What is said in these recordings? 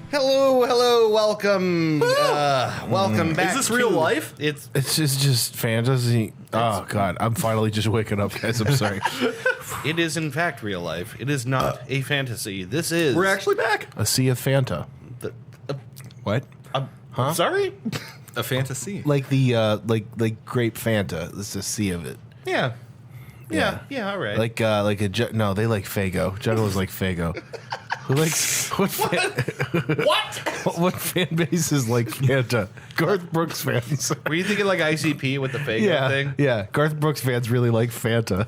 Hello, welcome. Welcome back. Is this real life? It's just fantasy. Oh God, I'm finally just waking up, guys. I'm sorry. It is in fact real life. It is not a fantasy. This is. We're actually back. A sea of Fanta. What? Huh? Sorry. A fantasy. Like the like grape Fanta. It's a sea of it. Yeah. All right. Like no, they like Faygo. Juggalos like Faygo. Who likes what? What fan base is like Fanta? Garth Brooks fans. Were you thinking like ICP with the Faygo thing? Yeah. Garth Brooks fans really like Fanta.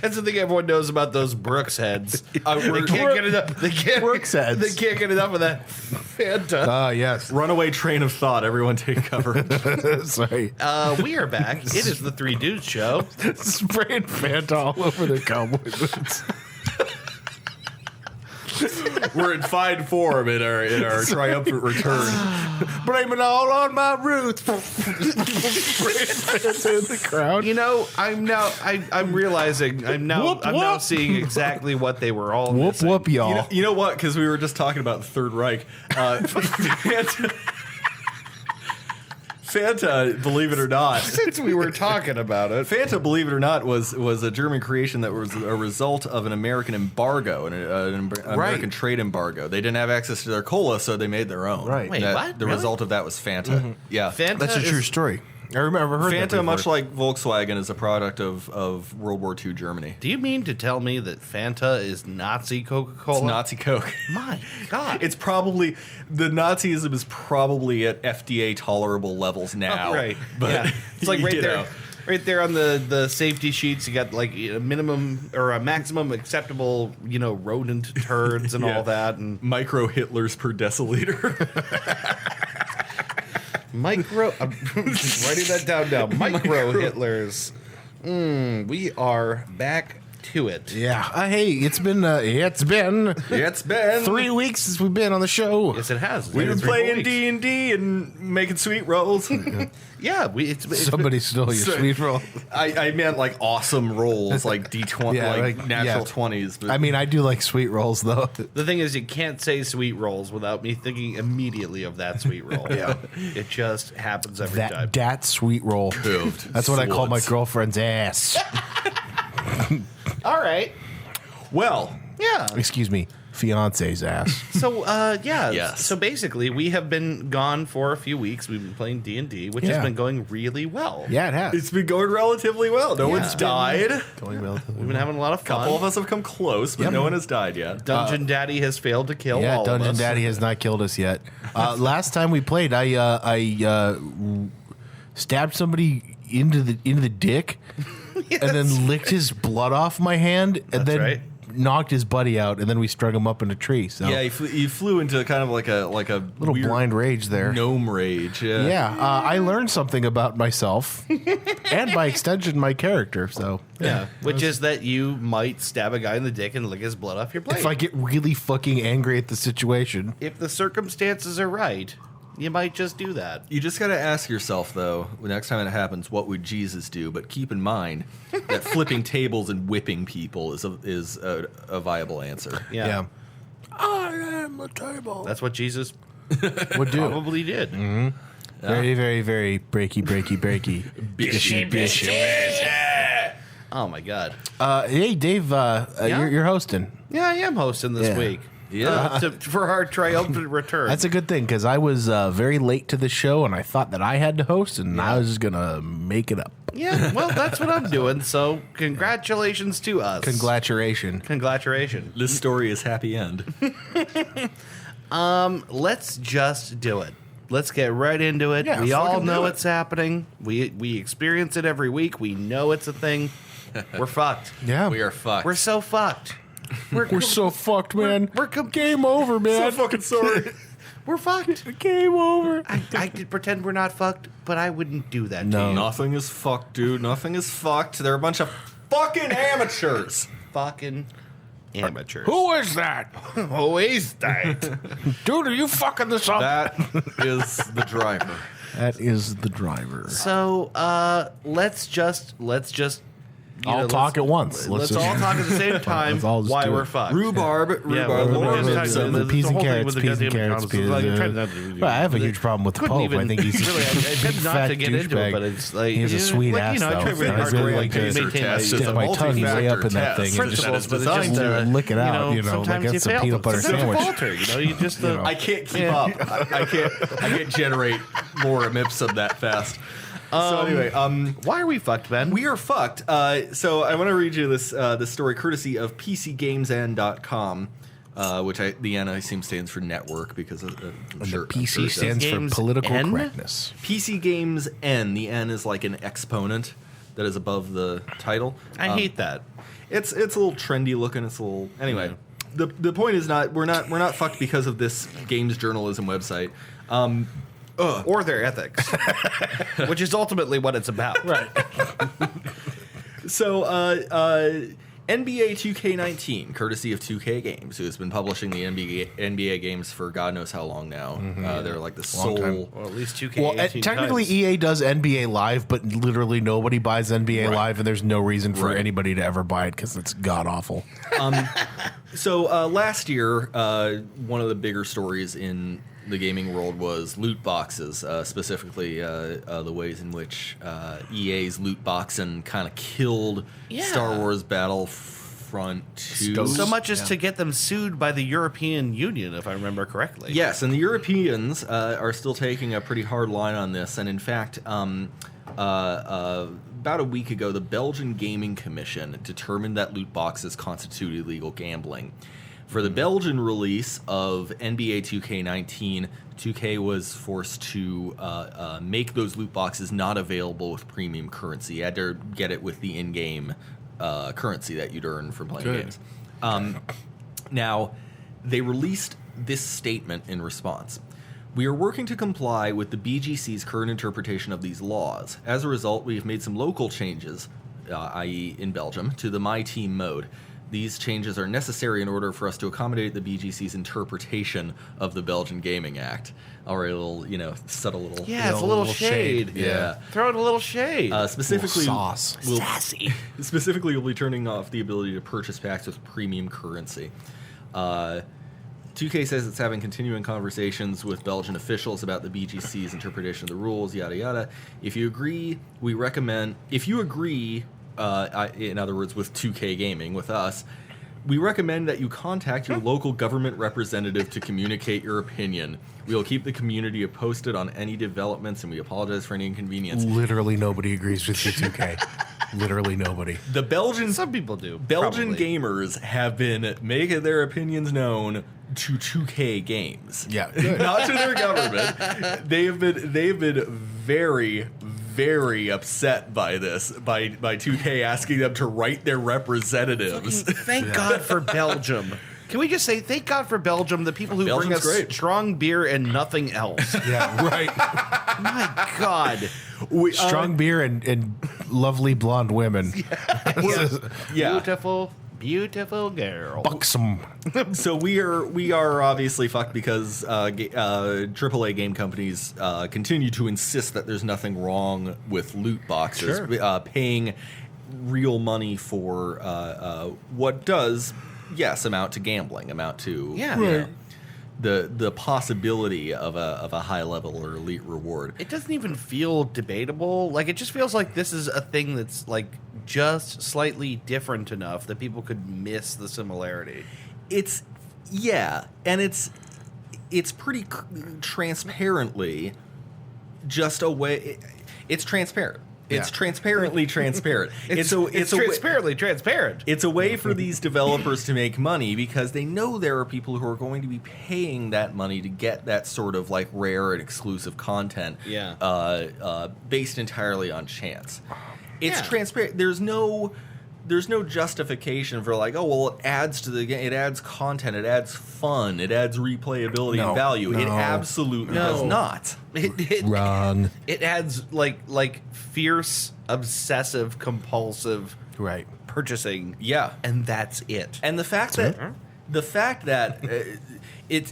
That's the thing everyone knows about those Brooks heads. They can't get enough. Brooks heads. They can't get enough of that Fanta. Ah, yes. Runaway train of thought. Everyone take cover. Sorry. We are back. It is the Three Dudes Show. Spraying Fanta all over their cowboy boots. We're in fine form in our triumphant return. Blame it all on my roots. Spraying in the crowd. You know, I'm realizing I'm now seeing exactly what they were all Whoop missing. whoop, y'all. You know what? Because we were just talking about the Third Reich. Fanta, believe it or not. Since we were talking about it. Fanta, believe it or not, was a German creation that was a result of an American embargo, an American trade embargo. They didn't have access to their cola, so they made their own. Right. Wait, what? The Really? result of that was Fanta. Yeah. Fanta That's a true story. I remember heard that Fanta, before. much like Volkswagen, is a product of World War II Germany. Do you mean to tell me that Fanta is Nazi Coca-Cola? It's Nazi Coke. My God. It's probably, the Nazism is probably at FDA tolerable levels now. right. But, yeah. It's like right you there. know. Right there on the safety sheets, you got like a minimum or a maximum acceptable, rodent turds and Yeah. all that. And Micro Hitlers per deciliter. I'm just writing that down now. Micro Hitlers. We are back to it. Yeah. Hey, it's been 3 weeks since we've been on the show. Yes, it has. It's We've been 3 whole playing weeks. D&D and making sweet rolls. Yeah, it's Somebody stole your So- sweet roll. I meant like awesome rolls, like D20, Yeah, like natural yeah. 20s. But I mean, I do like sweet rolls, though. The thing is, you can't say sweet rolls without me thinking immediately of that sweet roll. Yeah. It just happens every time. That sweet roll. Curved That's what I call my sluts. girlfriend's ass. All right. Well, Yeah. Excuse me, fiance's ass. So, yeah. Yes. So basically, we have been gone for a few weeks. We've been playing D&D, which has Yeah. been going really well. Yeah, it has. it's been going relatively well. No one's died. Going relatively We've been having a lot of A fun. couple of us have come close, but no one has died yet. Dungeon Daddy has failed to kill Yeah, all Dungeon of us. Daddy has not killed us yet. Last time we played, I stabbed somebody into the dick, and then licked his blood off my hand, and then right. knocked his buddy out, and then we strung him up in a tree. So Yeah, you flew into kind of like a little weird blind rage there. gnome rage. Yeah. Yeah, I learned something about myself, and by extension, my character. So Yeah. Which is that you might stab a guy in the dick and lick his blood off your blade. if I get really fucking angry at the situation, If the circumstances are right, you might just do that. You just got to ask yourself, though, next time it happens, what would Jesus do? But keep in mind that flipping tables and whipping people is a viable answer. Yeah. I am a table. That's what Jesus Would do. probably did. Very, very, very breaky. Oh, my God. Hey, Dave, you're hosting. Yeah, I am hosting this Yeah. week. Yeah. For our triumphant return. That's a good thing because I was very late to the show and I thought that I had to host and I was just gonna make it up. Yeah, well, that's what I'm doing. So, congratulations to us. Congratulations. Congratulations. This story is happy end. Let's just do it. Let's get right into it. Yeah, we all fucking know do it. it's happening. We experience it every week. We know it's a thing. We're fucked. Yeah, We are fucked. We're so fucked. we're so fucked, man. We're game over, man. fucking sorry. We're fucked. Game over. I could pretend we're not fucked, but I wouldn't do that No. to you. Nothing is fucked, dude. Nothing is fucked. They're a bunch of fucking amateurs. Fucking amateurs. Who is that, Who is that? dude? Are you fucking this up? That is the driver. That is the driver. So, let's just all talk at once. Let's all talk at the same time. Why we're fucked. Rhubarb, Lord, the peas and carrots, I have a huge problem with the Pope. I think he's really. I tend not to get into it, but it's like he has a sweet ass though. I really like to stick my tongue way up in that thing and just lick it out. Like it's a peanut butter sandwich. You just I can't keep up. I can't generate lorem ipsum that fast. So anyway, why are we fucked, Ben? We are fucked. So I want to read you this story courtesy of PCGamesN.com, which the N I assume stands for network because I'm sure PC stands for political correctness. PC Games N. The N is like an exponent that is above the title. I hate that. It's a little trendy looking. It's a little anyway. The point is we're not fucked because of this games journalism website. Or their ethics, which is ultimately what it's about. Right. So, NBA 2K19, courtesy of 2K Games, who has been publishing the NBA games for God knows how long now. They're like the sole... Well, at least 2K. Well, technically EA does NBA Live, but literally nobody buys NBA Live, and there's no reason for anybody to ever buy it because it's god-awful. So, last year, one of the bigger stories in the gaming world was loot boxes, specifically the ways in which EA's loot boxing kind of killed Star Wars Battlefront 2. So much as to get them sued by the European Union, if I remember correctly. Yes, and the Europeans are still taking a pretty hard line on this. And in fact, about a week ago, the Belgian Gaming Commission determined that loot boxes constitute illegal gambling. For the Belgian release of NBA 2K19, 2K was forced to make those loot boxes not available with premium currency. You had to get it with the in-game currency that you'd earn from playing games. Now, they released this statement in response. We are working to comply with the BGC's current interpretation of these laws. As a result, we have made some local changes, i.e. in Belgium, to the My Team mode. These changes are necessary in order for us to accommodate the BGC's interpretation of the Belgian Gaming Act. Alright, a little, subtle little... Yeah, it's a little shade. Yeah. Throw in a little shade. Specifically, sauce. Sassy. Specifically, we'll be turning off the ability to purchase packs with premium currency. 2K says it's having continuing conversations with Belgian officials about the BGC's interpretation of the rules, yada yada. If you agree, in other words, with 2K Gaming, with us, we recommend that you contact your local government representative to communicate your opinion. We will keep the community posted on any developments, and we apologize for any inconvenience. Literally nobody agrees with you, 2K. Literally nobody. The Belgian... Some people do. Belgian probably. gamers have been making their opinions known to 2K Games. Yeah, good. Not to their government. They've been very, very upset by this, by 2K asking them to write their representatives. Thank God for Belgium. Can we just say thank God for Belgium, the people who Belgium's bring us great. Strong beer and nothing else. Yeah, right. My God. Strong beer and lovely blonde women. Yeah. Beautiful, beautiful girl. Buxom. So we are obviously fucked because AAA game companies continue to insist that there's nothing wrong with loot boxes. Sure. Paying real money for what does, yes, amount to gambling, amount to the possibility of a high level or elite reward. It doesn't even feel debatable. Like, it just feels like this is a thing that's like just slightly different enough that people could miss the similarity. It's pretty transparently just a way. It's transparent. It's transparently transparent. It's transparently transparent. It's a way for these developers to make money because they know there are people who are going to be paying that money to get that sort of like rare and exclusive content. Based entirely on chance. It's transparent. There's no justification for like, oh well, it adds to the game. It adds content. It adds fun. It adds replayability and value. It absolutely does not. Wrong. It adds like fierce, obsessive, compulsive purchasing. Yeah, and that's it. And the fact that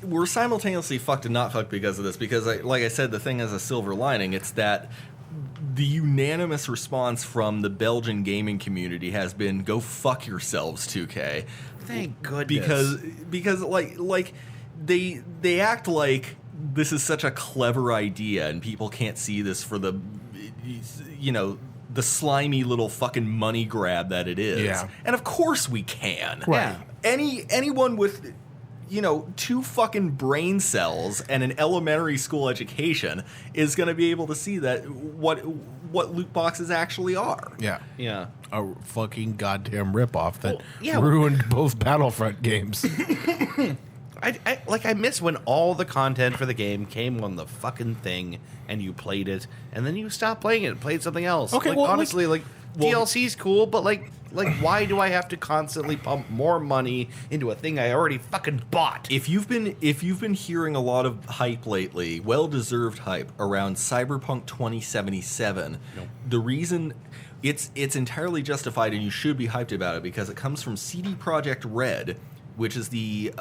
we're simultaneously fucked and not fucked because of this. Because like I said, the thing has a silver lining. It's that the unanimous response from the Belgian gaming community has been, "Go fuck yourselves, 2K." Thank goodness. Because like they act like this is such a clever idea and people can't see this for the the slimy little fucking money grab that it is. Yeah. And of course we can. Right. Anyone with 2 fucking brain cells and an elementary school education is going to be able to see that what loot boxes actually are. Yeah. Yeah. A fucking goddamn ripoff that yeah. ruined both Battlefront games. I miss when all the content for the game came on the fucking thing and you played it and then you stopped playing it and played something else. Okay, like, well, honestly, DLC's cool, but like why do I have to constantly pump more money into a thing I already fucking bought? If you've been hearing a lot of hype lately, well-deserved hype around Cyberpunk 2077, the reason it's entirely justified and you should be hyped about it because it comes from CD Projekt Red, which is the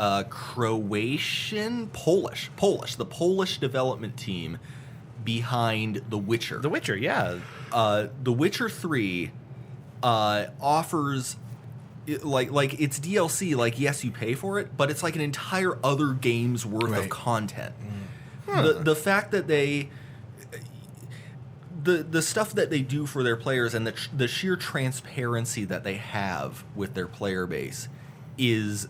the Polish development team behind The Witcher. The Witcher, yeah. The Witcher 3 offers like it's DLC. Like, yes, you pay for it, but it's like an entire other game's worth of content. The fact that they the stuff that they do for their players and the sheer transparency that they have with their player base is,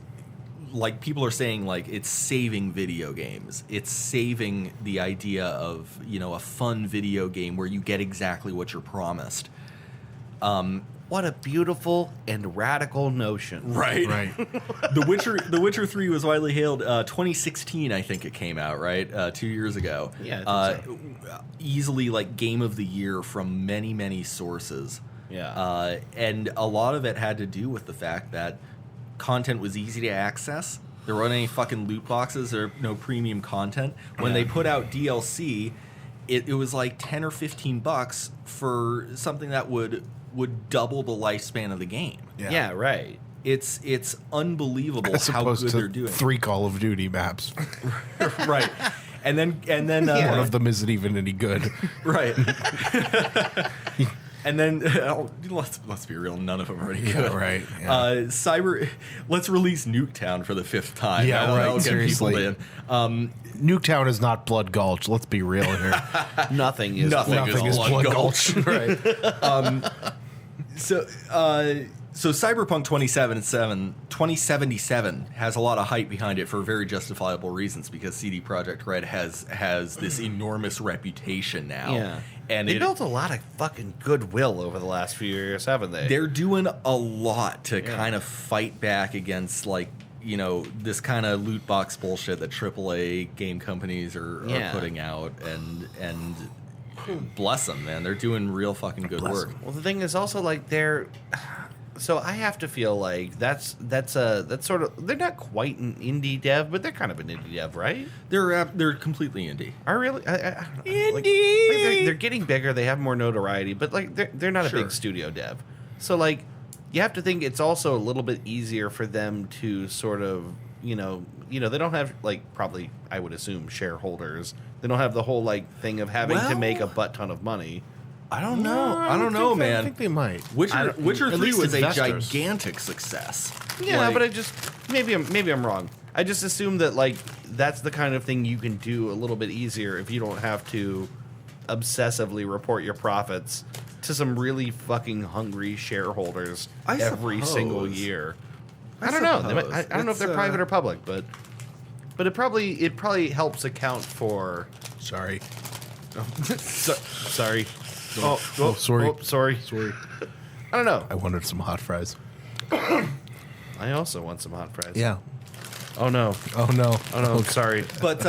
like, people are saying, like, it's saving video games. It's saving the idea of, a fun video game where you get exactly what you're promised. What a beautiful and radical notion. Right. The Witcher 3 was widely hailed 2016, I think it came out, right? 2 years ago. Yeah, I think so. Easily, like, game of the year from many, many sources. Yeah. And a lot of it had to do with the fact that content was easy to access. There weren't any fucking loot boxes or no premium content. When they put out DLC, it was like 10 or 15 bucks for something that would double the lifespan of the game. Yeah, right. It's unbelievable As how opposed good to they're doing. 3 Call of Duty maps. Right. And then One of them isn't even any good. right. And then let's be real, none of them are any good. Yeah, right. Yeah. Let's release Nuketown for the 5th time. Yeah, That'll right, get people seriously. in. Nuketown is not Blood Gulch. Let's be real here. Nothing is Nothing is Blood Gulch. Right. So Cyberpunk 2077 has a lot of hype behind it for very justifiable reasons because CD Projekt Red has this enormous reputation now. Yeah. And they built a lot of fucking goodwill over the last few years, haven't they? They're doing a lot to kind of fight back against, like, this kind of loot box bullshit that AAA game companies are putting out, and bless them, man. They're doing real fucking good work. Well, the thing is also, like, so I have to feel like that's sort of, they're not quite an indie dev, but they're kind of an indie dev, right? They're completely indie. Are really? I don't know. Like, they're getting bigger. They have more notoriety, but like they're not a big studio dev. So like, you have to think it's also a little bit easier for them to sort of they don't have, like, probably, I would assume, shareholders. They don't have the whole, like, thing of having to make a butt ton of money. I don't know. I don't know, man. I think they might. Witcher 3 least was investors. a gigantic success. Yeah, Like, but I just maybe I'm wrong. I just assume that, like, that's the kind of thing you can do a little bit easier if you don't have to obsessively report your profits to some really fucking hungry shareholders every single year. I don't know. I don't know if they're private or public, but it probably helps account for. Sorry. Sorry. Oh, sorry. Sorry. I don't know. I wanted some hot fries. I also want some hot fries. Yeah. Oh no. Oh, no. Oh no. Sorry. But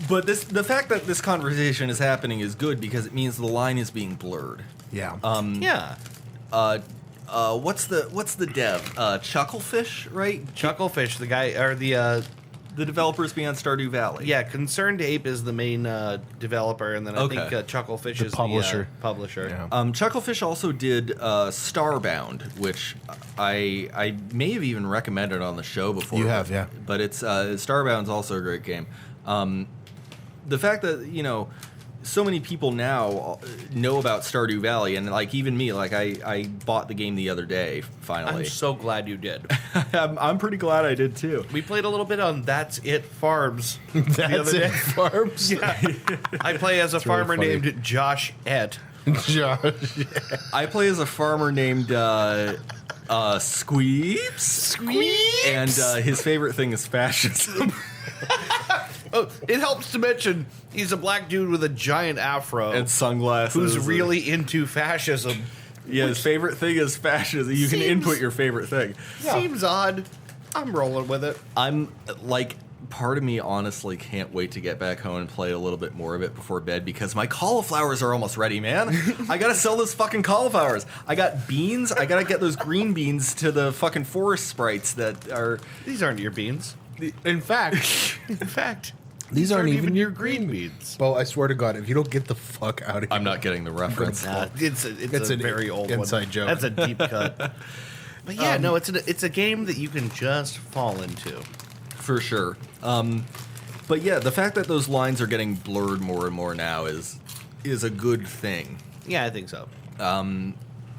but the fact that this conversation is happening is good because it means the line is being blurred. Yeah. Yeah. What's the dev? Chucklefish, right? Chucklefish, the guy or The developers beyond Stardew Valley. yeah, Concerned Ape is the main developer, and then I think Chucklefish is publisher. the publisher. Yeah. Chucklefish also did Starbound, which I may have even recommended on the show before. You have, yeah. But it's Starbound's also a great game. The fact that so many people now know about Stardew Valley, and like even me, like I bought the game the other day. Finally, I'm so glad you did. I'm pretty glad I did too. We played a little bit on That's It Farms. That's it, Farms. Yeah. I play as a farmer really named Josh Et. Josh. I play as a farmer named Squeeps, and his favorite thing is fascism. Oh, it helps to mention he's a black dude with a giant afro And sunglasses. who's really into fascism. Yeah, his favorite thing is fascism. You can seems- input your favorite thing. Seems odd. I'm rolling with it. I'm like, part of me honestly can't wait to get back home and play a little bit more of it before bed because my cauliflowers are almost ready, man. I gotta sell those fucking cauliflowers. I got beans. I gotta get those green beans to the fucking forest sprites that are. These aren't your beans. In fact, In fact, these aren't even your green beans. Well, I swear to God, if you don't get the fuck out of here, I'm not getting the reference. It's It's a an very old inside one. joke. That's a deep cut. But yeah, no, it's a game that you can just fall into. For sure. But yeah, the fact that those lines are getting blurred more and more now is a good thing. Yeah, I think so. And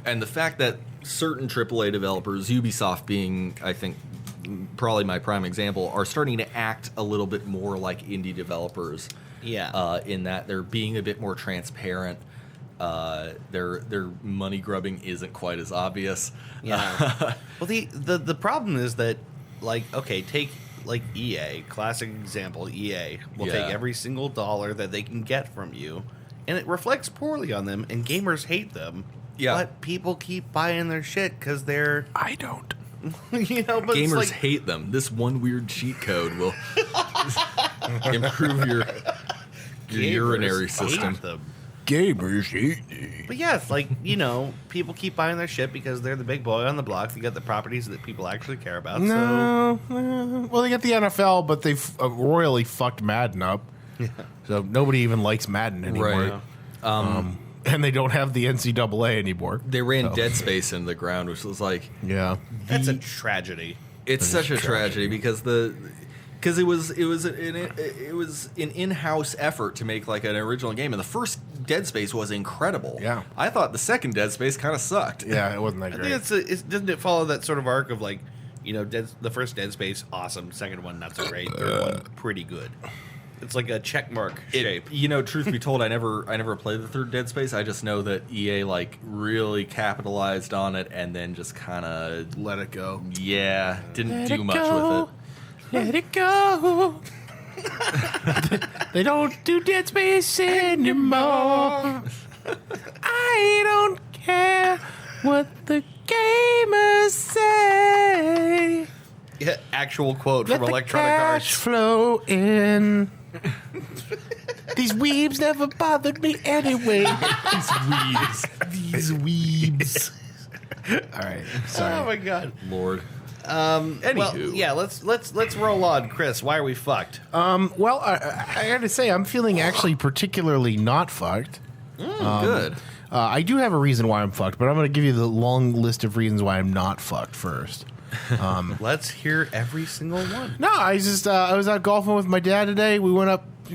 the fact that certain AAA developers, Ubisoft being, I think, probably my prime example, are starting to act a little bit more like indie developers. Yeah. In that they're being a bit more transparent. Their money grubbing isn't quite as obvious. Yeah. Well, the problem is that, like, okay, take like EA, classic example. EA will Yeah. take every single dollar that they can get from you, and it reflects poorly on them, and gamers hate them. Yeah. But people keep buying their shit because they're, I don't. you know, but it's Gamers like, hate them. This one weird cheat code will improve your urinary gamers system. hate them. Gamers hate me. But yeah, it's like, you know, people keep buying their shit because they're the big boy on the block. They got the properties that people actually care about. So No, well, they got the NFL, but they've royally fucked Madden up. So nobody even likes Madden anymore. Right. And they don't have the NCAA anymore. They ran Dead Space into the ground, which was like, Yeah. that's a tragedy. it's such a tragedy because it was an in-house effort to make like an original game, and the first Dead Space was incredible. Yeah. I thought the second Dead Space kind of sucked. Yeah, it wasn't that I great. think doesn't it follow that sort of arc of like, you know, the first Dead Space, awesome. Second one, not so great. Third one, pretty good. It's like a check mark shape. You know, truth be told, I never played the third Dead Space. I just know that EA like really capitalized on it and then just kind of Let it go. didn't do much with it. Let it go. They don't do Dead Space anymore. I don't care what the gamers say. Yeah, actual quote Let from the Electronic cash Arts. flow in. These weebs never bothered me anyway. These weebs. All right, sorry. Oh my god. Lord. Well, Anywho. yeah, let's roll on, Chris. Why are we fucked? Well, I got to say, I'm feeling actually particularly not fucked. Good. I do have a reason why I'm fucked, but I'm going to give you the long list of reasons why I'm not fucked first. Let's hear every single one. No, I was out golfing with my dad today. We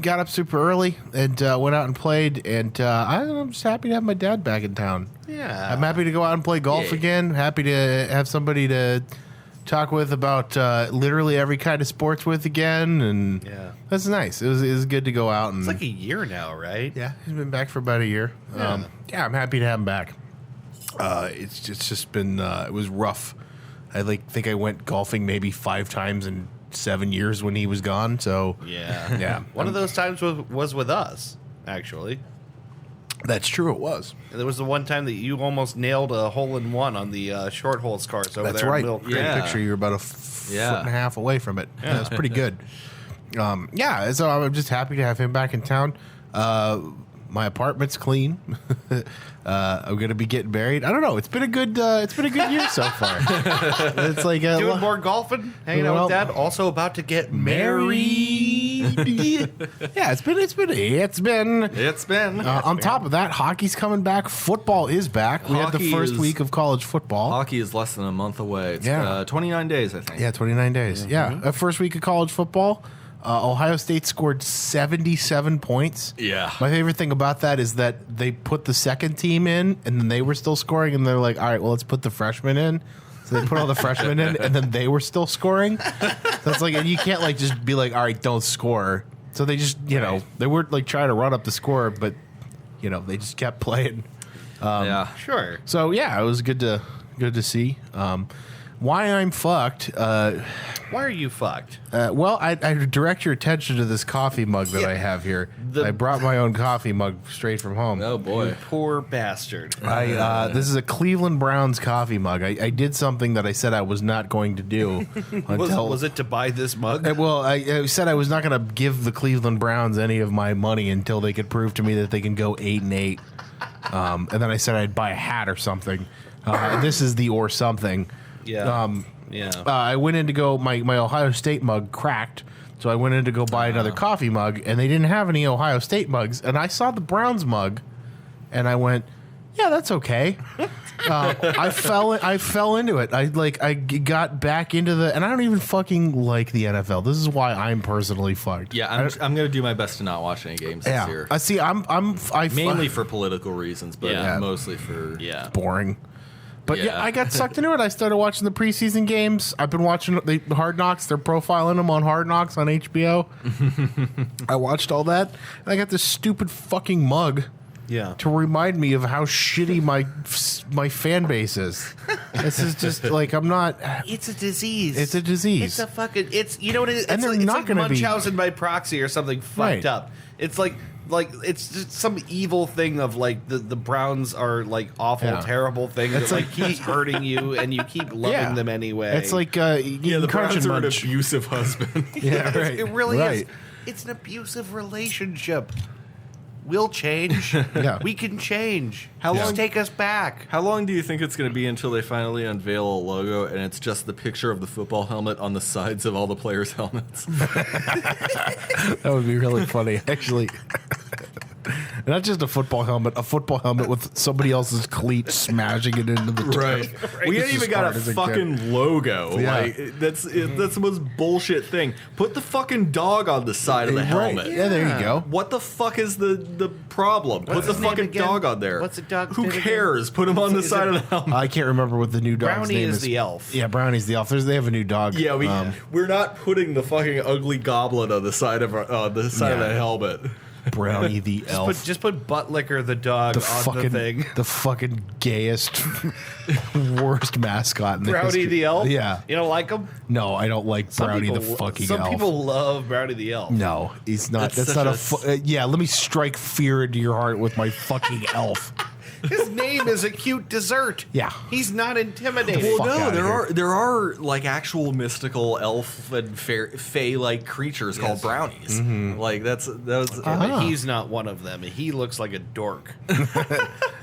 got up super early and went out and played. And I'm just happy to have my dad back in town. Yeah. I'm happy to go out and play golf Yay. again. Happy to have somebody to talk with about literally every kind of sports with again. And Yeah. that's nice. It was good to go out and It's like a year now, right? yeah, he's been back for about a year. Yeah. I'm happy to have him back. It's just been it was rough. I think I went golfing maybe 5 times in 7 years when he was gone. So Yeah. Yeah. One of those times was with us, actually. that's true. It was. And there was the one time that you almost nailed a hole-in-one on the short holes course over That's there right. in Middle Creek. Yeah. Picture you're about a foot Yeah. and a half away from it. Yeah, it's pretty good. So I'm just happy to have him back in town. My apartment's clean. I'm gonna be getting married. I don't know. It's been a good year so far. It's like Doing more golfing, hanging out Well- with Dad. Also about to get married. Yeah, it's been. It's been. On top of that, hockey's coming back. Football is back. We had the Hockey first is- week of college football. Hockey is less than a month away. It's Yeah. 29 days, I think. Yeah, 29 days. Yeah, first week of college football. Ohio State scored 77 points. Yeah. My favorite thing about that is that they put the second team in, and then they were still scoring, and they're like, all right, well, let's put the freshmen in. So they put all the freshmen in, and then they were still scoring. So it's like, and you can't like just be like, all right, don't score. So they just, they weren't like trying to run up the score, but they just kept playing. Yeah. Sure. So yeah, it was good to see. Why I'm fucked. Why are you fucked? Well, I direct your attention to this coffee mug that I have here. I brought my own coffee mug straight from home. Oh boy. Poor bastard. This is a Cleveland Browns coffee mug. I did something that I said I was not going to do until. Was it to buy this mug? Well, I said I was not going to give the Cleveland Browns any of my money until they could prove to me that they can go 8-8. And then I said I'd buy a hat or something. This is the or something. Yeah. I went in to go. My Ohio State mug cracked, so I went in to go buy another coffee mug, and they didn't have any Ohio State mugs. And I saw the Browns mug, and I went, "Yeah, that's okay." I fell into it. I got back into and I don't even fucking like the NFL. This is why I'm personally fucked. Yeah, I'm gonna do my best to not watch any games this year. I see. I mainly for political reasons, but mostly for boring. But yeah, I got sucked into it. I started watching the preseason games. I've been watching the Hard Knocks. They're profiling them on Hard Knocks on HBO. I watched all that. And I got this stupid fucking mug to remind me of how shitty my fan base is. This is just like, I'm not. It's a disease. It's a disease. It's a fucking. It's you know what it is. And they're not going to be Munchausen by proxy or something fucked up. It's like it's just some evil thing of like the Browns are like awful, terrible thing that like keeps hurting you and you keep loving them anyway. It's like the Browns are an abusive husband. Yeah, right. It really is. It's an abusive relationship. We'll change. Yeah. We can change. Just take us back. How long do you think it's going to be until they finally unveil a logo and it's just the picture of the football helmet on the sides of all the players' helmets? That would be really funny, actually. Not just a football helmet with somebody else's cleat smashing it into the turf. Right. We ain't even got a fucking logo. Yeah. Like that's the most bullshit thing. Put the fucking dog on the side of the helmet. Yeah, there you go. What the fuck is the problem? Put the fucking dog on there. What's the dog's Who name again? cares? Put him on the side of the helmet. I can't remember what the new dog's Brownie name is the elf. Yeah, Brownie's the elf. They have a new dog. Yeah, we're not putting the fucking ugly goblin on the side of of the helmet. Brownie the elf. Just put Buttlicker the dog on the thing. The fucking gayest, worst mascot in the Brownie history. the elf? Yeah. You don't like him? No, I don't like Brownie the fucking elf. Some people love Brownie the elf. No, he's not. That's That's such not yeah, let me strike fear into your heart with my fucking elf. His name is a cute dessert. Yeah. He's not intimidating. Fuck Well, no, outta there are like actual mystical elf and fey like creatures called brownies. Like that was. But he's not one of them. He looks like a dork.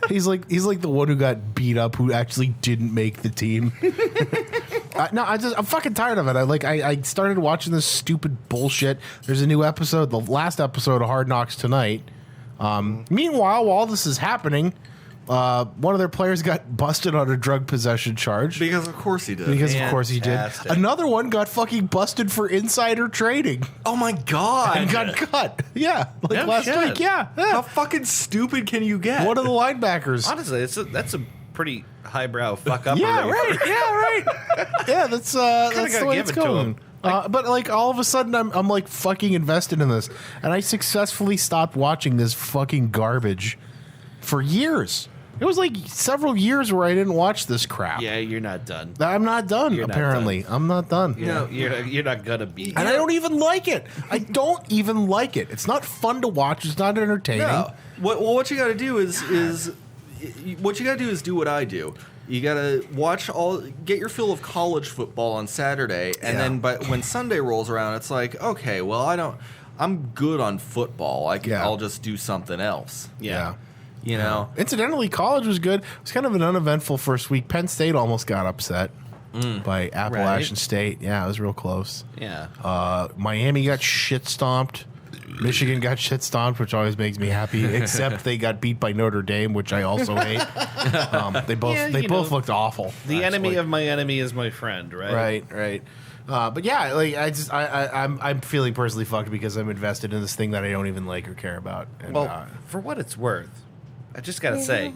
He's like the one who got beat up who actually didn't make the team. No, I'm fucking tired of it. I started watching this stupid bullshit. There's a new episode, the last episode of Hard Knocks tonight. Meanwhile, while this is happening, one of their players got busted on a drug possession charge. Because of course he did. Because of course he did. Fantastic. Another one got fucking busted for insider trading Oh my god! and got cut. Yeah, like No last shit. week. Yeah, How fucking stupid can you get? one of the linebackers. Honestly, that's a pretty highbrow fuck up. Yeah, right. Yeah, right. Yeah, that's the gotta way give it's it to going. him. But like all of a sudden, I'm like fucking invested in this, and I successfully stopped watching this fucking garbage for years. It was like several years where I didn't watch this crap. Yeah, you're not done. I'm not done. You're not apparently, I'm not done. You're not gonna be. And I don't even like it. I don't even like it. It's not fun to watch. It's not entertaining. No. What you got to do is what you got to do is do what I do. You got to get your fill of college football on Saturday, and then but when Sunday rolls around, it's like, okay, well, I'm good on football. I'll just do something else. Yeah. You know. Incidentally, college was good. It was kind of an uneventful first week. Penn State almost got upset by Appalachian State. Yeah, it was real close. Yeah. Miami got shit stomped. Michigan got shit stomped, which always makes me happy. Except they got beat by Notre Dame, which I also hate. They both looked awful. The enemy of my enemy is my friend, right? Right. But yeah, like I'm feeling personally fucked because I'm invested in this thing that I don't even like or care about. And, Well, for what it's worth, I just gotta say,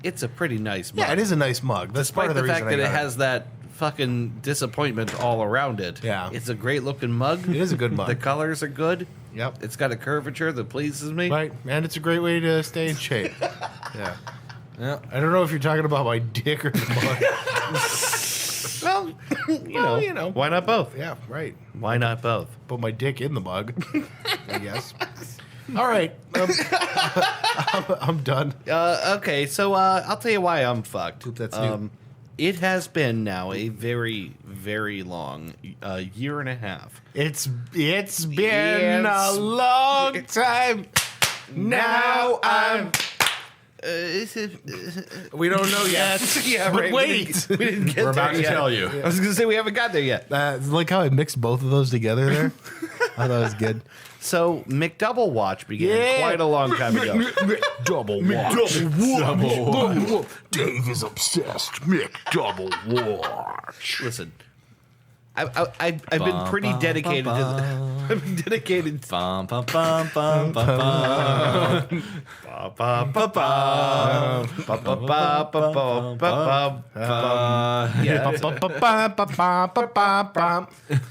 it's a pretty nice mug. yeah, it is a nice mug. That's Despite part of the the fact reason that I it got has that fucking disappointment all around it. Yeah. It's a great looking mug. It is a good mug. The colors are good. Yep. It's got a curvature that pleases me. Right, and it's a great way to stay in shape. Yeah. Yeah. I don't know if you're talking about my dick or the mug. Well, you know, why not both? Yeah, right. Why not both? Put my dick in the mug, I guess. All right. I'm done. Okay, so I'll tell you why I'm fucked. That's new. It has been now a very, very long year and a half. It's been a long time. Now I'm. We don't know yet. Yeah, But right. wait. We didn't get We're there about to yet. tell you. I was going to say we haven't got there yet. Like how I mixed both of those together there. I thought it was good. So McDouble Watch began Yeah. quite a long time ago. Double watch. Dave is obsessed. McDouble watch. Listen, I've been pretty dedicated to. I've been dedicated. Bum, bum, bum, bum, bum, bum.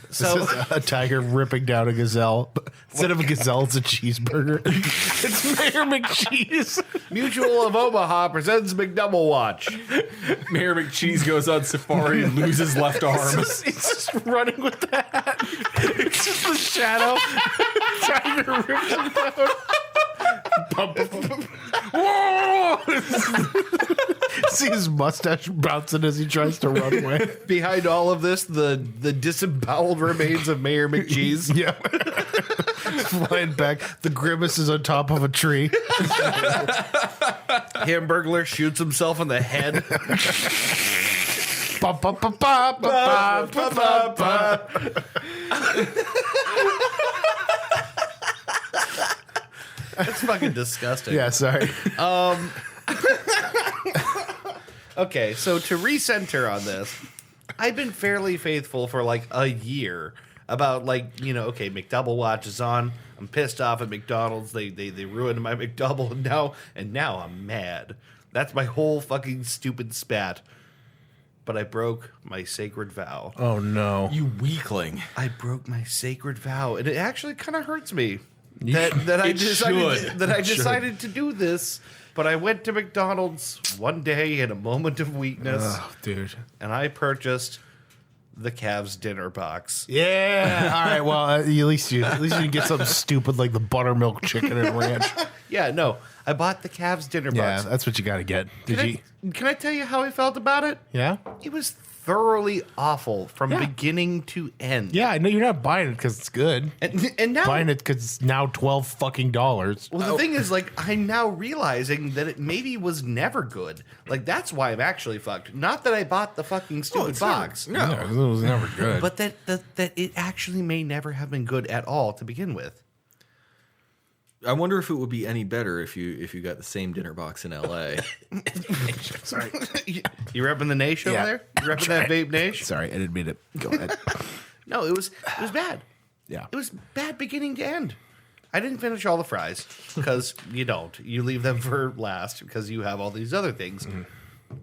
This is a tiger ripping down a gazelle. Instead of a gazelle, it's a cheeseburger. It's Mayor McCheese. Mutual of Omaha presents McDouble Watch. Mayor McCheese goes on safari and loses left arm. It's just running with the hat. It's just the shadow. Tiger rips him down. Whoa! See his mustache bouncing as he tries to run away. Behind all of this, the disemboweled remains of Mayor McCheese. Yeah. Flying back. The grimace is on top of a tree. Hamburglar shoots himself in the head. Ba, ba, ba, ba, ba, ba, ba, ba. That's fucking disgusting. Yeah, sorry. Okay, so to recenter on this, I've been fairly faithful for like a year about like, okay, McDouble Watch is on. I'm pissed off at McDonald's. They ruined my McDouble and now I'm mad. That's my whole fucking stupid spat. But I broke my sacred vow. Oh, no. You weakling. I broke my sacred vow, and it actually kind of hurts me You that I should. decided to do this. But I went to McDonald's one day in a moment of weakness, Oh, dude. and I purchased the Cavs dinner box. Yeah. All right. Well, at least you didn't get something stupid like the buttermilk chicken and ranch. Yeah, no, I bought the Cavs dinner Yeah, box. that's what you got to get. Did you? Can I tell you how I felt about it? Yeah. It was thoroughly awful from Yeah. beginning to end. Yeah, I know you're not buying it because it's good. And now Buying it because it's now $12 fucking. Well, the thing is, like, I'm now realizing that it maybe was never good. Like, that's why I'm actually fucked. Not that I bought the fucking stupid box, Yeah, it was never good. but that it actually may never have been good at all to begin with. I wonder if it would be any better if you got the same dinner box in LA. Sorry. You repping the Nash over Yeah. there? You repping that vape Nash? Sorry, I didn't mean it. Go ahead. No, it was bad. Yeah. It was bad beginning to end. I didn't finish all the fries because you don't. You leave them for last because you have all these other things. Mm-hmm.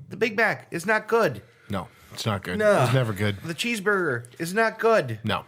The Big Mac is not good. No, it's not good. No. It's never good. The cheeseburger is not good. No.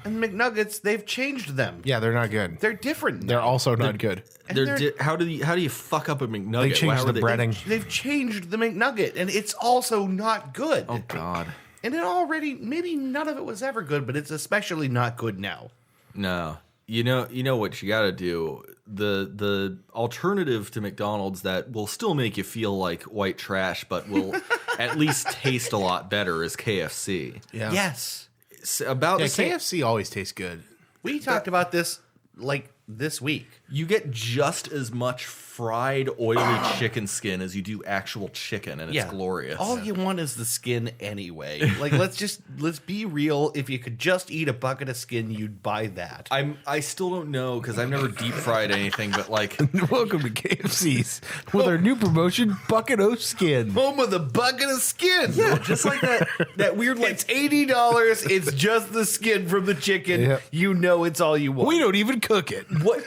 And the McNuggets, they've changed them. Yeah, they're not good. They're different. They're now. also not good. And How do you fuck up a McNugget? They changed How the are they- breading. They've changed the McNugget, and it's also not good. Oh God, And it already, maybe none of it was ever good, but it's especially not good now. no. You know what you got to do. The alternative to McDonald's that will still make you feel like white trash, but will at least taste a lot better is KFC. Yeah. Yes. It's about Yeah, the same. KFC always tastes good. We talked about this like this week. You get just as much fried, oily chicken skin as you do actual chicken, and it's glorious. All you want is the skin anyway. Like, let's be real. If you could just eat a bucket of skin, you'd buy that. I still don't know because I've never deep fried anything, but like, Welcome to KFC's with our new promotion, Bucket of Skin. Home of the bucket of skin. yeah, just like that weird like. It's $80. It's just the skin from the chicken. Yep. You know it's all you want. We don't even cook it. What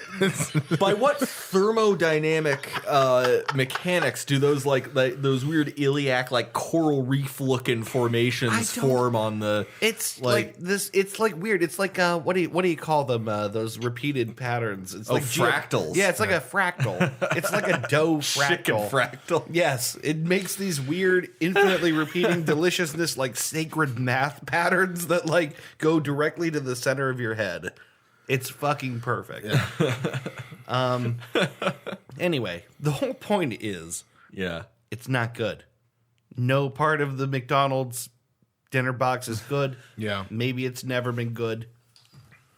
by what thermodynamic mechanics do those like those weird iliac like coral reef looking formations form on the? It's like this. It's like weird. It's like what do you call them? Those repeated patterns. It's like fractals. Yeah, it's like a fractal. It's like a dough fractal. Chicken fractal. Yes, it makes these weird, infinitely repeating deliciousness like sacred math patterns that like go directly to the center of your head. It's fucking perfect. Yeah. Anyway, the whole point is, it's not good. No part of the McDonald's dinner box is good. Yeah. Maybe it's never been good.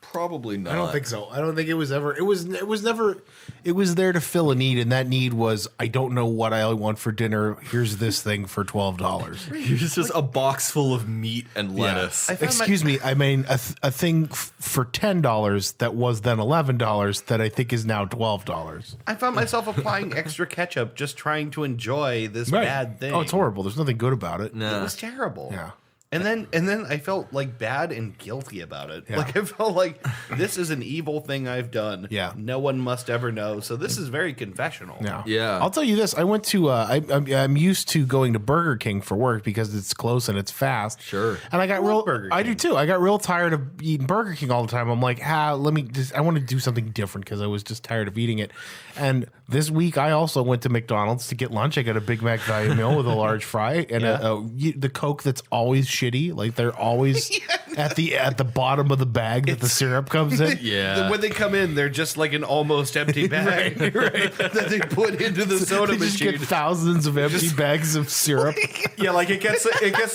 Probably not. I don't think so. I don't think it was ever. It was never. It was there to fill a need, and that need was I don't know what I want for dinner. Here's this thing for $12. It's just a box full of meat and lettuce. Excuse me. I mean a thing for $10 that was then $11 that I think is now $12. I found myself applying extra ketchup just trying to enjoy this bad thing. Oh, it's horrible. There's nothing good about it. No. It was terrible. Yeah. And then I felt like bad and guilty about it. Yeah. Like I felt like this is an evil thing I've done. Yeah. No one must ever know. So this is very confessional. Yeah. Yeah. I'll tell you this. I went to, I'm used to going to Burger King for work because it's close and it's fast. Sure. And I got I do too. I got real tired of eating Burger King all the time. I'm like, I want to do something different because I was just tired of eating it. And this week I also went to McDonald's to get lunch. I got a Big Mac value meal with a large fry and the Coke that's always shitty. Like they're always at the bottom of the bag that the syrup comes in. Yeah. When they come in, they're just like an almost empty bag that they put into the soda They just machine. get thousands of empty bags of syrup. Yeah, like it gets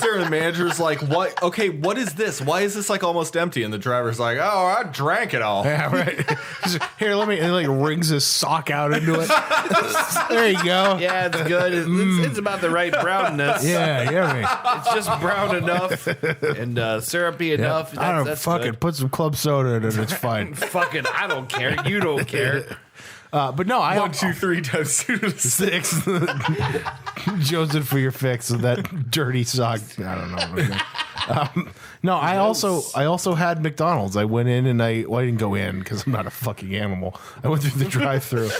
there, and the manager's like, "What? Okay, what is this? Why is this like almost empty?" And the driver's like, "Oh, I drank it all." Yeah, right. Here, let me. And he like wrings his sock out into it. There you go. Yeah, it's good. It's about the right brownness. Yeah, yeah. It's just brown enough and syrupy enough. I don't that's fucking good. put some club soda in it. It's fine. Fucking, I don't care. You don't care. But no, I 1, 2, 3 times 2 to 6. Joseph for your fix of that dirty sock. I don't know. No, I also had McDonald's. I went in and I didn't go in because I'm not a fucking animal. I went through the drive-through.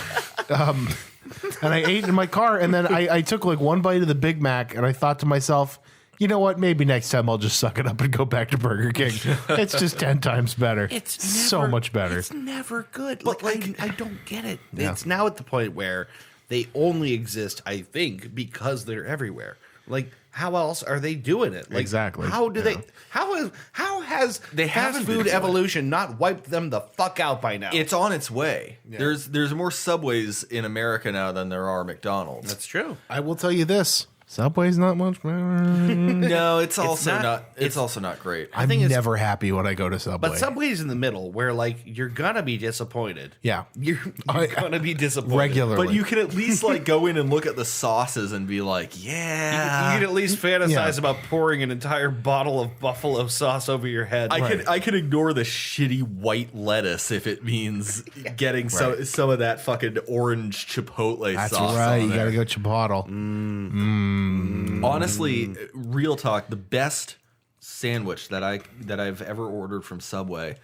And I ate in my car, and then I took like one bite of the Big Mac, and I thought to myself, you know what? Maybe next time I'll just suck it up and go back to Burger King. It's just 10 times better. It's so never, much better. It's never good. But I don't get it. Yeah. It's now at the point where they only exist, I think, because they're everywhere. Like, how else are they doing it? Like, Exactly. How do they? How has They fast haven't food been doing evolution not wiped them the fuck out by now? It's on its way. There's more Subways in America now than there are McDonald's. That's true. I will tell you this. Subway's not much better. No, it's also not- not. It's also not great. I'm never happy when I go to Subway. But Subway's in the middle where, like, you're gonna be disappointed. Yeah. You're gonna be disappointed. Regularly. But you can at least like go in and look at the sauces and be like, yeah. You can at least fantasize about pouring an entire bottle of buffalo sauce over your head. I can ignore the shitty white lettuce if it means getting some of that fucking orange chipotle That's sauce. right. on You got to there. go Chipotle. Honestly, real talk, the best sandwich that I've ever ordered from Subway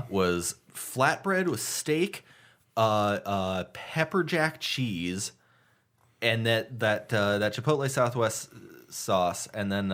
was flatbread with steak, pepper jack cheese, and that Chipotle Southwest sauce, and then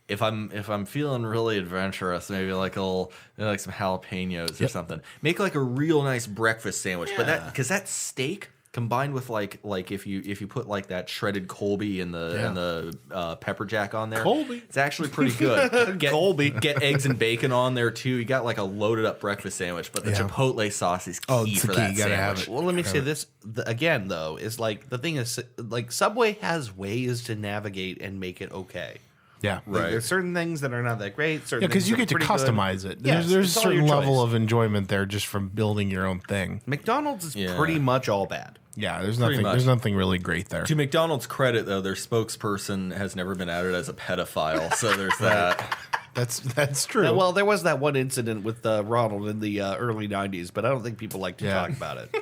if I'm feeling really adventurous, maybe like some jalapenos or something. Make like a real nice breakfast sandwich. But because that steak combined with like if you put like that shredded Colby and the pepper jack on there, Colby. it's actually pretty good. Colby. Get eggs and bacon on there too. You got like a loaded up breakfast sandwich, but the Chipotle sauce is key it's for the key. that You gotta have sandwich. it. Well, let me say this again, though, is like the thing is, like, Subway has ways to navigate and make it okay. Yeah. Like, Right. there's certain things that are not that great. Certain Yeah, because things you that get to are pretty good. customize it. Yes, There's a it's all your certain level choice. of enjoyment there just from building your own thing. McDonald's is Yeah. pretty much all bad. Yeah, there's Pretty nothing. much. There's nothing really great there. To McDonald's credit, though, their spokesperson has never been outed as a pedophile, so there's that. That's true. Well, there was that one incident with Ronald in the early '90s, but I don't think people like to Yeah. talk about it.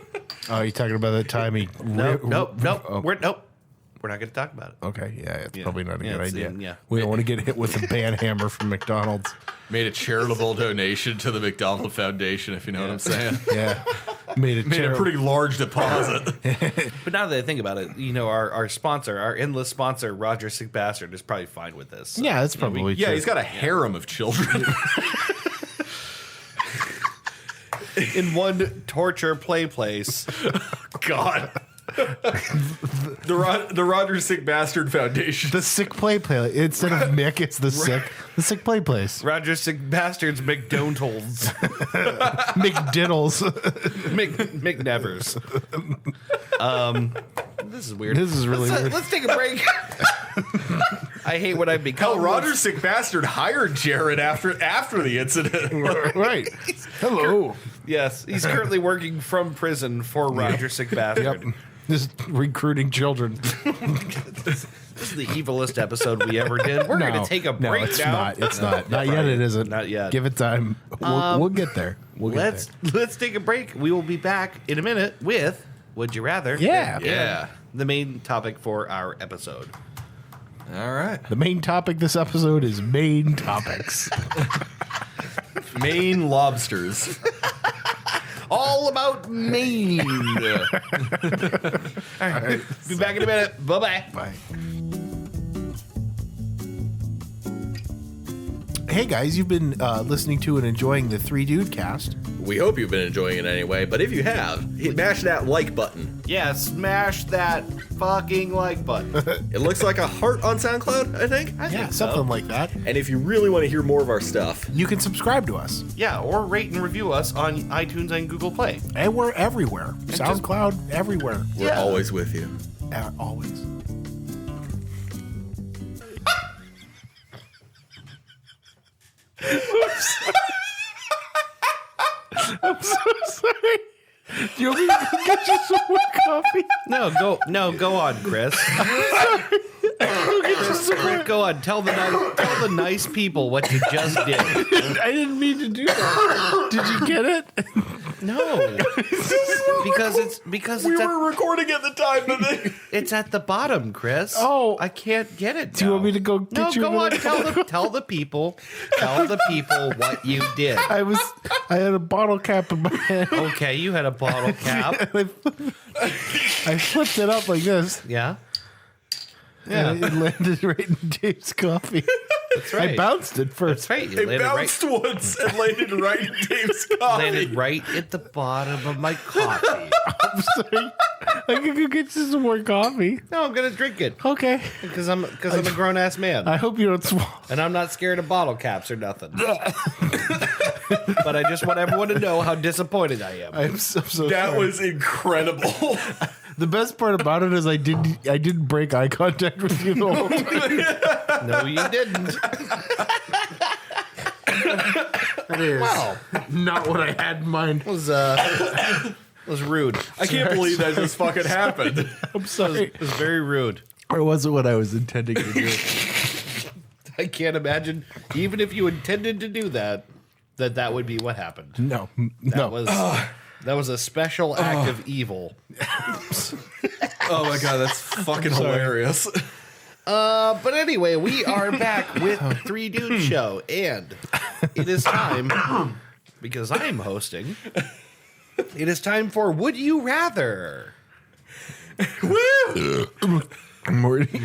Oh, you talking about that time he? Nope. Oh, We're not going to talk about it. okay, yeah, it's Yeah. probably not a Yeah, good it's- idea. yeah. We don't want to get hit with a ban hammer from McDonald's. Made a charitable donation to the McDonald Foundation, if you know what I'm saying. Yeah, made Made a pretty large deposit. But now that I think about it, our sponsor, our endless sponsor, Roger Sick Bastard, is probably fine with this. So, Yeah, that's probably Yeah, true. he's got a harem of children. in one torture play place. God. The Roger Sick Bastard Foundation. the sick play instead of Mick. It's the sick play place. Roger Sick Bastard's McDonald's. McDiddles. McNevers. This is weird. This is really weird. Let's take a break. I hate what I've become. Hell, Roger Sick Bastard hired Jared after the incident. Right. Hello. Yes, he's currently working from prison for Roger Sick Bastard. Yep. Just recruiting children. This is the evilest episode we ever did. We're going to take a break no, it's now. not. It's not. Not yet. It isn't. Not yet. Give it time. We'll get there. We'll get Let's take a break. We will be back in a minute with Would You Rather? there. Yeah. Yeah. The main topic for our episode. All right. The main topic this episode is Maine topics. Maine lobsters. All about Maine. All right. Be back in a minute. Bye-bye. Bye. Hey guys, you've been listening to and enjoying the Three Dude Cast. We hope you've been enjoying it anyway, but if you have, mash that like button. Yeah, smash that fucking like button. It looks like a heart on SoundCloud, I think. I Yeah, think something so. like that. And if you really want to hear more of our stuff, You can subscribe to us, Yeah, or rate and review us on iTunes and Google Play. and we're everywhere. SoundCloud, everywhere. we're Yeah. always with you. Always. I'm so sorry. Do you want me to get you some more coffee? Go on, Chris. Go on. Tell the nice people what you just did. I didn't mean to do that. Did you get it? No, because We were recording at the time that it's at the bottom, Chris. Oh. I can't get it. Do you want me to go get No, you? go on. another- Tell the people what you did. I had a bottle cap in my hand. Okay, you had a bottle cap. I flipped it up like this. Yeah, And it landed right in Dave's coffee. that's right. I bounced it first. That's right. You it landed bounced once and landed right in Dave's coffee. landed right at the bottom of my coffee. I'm sorry. I can go get you some more coffee. No, I'm gonna drink it Okay. because I'm a grown ass man. I hope you don't swallow. And I'm not scared of bottle caps or nothing. But I just want everyone to know how disappointed I am. I'm so That sorry. was incredible. The best part about it is I didn't break eye contact with you the whole time. No, you didn't. That is Wow. not what I had in mind. Was rude. I can't believe that just fucking happened. I'm sorry. It was very rude. Or wasn't what I was intending to do. I can't imagine, even if you intended to do that, that would be what happened. No. That was a special act of evil. Oh my god, that's fucking hilarious. But anyway, we are back with Three Dude Show, and it is time, because I'm hosting, it is time for Would You Rather? Woo! Morty.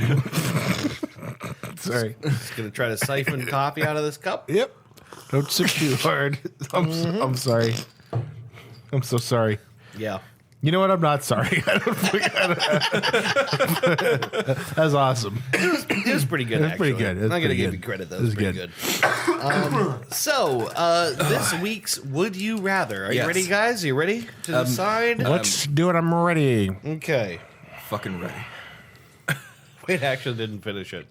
Sorry. Just going to try to siphon coffee out of this cup. Yep. Don't sip too hard. I'm sorry. I'm so sorry. Yeah. You know what? I'm not sorry. I don't think That's awesome. It was pretty good, It was actually. pretty good. It I'm was not going to pretty give good. you credit, though. It It was was pretty good. So, this week's Would You Rather. Are you Yes. ready, guys? Are you ready to decide? Let's do it. I'm ready. Okay. Fucking ready. Wait, actually didn't finish it.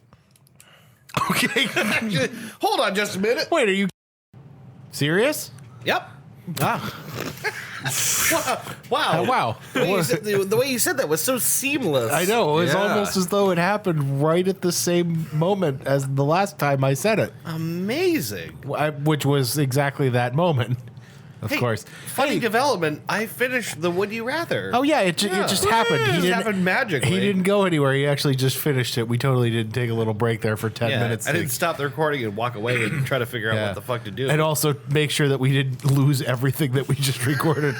Okay. Hold on just a minute. Wait, are you serious? Yep. Ah. Wow. Wow. The way you said that was so seamless. I know. It was Yeah. almost as though it happened right at the same moment as the last time I said it, Amazing. which was exactly that moment. Of Hey, course. Funny Hey. development. I finished the Would You Rather. Oh yeah, it just happened. It just happened magically. He didn't go anywhere. He actually just finished it. We totally didn't take a little break there for 10 minutes. I didn't stop the recording and walk away and try to figure out Yeah. what the fuck to do. And also make sure that we didn't lose everything that we just recorded.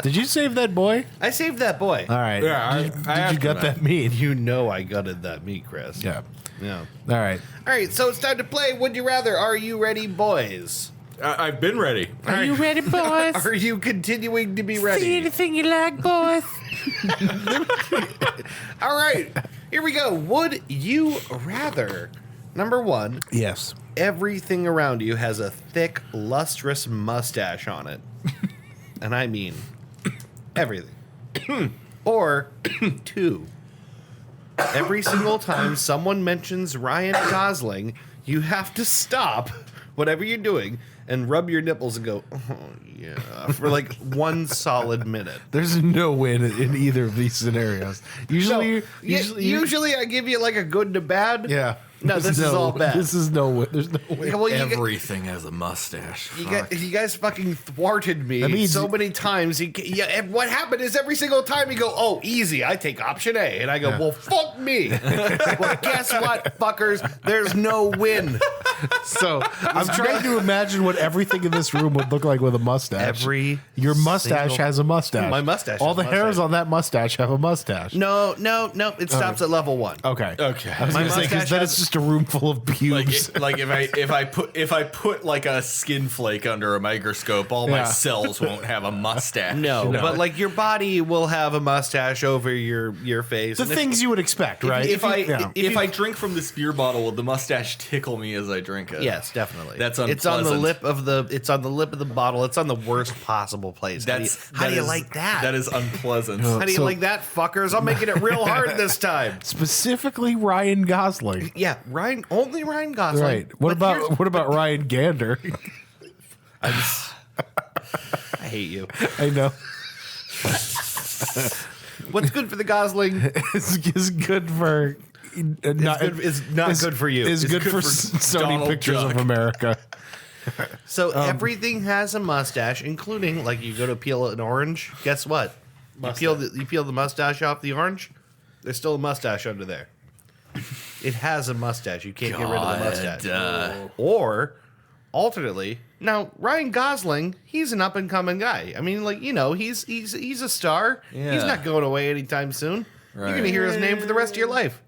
Did you save that boy? I saved that boy. All right. Yeah, I Did you asked gut him that meat? You know I gutted that meat, Chris. Yeah. Yeah. All right. All right, so it's time to play Would You Rather. Are you ready, boys? I've been ready. Are you ready, boys? Are you continuing to be See ready? anything you like, boys? All right, here we go. Would you rather? Number one, Yes. everything around you has a thick, lustrous mustache on it. And I mean everything. Or two, every single time someone mentions Ryan Gosling, you have to stop whatever you're doing and rub your nipples and go, oh, yeah, for like 1 solid minute. There's no win in either of these scenarios. Usually, Usually I give you like a good and a bad. yeah. No, this is all bad. This is no win. There's no win. Well, Everything has a mustache. you guys fucking thwarted me That means- so many times. And what happened is every single time you go, oh, easy, I take option A. And I go, well, fuck me. Well, guess what, fuckers? There's no win. So I'm trying to imagine what everything in this room would look like with a mustache. Your mustache single- has a mustache. My mustache All has the a hairs mustache. on that mustache have a mustache. No. It stops at level 1. Okay. Okay. I was My going to say because mustache then has- it's just a room full of pubes. Like if I put like a skin flake under a microscope, all my Yeah. cells won't have a mustache. No, but like your body will have a mustache over your face. the And if- things you would expect, right? If Yeah. I drink from this beer bottle, will the mustache tickle me as I drink it? Yes, definitely. That's It's on the unpleasant. lip of the bottle. It's on the worst possible place. How do you like that? That is unpleasant. How do you So- like that, fuckers? I'm making it real hard this time. Specifically Ryan Gosling. Yeah, only Ryan Gosling. Right. What But about Ryan Gander? I hate you. I know. What's good for the Gosling Is good for is not good for you. Is It's good for Donald Sony Pictures Duck. of America. So everything has a mustache, including like you go to peel an orange. Guess what? You peel the mustache off the orange. There's still a mustache under there. It has a mustache. You can't get rid of the mustache. Or alternately, now Ryan Gosling, he's an up and coming guy. I mean, like, you know, he's a star. He's Yeah. not going away anytime soon. You're Right. gonna hear his name for the rest of your life.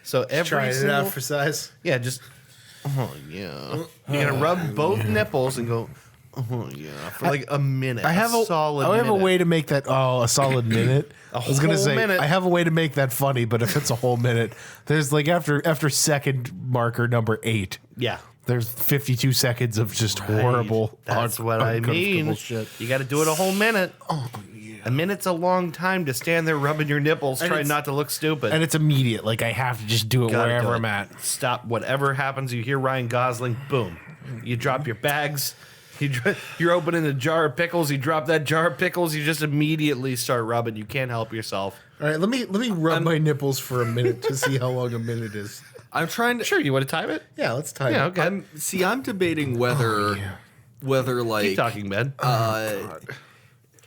So every single, size. yeah, just oh yeah. You're gonna rub both nipples and go, oh yeah, for like a minute. I have a solid. I have a minute. way to make that a solid minute. I was gonna whole say minute. I have a way to make that funny, but if it's a whole minute, there's like after second marker number 8, Yeah. there's 52 seconds of just horrible. That's what I mean. Shit. You got to do it a whole minute. Oh yeah. A minute's a long time to stand there rubbing your nipples, trying it's- not to look stupid. And it's immediate. Like I have to just do it Gotta wherever do it. I'm at. Stop. Whatever happens, you hear Ryan Gosling. Boom. You drop your bags. You're opening a jar of pickles. You drop that jar of pickles. You just immediately start rubbing. You can't help yourself. All right, let me rub my nipples for a minute to see how long a minute is. I'm trying to. Sure. You want to time it? Yeah, let's time Yeah. it. Okay. I'm debating whether like Keep talking, Ben.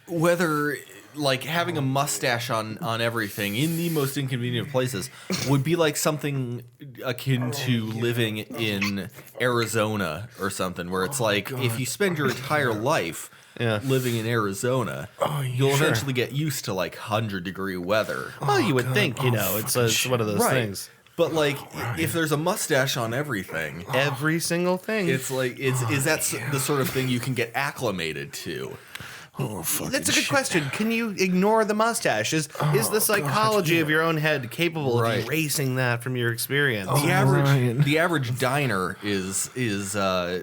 whether like having a mustache on everything in the most inconvenient of places would be like something akin to living in Arizona or something, where it's like if you spend your entire life living in Arizona, you'll eventually get used to like 100-degree weather. Well, you would think, you know, it's one of those things. But like, if there's a mustache on everything, Every single thing. it's like, is that the sort of thing you can get acclimated to? That's a good question. Can you ignore the mustache? Is the psychology of your own head capable of erasing that from your experience? The average diner is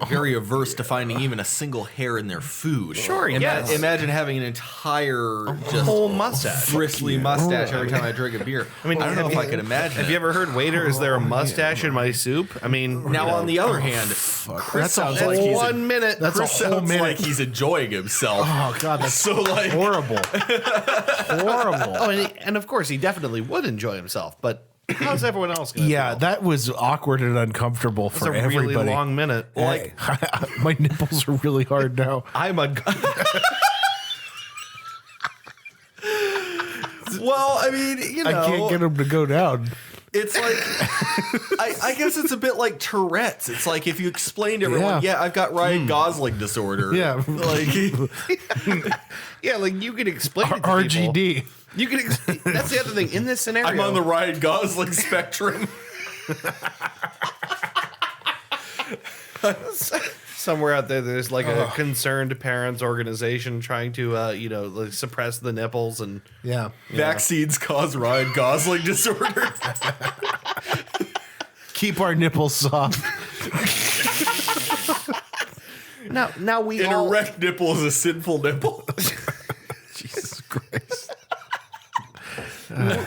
very averse to finding even a single hair in their food. Sure, yes. Imagine having an entire whole mustache, bristly mustache every time I drink a beer. I mean, I don't know if I could imagine. Have you ever heard, waiter, is there a mustache in my soup? I mean, now on the other hand, Chris sounds like he's 1 minute. That's Chris a whole sounds minute. like he's enjoying himself. Oh God, that's So like horrible. Horrible. Oh, and of course, he definitely would enjoy himself, but how's everyone else going to Yeah, feel? that was awkward and uncomfortable That's for a really everybody. long minute. like My nipples are really hard now. I'm a... well, I mean, you know, I can't get them to go down. it's like I guess it's a bit like Tourette's. It's like if you explain to everyone, Yeah. I've got Ryan Gosling disorder. Yeah. like Yeah, like you can explain it to people. RGD. You can. That's the other thing in this scenario. I'm on the Ryan Gosling spectrum. Somewhere out there's like a concerned parents organization trying to, like suppress the nipples and. Yeah. Vaccines cause Ryan Gosling disorder. Keep our nipples soft. Now we An all. erect nipple is a sinful nipple. Jesus Christ.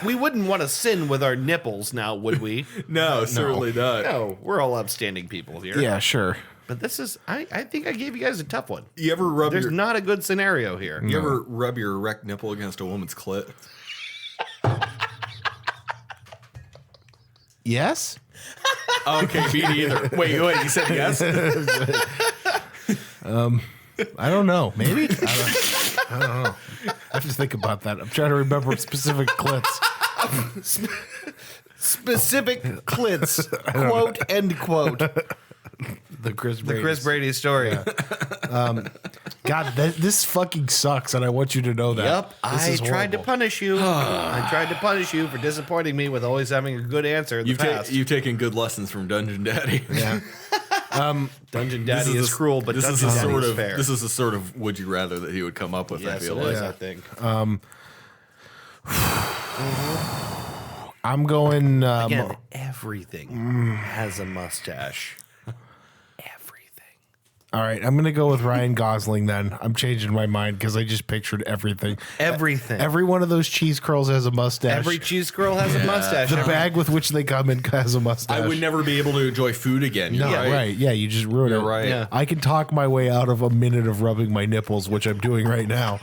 We wouldn't want to sin with our nipples now, would we? No, certainly not. No, we're all upstanding people here. Yeah, sure. But this is, I think I gave you guys a tough one. You ever rub There's your not a good scenario here. you ever rub your erect nipple against a woman's clit? Yes? Okay, me neither. Wait, you said yes? I don't know. Maybe? I don't know. I have to think about that. I'm trying to remember specific clips. Specific clits. Quote, end quote. The Chris The Brady. Chris Brady story. God, this fucking sucks, and I want you to know that. Yep, This I is tried to horrible. punish you. I tried to punish you for disappointing me with always having a good answer in the past. You've taken good lessons from Dungeon Daddy. Yeah. Dungeon Daddy is cruel, but this Dungeon is a Daddy sort is of fair. this is the sort of would you rather that he would come up with. I Yes, feel it like. is, I think. I'm going. Again, everything has a mustache. Everything. All right, I'm going to go with Ryan Gosling then. I'm changing my mind because I just pictured everything. Everything. Every one of those cheese curls has a mustache. Every cheese girl has a mustache. the bag with which they come in has a mustache. I would never be able to enjoy food again. No, You're right. Yeah, you just ruined You're it. right. Yeah. I can talk my way out of a minute of rubbing my nipples, which I'm doing right now.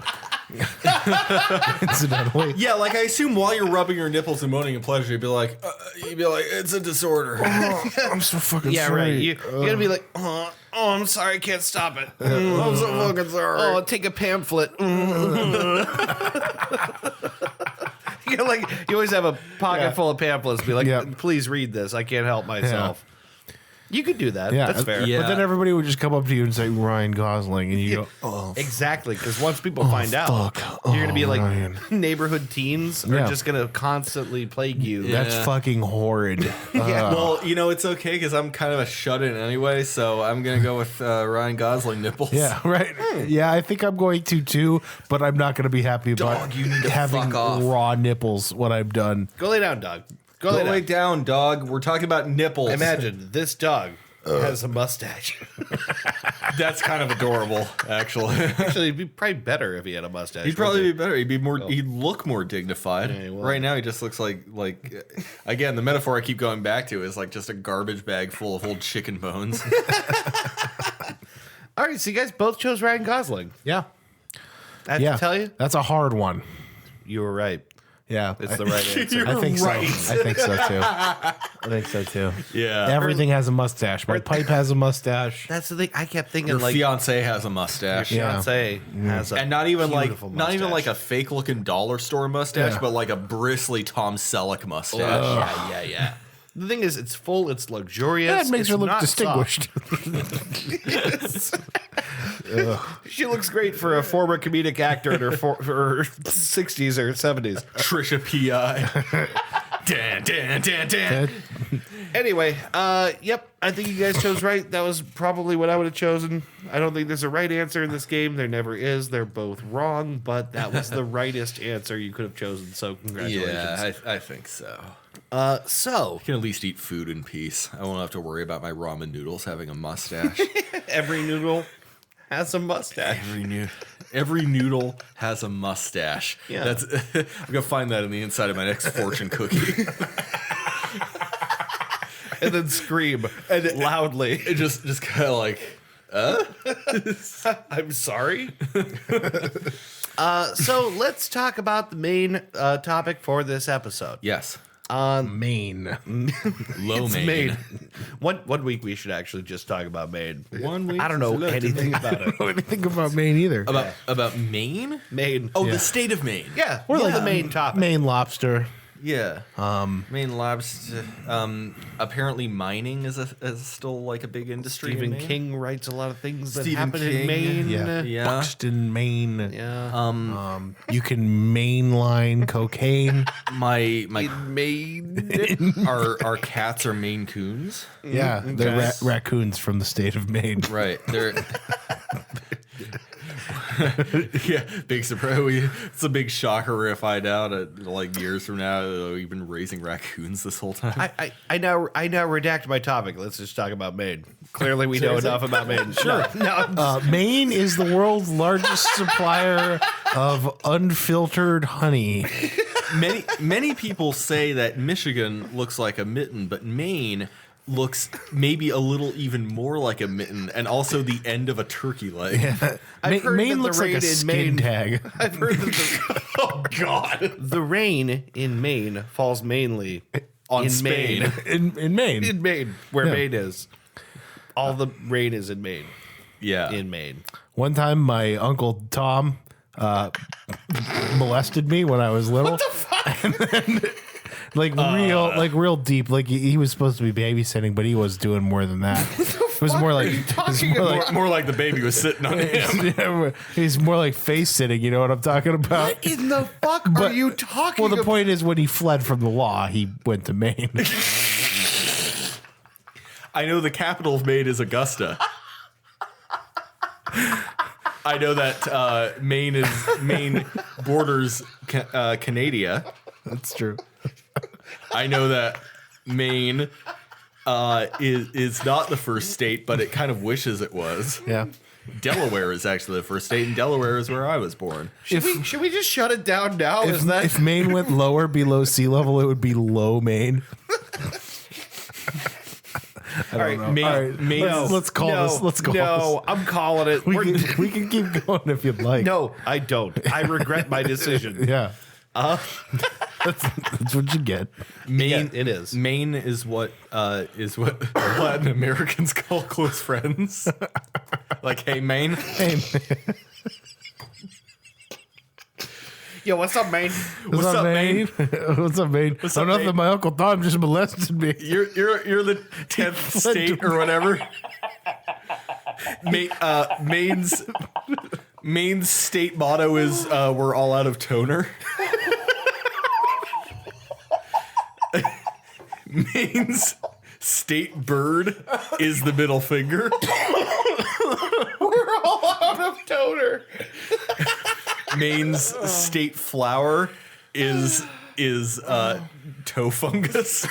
Incidentally. Yeah, like I assume while you're rubbing your nipples and moaning in pleasure, you'd be like, it's a disorder. I'm so fucking Yeah, sorry. right. You're gonna be like, oh, I'm sorry, I can't stop it. I'm so fucking sorry. Oh, take a pamphlet. You're like, you always have a pocket full of pamphlets. Be like, Yeah. please read this. I can't help myself. You could do that. Yeah, That's fair. Yeah. But then everybody would just come up to you and say Ryan Gosling, and you go, "Oh, Exactly, because once people find out, fuck. you're gonna be Oh, like, Ryan. neighborhood teens are Yeah. just gonna constantly plague you. that's Yeah. fucking horrid." Well, it's okay because I'm kind of a shut-in anyway, so I'm gonna go with Ryan Gosling nipples. Yeah, right. Yeah, I think I'm going to too, but I'm not going to be happy about Dog, you need to having fuck off. raw nipples when I'm done. Go lay down, dog. Go Go lay lay down. down, dog. We're talking about nipples. Imagine this dog has a mustache. That's kind of adorable, actually. Actually, it'd be probably better if he had a mustache. He'd probably be wouldn't better. He'd be more. He'd look more dignified. Yeah, he would. Right now, he just looks like again. The metaphor I keep going back to is like just a garbage bag full of old chicken bones. he? All right, so you guys both chose Ryan Gosling. Yeah. I have Yeah. to tell you, That's a hard one. you were right. Yeah. It's the right answer. I think right. so. I think so too. I think so too. Yeah. Everything has a mustache. My pipe has a mustache. That's the thing. I kept thinking Your like fiance has a mustache. Yeah. Beyonce has a And not even beautiful not even mustache. like a fake looking dollar store mustache, Yeah. but like a bristly Tom Selleck mustache. yeah. The thing is, it's full. It's luxurious. That makes it's her look not distinguished. soft. She looks great for a former comedic actor in her 60s or 70s. Trisha P.I. Dan, dan, dan, dan. Anyway, yep, I think you guys chose right. That was probably what I would have chosen. I don't think there's a right answer in this game. There never is. They're both wrong, but that was the rightest answer you could have chosen. So congratulations. Yeah, I think so. So I can at least eat food in peace. I won't have to worry about my ramen noodles having a mustache. every noodle has a mustache. Every noodle has a mustache. Yeah. That's I'm gonna find that in the inside of my next fortune cookie. And then scream loudly. It just kind of like, I'm sorry. So let's talk about the main topic for this episode. yes, Maine. low It's Maine. Maine. One week we should actually just talk about Maine. 1 week. I don't know Select anything about it. I don't think about Maine either. about Maine. Maine. Oh, Yeah. the state of Maine. yeah. We're like the main topic. Maine lobster. Yeah. Maine lobster. Apparently, mining is still like a big industry. in Stephen Maine. King writes a lot of things that Stephen happen in King. Maine. Yeah. Yeah. Buxton, Maine. Yeah. You can mainline cocaine. My Maine. our cats are Maine Coons. Yeah, they're Okay. raccoons from the state of Maine. Right. They're yeah, big surprise. It's a big shocker if I find out like years from now we've been raising raccoons this whole time. I now redact my topic. Let's just talk about Maine. Clearly, we know enough about Maine. Sure. No. Maine is the world's largest supplier of unfiltered honey. Many people say that Michigan looks like a mitten, but Maine looks maybe a little even more like a mitten, and also the end of a turkey leg. I've heard that Maine the looks like rain a in skin Maine- tag. I've heard that oh God, the rain in Maine falls mainly On in Spain. Maine. In Maine. In Maine, where Yeah. Maine is. All the rain is in Maine. Yeah. In Maine. One time, my uncle Tom molested me when I was little. What the fuck? Like real deep. Like he was supposed to be babysitting, but he was doing more than that. It was more like more like the baby was sitting on him. he's more like face sitting. You know what I'm talking about? What in the fuck are you talking Well, the about? point is, when he fled from the law, he went to Maine. I know the capital of Maine is Augusta. I know that Maine borders Canada. That's true. I know that Maine is not the first state, but it kind of wishes it was. Yeah. Delaware is actually the first state, and Delaware is where I was born. Should we just shut it down now? If Maine went lower below sea level, it would be low Maine. all right, know. Maine, All right, Maine's- let's call this. Let's call No, I'm calling it. this. We can keep going if you'd like. No, I don't. I regret my decision. Yeah. That's what you get. Maine, Yeah, it is. Maine is what Latin Americans call close friends. Like, hey, Maine. Hey, Yo, what's up, man? what's up, Maine? What's up, Maine? What's Oh, up, nothing. Maine? My Uncle Tom just molested me. You're the 10th state or whatever. Maine's state motto is we're all out of toner. Maine's state bird is the middle finger. We're all out of toner. Maine's state flower is toe fungus.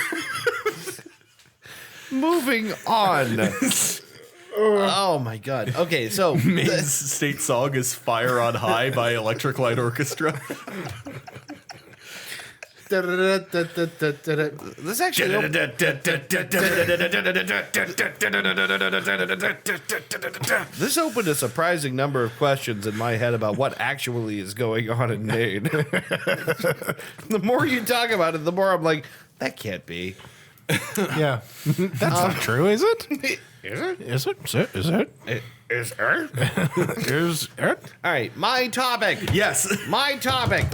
Moving on. Oh my god. Okay, so Maine's state song is Fire on High by Electric Light Orchestra. this actually this opened a surprising number of questions in my head about what actually is going on in Maine. The more you talk about it, the more I'm like, that can't be. Yeah. That's not true, is it? Is it? Is it? Is it? Is it? Is it? Is it? All right, my topic. Yes. My topic.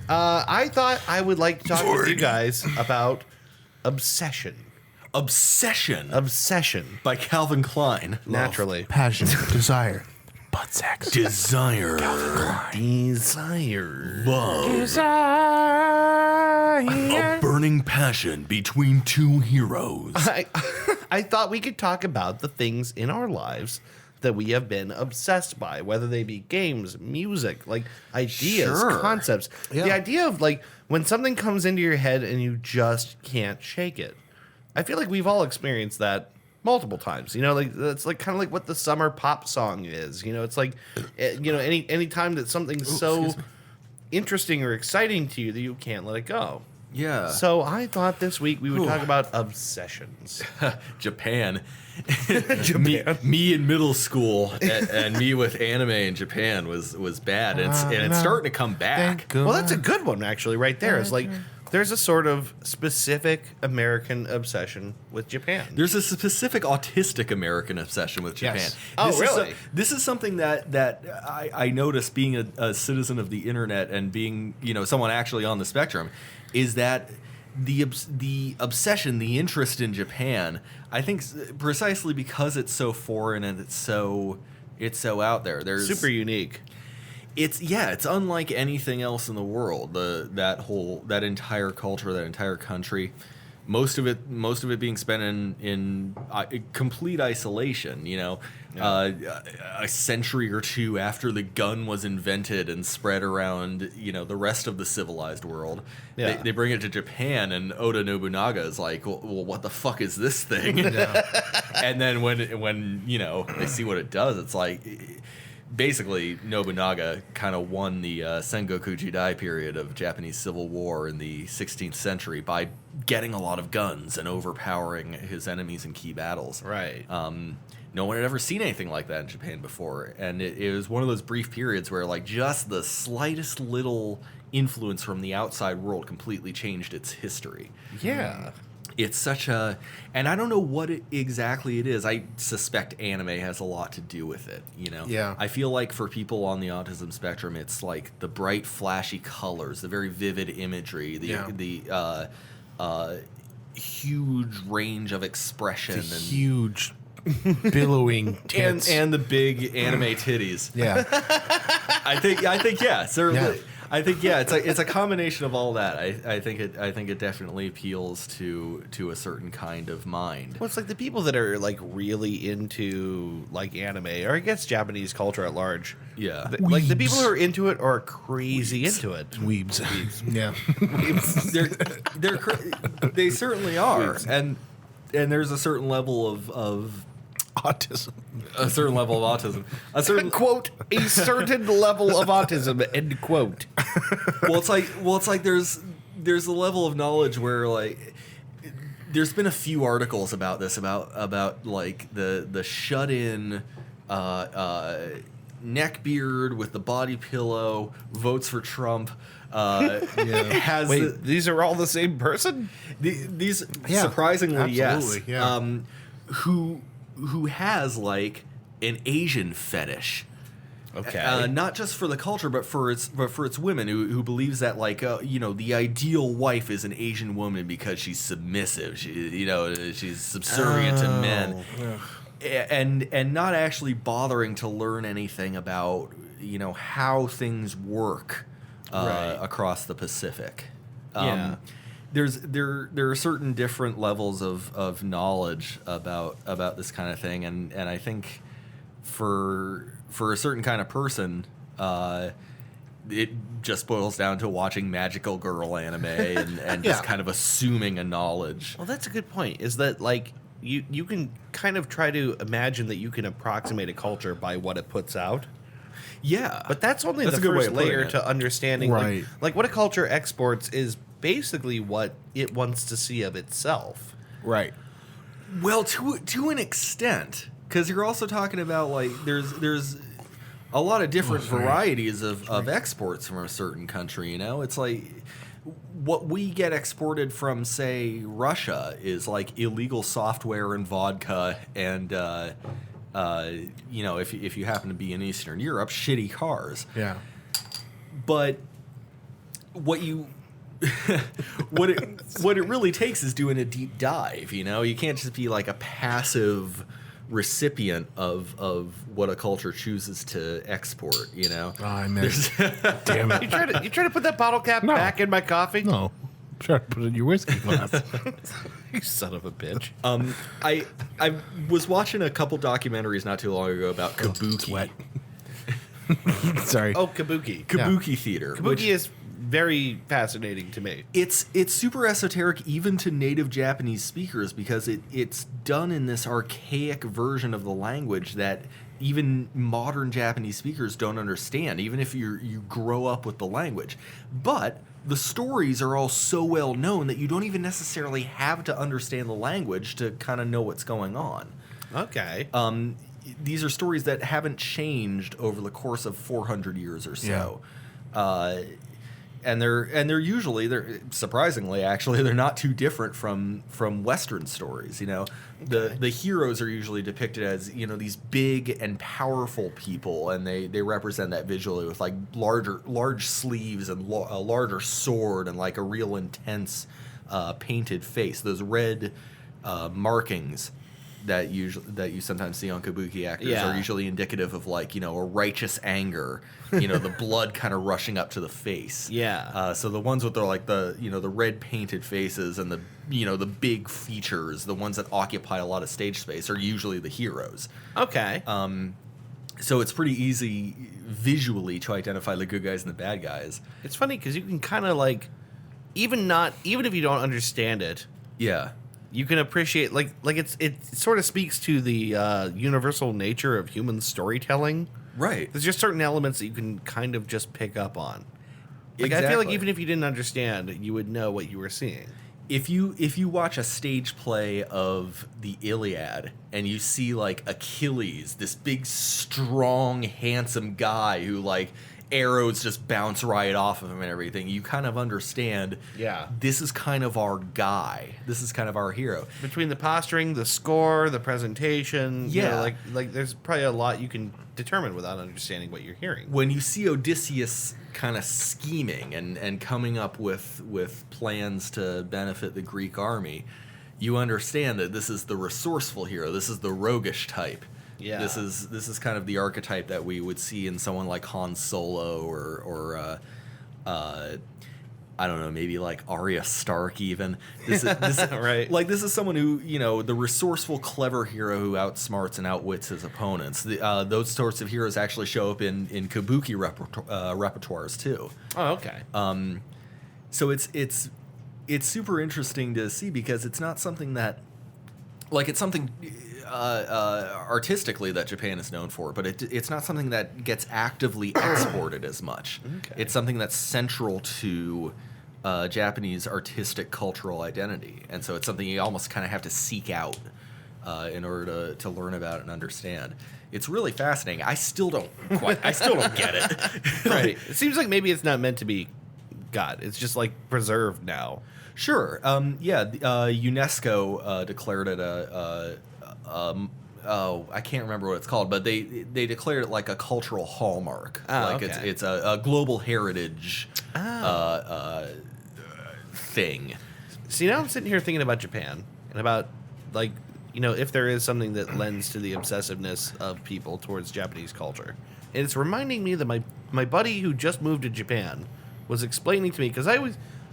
I thought I would like to talk with you guys about obsession. Obsession Obsession. by Calvin Klein. Naturally. Passion, desire, butt sex. Desire. Desire. Love. Desire. A burning passion between two heroes. I thought we could talk about the things in our lives that we have been obsessed by, whether they be games, music, like ideas, Sure. concepts. The idea of like when something comes into your head and you just can't shake it. I feel like we've all experienced that multiple times. You know, like that's like kind of like what the summer pop song is. You know, it's like you know, any time that something's so interesting or exciting to you that you can't let it go. Yeah. So I thought this week we would talk about obsessions. Japan. Me in middle school and me with anime in Japan was bad. And it's starting to come back. Well, that's a good one, actually, right there. It's like there's a sort of specific American obsession with Japan. There's a specific autistic American obsession with Japan. Yes. Oh, This really? This is something that I noticed being a citizen of the internet and being, you know, someone actually on the spectrum, is that the obsession, the interest in Japan, I think precisely because it's so foreign and it's so out there. There's Super unique. It's unlike anything else in the world. That entire culture, that entire country, most of it being spent in complete isolation. You know, a century or two after the gun was invented and spread around, you know, the rest of the civilized world. Yeah. They bring it to Japan, and Oda Nobunaga is like, well, what the fuck is this thing? And then when you know they see what it does, it's like. Basically, Nobunaga kind of won the Sengoku Jidai period of Japanese Civil War in the 16th century by getting a lot of guns and overpowering his enemies in key battles. Right. No one had ever seen anything like that in Japan before, and it was one of those brief periods where, like, just the slightest little influence from the outside world completely changed its history. Yeah. It's such a, and I don't know what exactly it is. I suspect anime has a lot to do with it. You know, Yeah. I feel like for people on the autism spectrum, it's like the bright, flashy colors, the very vivid imagery, the huge range of expression, and Huge billowing tits. and the big anime titties. Yeah. I think yeah, certainly. Yeah. I think it's a combination of all that. I think it definitely appeals to a certain kind of mind. Well, it's like the people that are like really into like anime, or I guess Japanese culture at large. Yeah. Like the people who are into it are crazy into it. Weebs. Yeah. They certainly are, and there's a certain level of Autism. a certain level of autism. A certain Quote, a certain level of autism, end quote. well, it's like there's a level of knowledge where, like, there's been a few articles about this about like the shut-in neckbeard with the body pillow, votes for Trump. Has Wait, these are all the same person? these Yeah, surprisingly, yes. absolutely, yeah. Who has like an Asian fetish. Okay. Not just for the culture, but for its women, who believes that, like, you know, the ideal wife is an Asian woman because she's submissive. She's subservient to men, and not actually bothering to learn anything about, you know, how things work across the Pacific. Yeah. There are certain different levels of knowledge about this kind of thing, and I think for a certain kind of person, it just boils down to watching magical girl anime and just kind of assuming a knowledge. Well, that's a good point. Is that like you can kind of try to imagine that you can approximate a culture by what it puts out. Yeah, But that's only That's the a good way first of putting layer it. to understanding. Right. Like what a culture exports is basically what it wants to see of itself. Right. well, to an extent, because you're also talking about, like, there's a lot of different varieties of exports from a certain country. You know, it's like what we get exported from, say, Russia is like illegal software and vodka, and you know, if you happen to be in Eastern Europe, shitty cars. Yeah. But what what it really takes is doing a deep dive. You know, you can't just be like a passive recipient of what a culture chooses to export. You know, Oh, I meant. Damn it. You try to put that bottle cap back in my coffee? No. Try to put it in your whiskey glass. You son of a bitch. I was watching a couple documentaries not too long ago about kabuki. Sweat. Sorry. Oh, kabuki. Kabuki theater. Kabuki is very fascinating to me. It's super esoteric even to native Japanese speakers because it's done in this archaic version of the language that even modern Japanese speakers don't understand, even if you grow up with the language. But the stories are all so well known that you don't even necessarily have to understand the language to kind of know what's going on. Okay. These are stories that haven't changed over the course of 400 years or so. And they're usually surprisingly actually they're not too different from Western stories. You know, the heroes are usually depicted as, you know, these big and powerful people, and they represent that visually with like large sleeves and a larger sword and like a real intense painted face. Those red markings that you sometimes see on kabuki actors are usually indicative of, like, you know, a righteous anger, you know, the blood kind of rushing up to the face. So the ones with the red painted faces and the, you know, the big features, the ones that occupy a lot of stage space, are usually the heroes. Okay. So it's pretty easy visually to identify the good guys and the bad guys. It's funny because you can kind of like, even if you don't understand it, you can appreciate like it sort of speaks to the universal nature of human storytelling. Right. There's just certain elements that you can kind of just pick up on. Like, Exactly. I feel like even if you didn't understand, you would know what you were seeing. If you watch a stage play of the Iliad and you see like Achilles, this big, strong, handsome guy who like arrows just bounce right off of him and everything, you kind of understand, this is kind of our guy. This is kind of our hero. Between the posturing, the score, the presentation, you know, like there's probably a lot you can determine without understanding what you're hearing. When you see Odysseus kind of scheming and coming up with plans to benefit the Greek army, you understand that this is the resourceful hero. This is the roguish type. Yeah. This is kind of the archetype that we would see in someone like Han Solo or I don't know, maybe like Arya Stark even. This right. Like, this is someone who, you know, the resourceful, clever hero who outsmarts and outwits his opponents. Those sorts of heroes actually show up in kabuki repertoires too. Oh, okay. So it's super interesting to see because it's not something that, like, it's something artistically that Japan is known for, but it's not something that gets actively exported as much. Okay. It's something that's central to Japanese artistic cultural identity, and so it's something you almost kind of have to seek out in order to learn about and understand. It's really fascinating. I still don't get it. Right. It seems like maybe it's not meant to be God. It's just like preserved now. Sure. UNESCO declared it I can't remember what it's called, but they declared it like a cultural hallmark. It's a global heritage thing. See, now I'm sitting here thinking about Japan and about, like, you know, if there is something that lends to the obsessiveness of people towards Japanese culture. And it's reminding me that my buddy who just moved to Japan was explaining to me, because I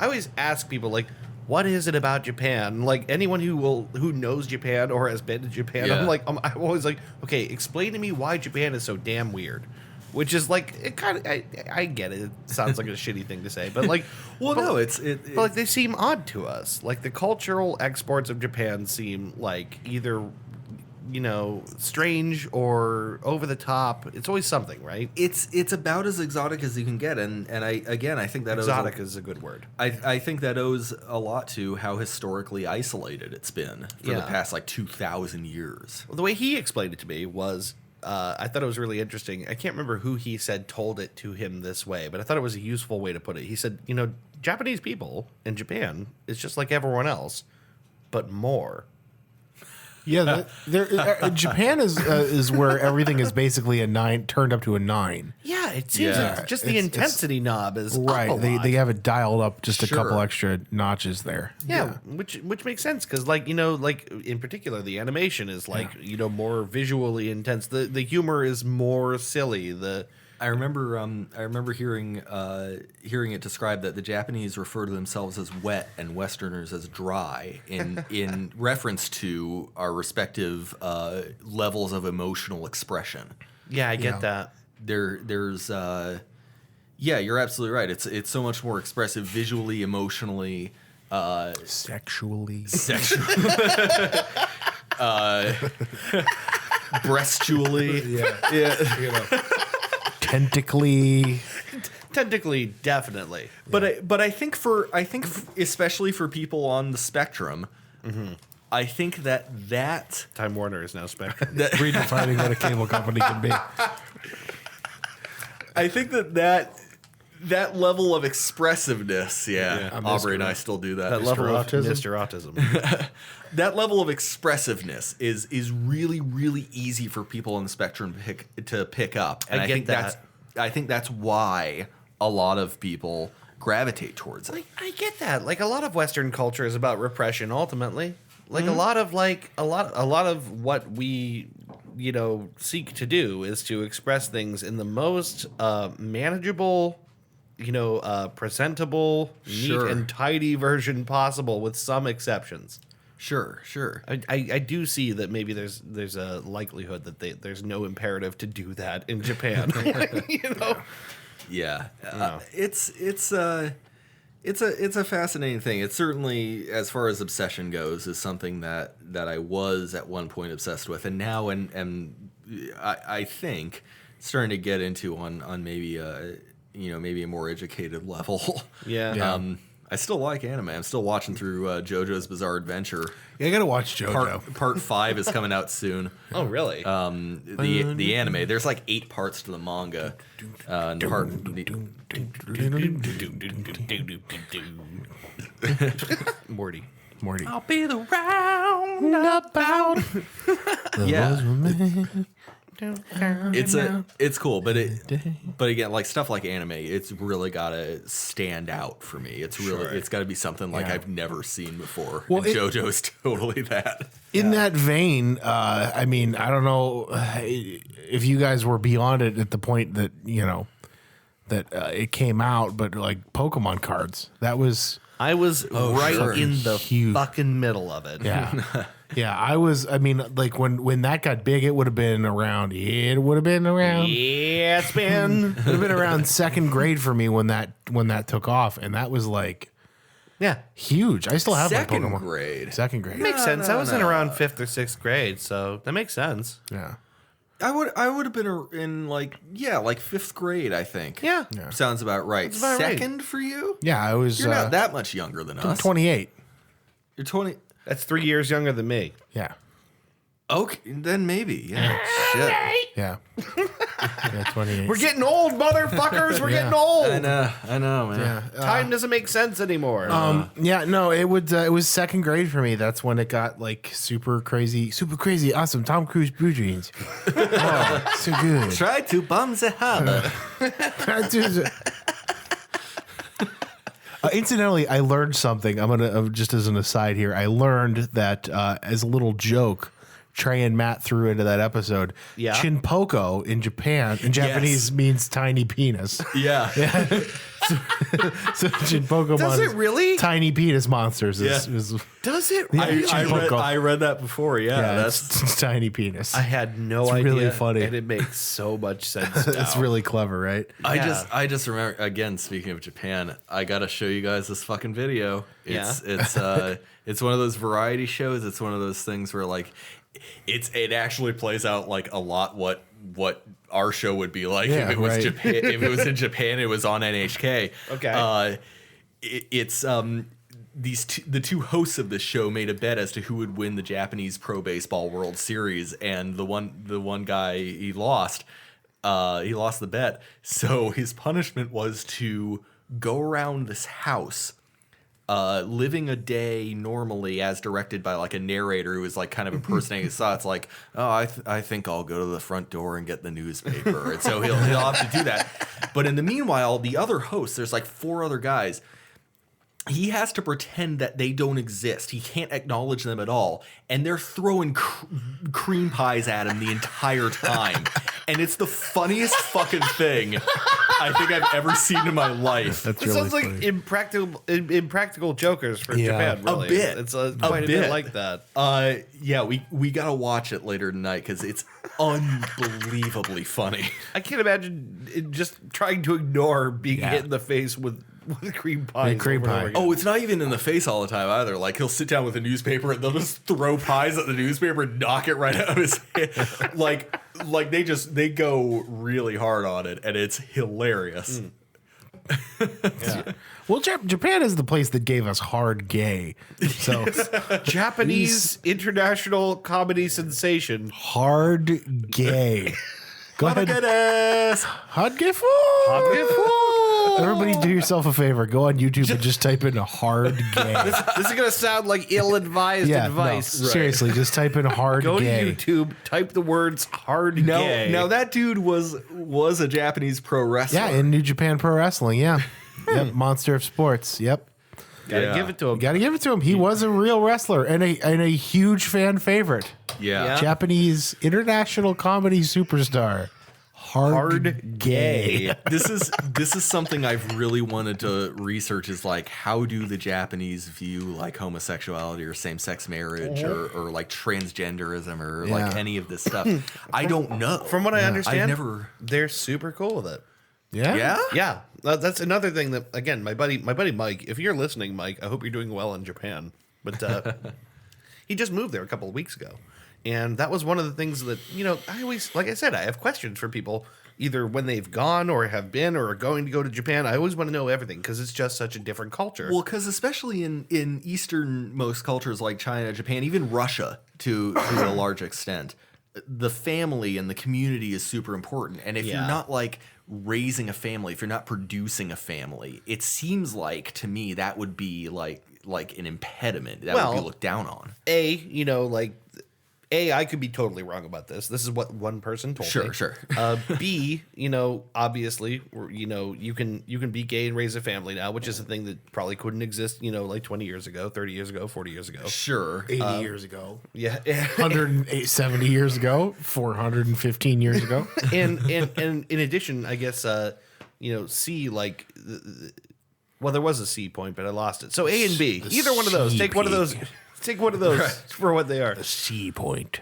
always ask people, like, what is it about Japan? Like, anyone who knows Japan or has been to Japan, I'm always like, okay, explain to me why Japan is so damn weird. Which is like, it kind of, I get it. It sounds like a shitty thing to say, but like, well, no, but like, they seem odd to us. Like, the cultural exports of Japan seem like either, you know, strange or over the top. It's always something, right? It's about as exotic as you can get, and I think that exotic is a good word. I think that owes a lot to how historically isolated it's been for the past like 2,000 years. Well, the way he explained it to me was, I thought it was really interesting. I can't remember who he said told it to him this way, but I thought it was a useful way to put it. He said, you know, Japanese people in Japan is just like everyone else, but more. Yeah, Japan is where everything is basically a 9 turned up to a 9. Yeah, it seems like just the intensity knob is right. Up a lot. They have it dialed up just a couple extra notches there. Yeah. Which makes sense because, like, you know, like in particular the animation is like you know, more visually intense. The humor is more silly. I remember hearing it described that the Japanese refer to themselves as wet and Westerners as dry in reference to our respective levels of emotional expression. Yeah, I get that. There's yeah, you're absolutely right. It's so much more expressive visually, emotionally, Sexually. breastually. Yeah. You know. Tentacly. Technically, definitely. But I think especially for people on the spectrum, I think that Time Warner is now Spectrum. Redefining what a cable company can be. I think that level of expressiveness, Aubrey and I still do that. That level of Autism? Mr. Autism. That level of expressiveness is really, really easy for people on the spectrum to pick up. And I get that. I think that's why a lot of people gravitate towards it. I get that. Like, a lot of Western culture is about repression. Ultimately, like a lot of what we seek to do is to express things in the most manageable, presentable, Sure. neat and tidy version possible, with some exceptions. Sure. I do see that maybe there's a likelihood that there's no imperative to do that in Japan. Yeah, it's a fascinating thing. It's certainly, as far as obsession goes, is something that I was at one point obsessed with, and now I think starting to get into on maybe maybe a more educated level. Yeah. I still like anime. I'm still watching through JoJo's Bizarre Adventure. Yeah, I gotta watch JoJo. Part 5 is coming out soon. Oh, really? The anime. There's like 8 parts to the manga. Morty. Morty. I'll be the roundabout. Yeah. It's cool, but again, like stuff like anime, it's really gotta stand out for me. It's gotta be something like I've never seen before. Well, and JoJo's totally that. In that vein, I mean, I don't know if you guys were beyond it at the point that it came out, but like Pokemon cards, that was. I was right in the fucking middle of it. Yeah. Yeah, I was. I mean, like when that got big, it would have been around. Yeah, it would have been around. Yeah, it's been. It would have been around second grade for me when that took off, and that was like, huge. I still have Second my Pokemon. grade. Second grade. Makes sense. I was in around 5th or 6th grade, so that makes sense. Yeah. I would have been in like 5th grade, I think. Yeah. Sounds about right. That's about right. Second for you? Yeah, I was. You're not that much younger than us. 28. You're 20. That's 3 years younger than me. Yeah. Okay, then maybe. Yeah. Shit. Yeah. Yeah, 28. We're getting old, motherfuckers. We're getting old. I know, man. Yeah. Time doesn't make sense anymore. Yeah, no, it was second grade for me. That's when it got like super crazy, awesome. Tom Cruise blue jeans. Oh, so good. Try to bum the harbor. Incidentally, I learned something. I'm gonna just as an aside here. I learned that as a little joke, Trey and Matt threw into that episode. Yeah. Chinpoko in Japanese means tiny penis. Yeah. So Chinpoko Does it really? Tiny penis monsters is Does it? Yeah. I read that before. Yeah, it's tiny penis. I had no It's idea. really funny. And it makes so much sense now. It's really clever, right? I just remember, again, speaking of Japan, I gotta show you guys this fucking video. It's one of those variety shows. It's one of those things where like it actually plays out like a lot what our show would be like if it was Japan. If it was in Japan, it was on NHK. Okay. It's the two hosts of this show made a bet as to who would win the Japanese Pro Baseball World Series, and the one guy he lost the bet. So his punishment was to go around this house, living a day normally as directed by like a narrator who was like kind of impersonating his thoughts, like, oh, I think I'll go to the front door and get the newspaper. And so he'll have to do that. But in the meanwhile, the other hosts, there's like 4 other guys, he has to pretend that they don't exist. He can't acknowledge them at all. And they're throwing cream pies at him the entire time. and it's the funniest fucking thing I think I've ever seen in my life. That's It really sounds like funny. impractical jokers for Japan. Really, A bit. It's quite a bit like that. Yeah, we gotta watch it later tonight because it's unbelievably funny. I can't imagine just trying to ignore being hit in the face with cream pie. cream pie. Oh, it's not even in the face all the time either. Like he'll sit down with a newspaper and they'll just throw pies at the newspaper and knock it right out of his hand. like they go really hard on it, and it's hilarious. Well, Japan is the place that gave us hard gay. So Japanese international comedy sensation. hard gay. Go ahead. Hard gay fool. Everybody do yourself a favor. Go on YouTube and just type in hard gay. This is gonna sound like ill-advised advice. No, seriously, just type in hard Go gay. to YouTube, type the words hard gay. Now that dude was a Japanese pro wrestler. Yeah, in New Japan Pro Wrestling. Yeah. Yep. Monster of sports. Yep. Gotta give it to him. Got to give it to him. He was a real wrestler and a huge fan favorite. Yeah. Japanese international comedy superstar. Hard gay. This is something I've really wanted to research, is like, how do the Japanese view like homosexuality or same-sex marriage or like transgenderism or like any of this stuff? I don't know. From what I understand, they're super cool with it. Yeah. Yeah? Yeah, that's another thing that, again, my buddy Mike. If you're listening, Mike, I hope you're doing well in Japan. But he just moved there a couple of weeks ago, and that was one of the things that, you know, I always, like I said, I have questions for people either when they've gone or have been or are going to go to Japan. I always want to know everything because it's just such a different culture. Well, because especially in easternmost cultures like China, Japan, even Russia to a large extent, the family and the community is super important. And if you're not like raising a family, if you're not producing a family, it seems like to me that would be like an impediment that would be looked down on. I could be totally wrong about this. This is what one person told me. Sure. B, obviously, you can be gay and raise a family now, which is a thing that probably couldn't exist, like 20 years ago, 30 years ago, 40 years ago. Sure. 80 years ago. Yeah. 170 years ago. 415 years ago. and in addition, I guess, C, like, well, there was a C point, but I lost it. So A and B, either one of those. Take one of those. Take one of those for what they are. The C point.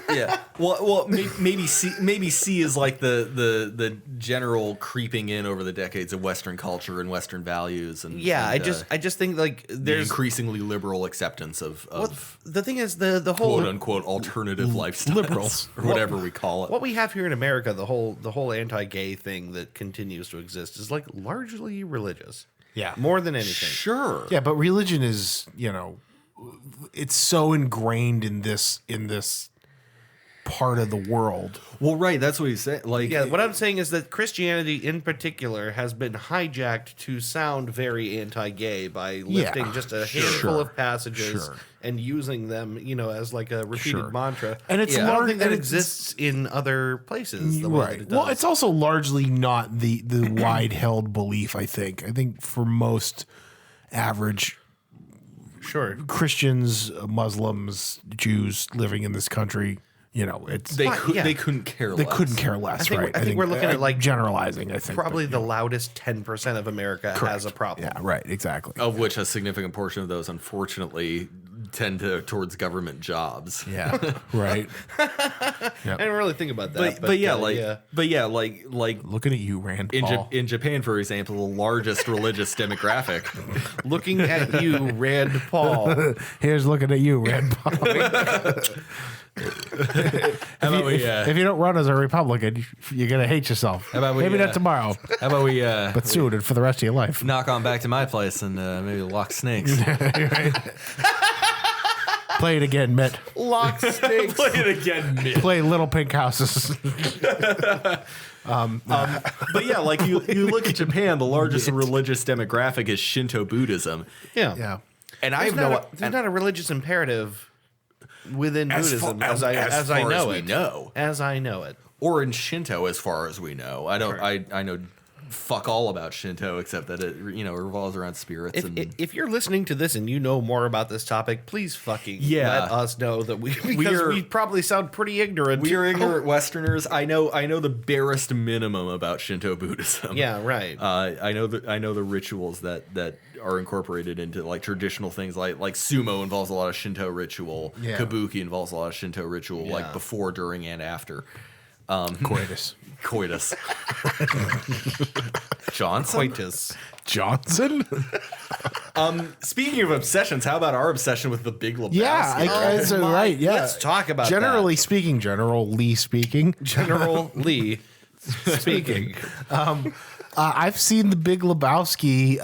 Yeah. Well, maybe C is like the general creeping in over the decades of Western culture and Western values, and I just think like the there's increasingly liberal acceptance of the thing is the whole quote unquote alternative lifestyles, liberals. or whatever we call it. what we have here in America, the whole anti-gay thing that continues to exist is like largely religious. Yeah. More than anything. Sure. Yeah, but religion is, it's so ingrained in this part of the world. Well, right. That's what he's saying. Like, Yeah, what I'm saying is that Christianity in particular has been hijacked to sound very anti-gay by lifting just a handful of passages and using them, as like a repeated mantra. And it's I don't think that and exists in other places. The way that it does. Well, it's also largely not the wide held belief, I think. I think for most average Christians, Muslims, Jews living in this country, it's they couldn't care less. They couldn't care less, right? I think we're looking at like generalizing. I think probably the loudest 10% of America has a problem. Yeah, right. Exactly. Of which a significant portion of those, unfortunately, tend towards government jobs. Yeah, right. I didn't really think about that. Like looking at you, Rand Paul. in Japan, for example, the largest religious demographic. Looking at you, Rand Paul. Here's looking at you, Rand Paul. If you don't run as a Republican, you're gonna hate yourself. How about we, maybe not tomorrow, How about we but soon and for the rest of your life. knock on back to my place and maybe lock snakes? Play it again, Mitt. Lock snakes. Play it again, Mitt. Play Little Pink Houses. But yeah, like you look at Japan, the largest religious demographic is Shinto Buddhism. Yeah. And I have no There's not a religious imperative within As Buddhism far- as I far know we it. know. As I know it. Or in Shinto, as far as we know. I know fuck all about Shinto except that it revolves around spirits. If you're listening to this and you know more about this topic, please fucking let us know that we probably sound pretty ignorant. We are ignorant Westerners. I know the barest minimum about Shinto Buddhism. Yeah, right. I know the rituals that are incorporated into like traditional things like sumo involves a lot of Shinto ritual. Yeah. Kabuki involves a lot of Shinto ritual, like before, during, and after. Coitus. Johnson? Speaking of obsessions, how about our obsession with the Big Lebowski? Yeah, right. Yeah. Let's talk about General Lee speaking. General Lee speaking. I've seen the Big Lebowski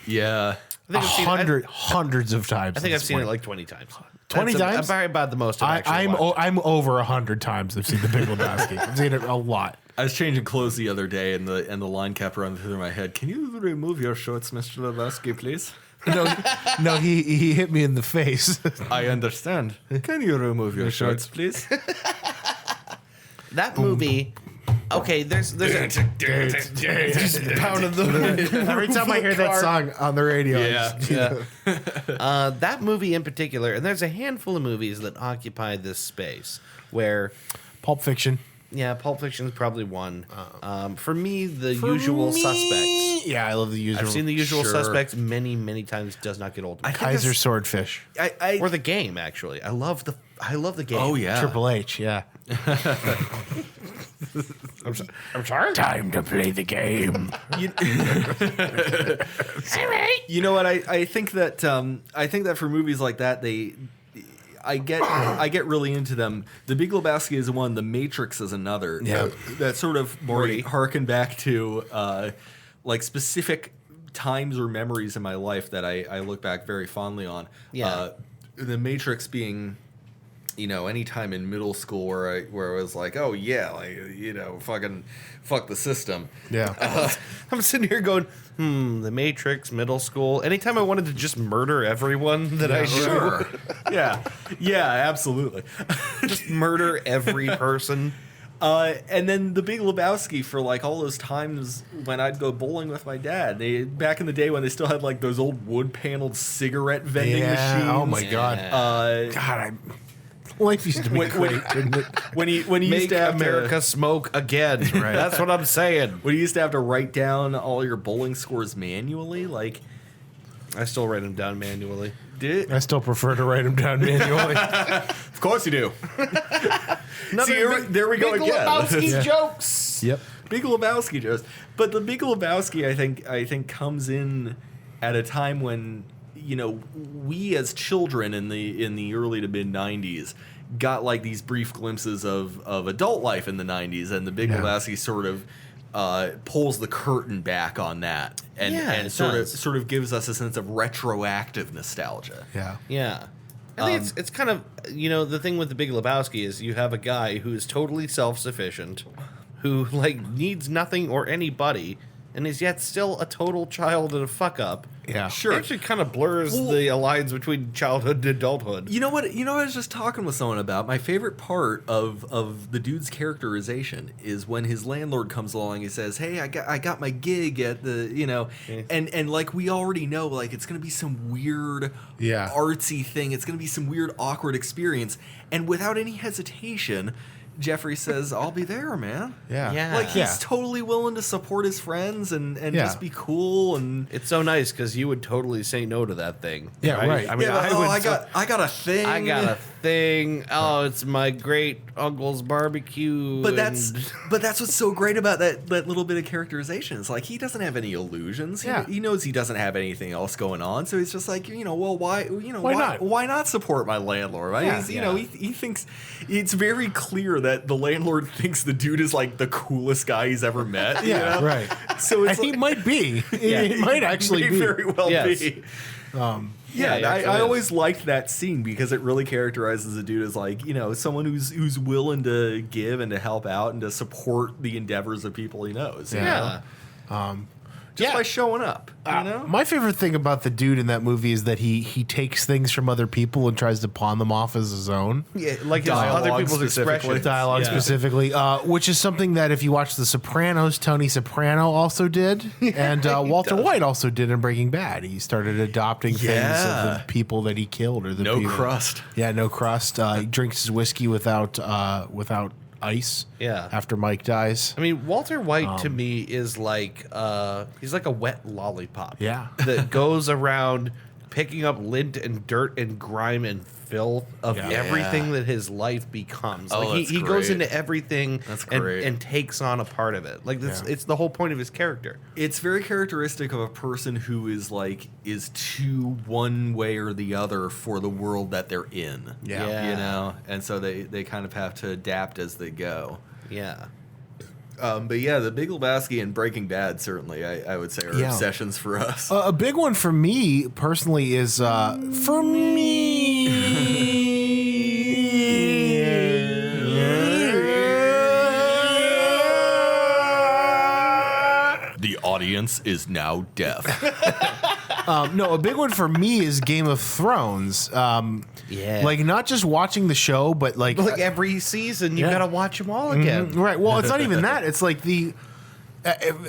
Yeah. hundreds of times. I think I've seen it like 20 times. 20 times? I'm probably about the most I've actually watched. I'm over 100 times I've seen the Big Lebowski. I've seen it a lot. I was changing clothes the other day, and the line kept running through my head. Can you remove your shorts, Mr. Lebowski, please? No, he hit me in the face. I understand. Can you remove your shorts, please? That movie. Okay, there's just pounding the Every time I hear that song on the radio, that movie in particular, and there's a handful of movies that occupy this space where Pulp Fiction. Yeah, Pulp Fiction is probably one. For me, The Usual Suspects. Yeah, I love The Usual. I've seen The Usual Suspects many, many times. Does not get old. Kaiser Swordfish. Or The Game, actually. I love the Game. Oh yeah, Triple H. Yeah. I'm sorry. Time to play the game. You know what? I think that for movies like that, I get really into them. The Big Lebowski is one. The Matrix is another. Yeah, that sort of more harken back to like specific times or memories in my life that I look back very fondly on. Yeah, the Matrix being, any time in middle school where I was like, oh yeah, like fucking fuck the system. Yeah, I'm sitting here going, the Matrix, middle school. Anytime I wanted to just murder everyone that I knew. Sure. yeah, absolutely. Just murder every person. And then the Big Lebowski for like all those times when I'd go bowling with my dad. Back in the day when they still had like those old wood paneled cigarette vending machines. Oh my god. Life used to be great, didn't it? When you Make used to have America smoke again. Right. That's what I'm saying. When you used to have to write down all your bowling scores manually, like I still write them down manually. I still prefer to write them down manually. Of course you do. There we go again. Big Lebowski jokes. Yep. Big Lebowski jokes. But the Big Lebowski, I think comes in at a time when we as children in the early to mid 90s got like these brief glimpses of adult life in the 90s, and the Big Lebowski sort of pulls the curtain back on that and sort of gives us a sense of retroactive nostalgia. Yeah. I think it's kind of, the thing with the Big Lebowski is you have a guy who is totally self-sufficient, who like needs nothing or anybody, and is yet still a total child and a fuck up. Yeah, sure. It actually kind of blurs the lines between childhood and adulthood. You know what I was just talking with someone about? My favorite part of the dude's characterization is when his landlord comes along and says, "Hey, I got my gig at the and like we already know, like it's gonna be some weird artsy thing. It's gonna be some weird awkward experience." And without any hesitation, Jeffrey says, "I'll be there, man." Yeah. Like he's totally willing to support his friends and just be cool, and it's so nice because you would totally say no to that thing. Yeah, right. I mean, I got a thing. I got a thing. Oh, it's my great uncle's barbecue. But that's what's so great about that little bit of characterization. It's like he doesn't have any illusions. He knows he doesn't have anything else going on, so he's just like, well, why not support my landlord? Right? He thinks it's very clear that the landlord thinks the dude is like the coolest guy he's ever met. Right. So it's he might be. He might actually be. Very well be. I always liked that scene because it really characterizes a dude as like, someone who's willing to give and to help out and to support the endeavors of people he knows. just by showing up. You know? My favorite thing about the dude in that movie is that he takes things from other people and tries to pawn them off as his own. Yeah, like his Dialogue other people's specifically. expressions. Dialogue specifically, which is something that if you watch The Sopranos, Tony Soprano also did, and Walter White also did in Breaking Bad. He started adopting things of the people that he killed or the No people. crust. Yeah, no crust. He drinks his whiskey without ice. Yeah. After Mike dies. I mean, Walter White to me is like he's like a wet lollipop. Yeah. That goes around picking up lint and dirt and grime and filth of everything that his life becomes. Oh, Like that's he goes great. into everything That's and, great. and takes on a part of it. Like it's the whole point of his character. It's very characteristic of a person who is too one way or the other for the world that they're in. Yeah. You know? And so they kind of have to adapt as they go. Yeah. But yeah, The Big Lebowski and Breaking Bad certainly, I would say, are obsessions for us. A big one for me personally is for The audience is now deaf. No, a big one for me is Game of Thrones. Yeah. Like not just watching the show, but like Every season you Yeah. gotta watch them all again. right. Well, it's not even that. It's like the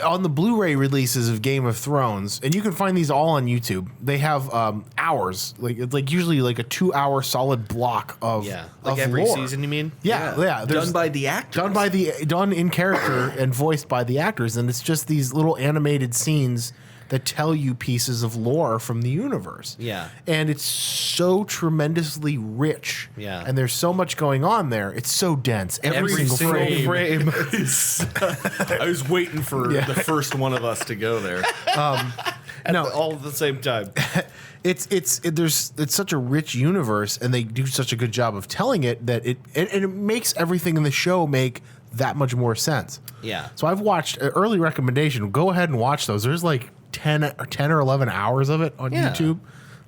on the Blu-ray releases of Game of Thrones, and you can find these all on YouTube. They have hours, like it's like usually like a 2-hour solid block of Yeah. Like of every lore. season, you mean? Yeah. there's- Done by the actors. done in character and voiced by the actors, and it's just these little animated scenes that tell you pieces of lore from the universe. Yeah. And it's so tremendously rich. Yeah. And there's so much going on there. It's so dense. Every single frame. I was waiting for the first one of us to go there. All at the same time. It's such a rich universe, and they do such a good job of telling it that it makes everything in the show make that much more sense. Yeah. So I've watched early recommendation. Go ahead and watch those. There's like 10 or 11 hours of it on Yeah. YouTube.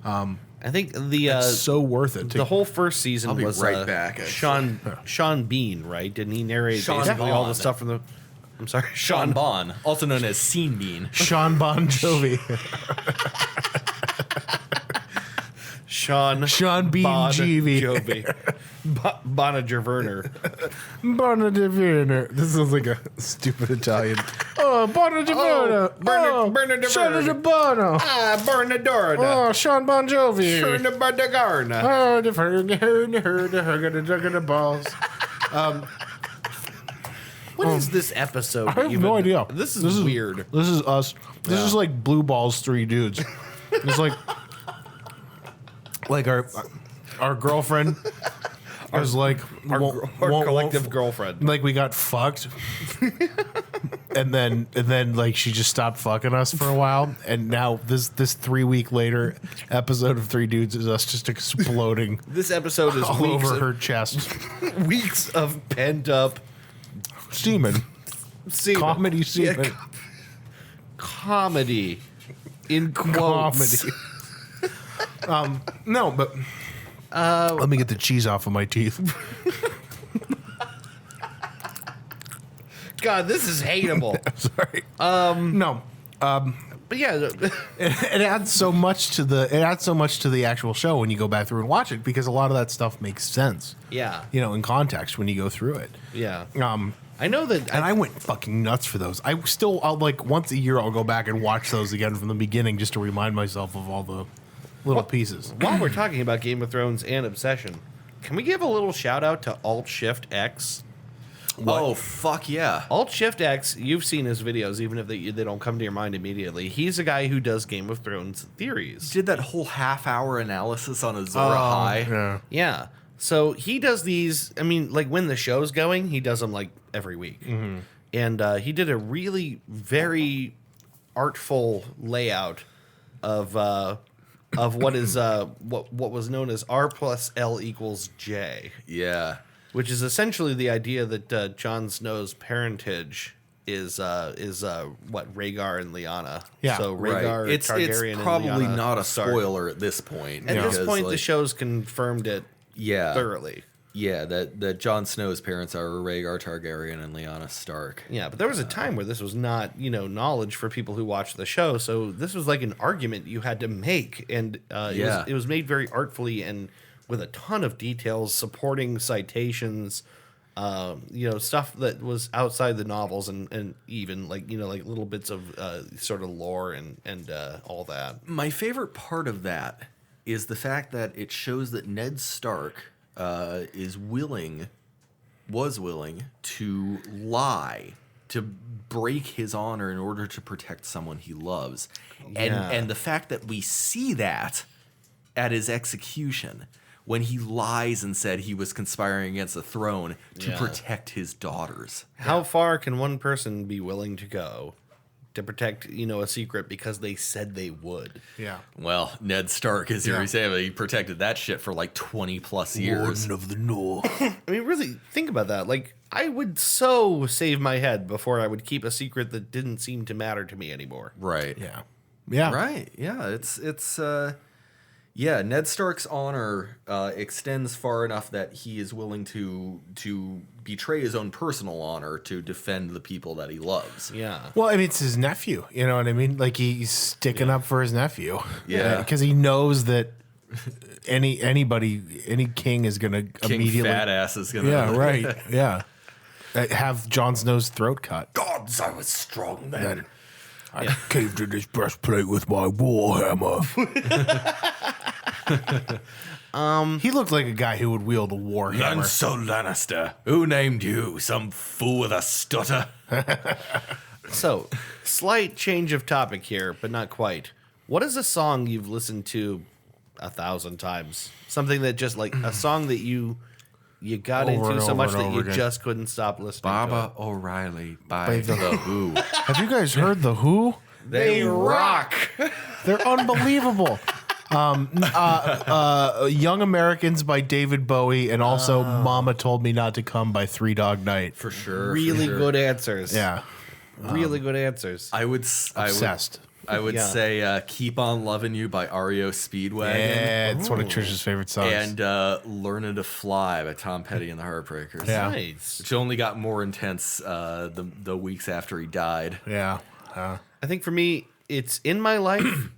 I think the It's so worth it. the whole first season I'll be was right back, Sean Bean, right? Didn't he narrate Sean basically all the Bond. stuff from the? I'm sorry, Sean Bon, also known as Scene Bean. Sean Bon Jovi. Sean Bean Jovi. Bonager Werner. Bonadivina. This sounds like a stupid Italian. Oh, Bonadivina. Bernard Sean Bono. Bernadorna. Oh, Sean Bon Jovi. Bernardagarna. Oh, the balls. What is this episode? I have no idea. This is weird. This is us. This is like Blue Balls 3 dudes. It's like our girlfriend was like Our collective girlfriend. like we got fucked, and then like she just stopped fucking us for a while, and now this 3-week later episode of 3 Dudes is us just exploding This episode is all weeks over of, her chest. weeks of pent up Semen. semen. Comedy semen. Comedy in quotes. Comedy. No, but let me get the cheese off of my teeth. God, this is hateable. Sorry. No. But yeah, It adds so much to the actual show when you go back through and watch it, because a lot of that stuff makes sense. yeah, In context when you go through it. yeah. I know that. And I went fucking nuts for those. I'll like once a year I'll go back and watch those again from the beginning just to remind myself of all the little pieces. While we're talking about Game of Thrones and Obsession, can we give a little shout out to Alt Shift X? Oh, fuck yeah. Alt Shift X, you've seen his videos, even if they don't come to your mind immediately. He's a guy who does Game of Thrones theories. Did that whole half-hour analysis on Azor High. Yeah. Yeah. So he does these, I mean, like when the show's going, he does them like every week. Mm-hmm. And he did a really very artful layout of what is what was known as R plus L equals J, Yeah. which is essentially the idea that Jon Snow's parentage is what Rhaegar and Lyanna. Yeah. So Rhaegar, Right. It's Targaryen, probably and Lyanna not a Stark. spoiler at this point. At this because, point, the like, show's confirmed it yeah. thoroughly. Yeah, that Jon Snow's parents are Rhaegar Targaryen and Lyanna Stark. Yeah, but there was a time where this was not, knowledge for people who watched the show. So this was like an argument you had to make, and it was made very artfully and with a ton of details, supporting citations, stuff that was outside the novels, and even like little bits of sort of lore and all that. My favorite part of that is the fact that it shows that Ned Stark was willing to lie, to break his honor in order to protect someone he loves. And the fact that we see that at his execution, when he lies and said he was conspiring against the throne to protect his daughters. How far can one person be willing to go to protect, a secret because they said they would? Yeah. Well, Ned Stark, as you say, he protected that shit for like 20 plus years. Warden of the North. I mean, really think about that. Like, I would so save my head before I would keep a secret that didn't seem to matter to me anymore. Right. Yeah. Yeah. Right. Yeah. It's Ned Stark's honor extends far enough that he is willing to betray his own personal honor to defend the people that he loves. Yeah. Well, I mean, it's his nephew. You know what I mean? Like, he's sticking up for his nephew. Yeah. Because he knows that any king is going to immediately. Fat ass is gonna. Yeah, right. Yeah. Have Jon Snow's throat cut. Gods, I was strong then. I caved in his breastplate with my warhammer. He looked like a guy who would wield a warhammer. Lancel Lannister, who named you? Some fool with a stutter? So, slight change of topic here, but not quite. What is a song you've listened to 1,000 times? Something that just like a song that you got Over and into so over much and that over you again. just couldn't stop listening Baba to O'Reilly by By The The Who. Have you guys heard The Who? it. They rock! They're unbelievable. Young Americans by David Bowie, and also Mama Told Me Not to Come by Three Dog Night. For sure. Really good answers. Yeah. Really good answers. I would Obsessed. I would Yeah. say Keep On Loving You by REO Speedwagon. Yeah, it's one of Trish's favorite songs. And Learning to Fly by Tom Petty and the Heartbreakers. Yeah. Nice. Which only got more intense the weeks after he died. Yeah. I think for me, it's In My Life.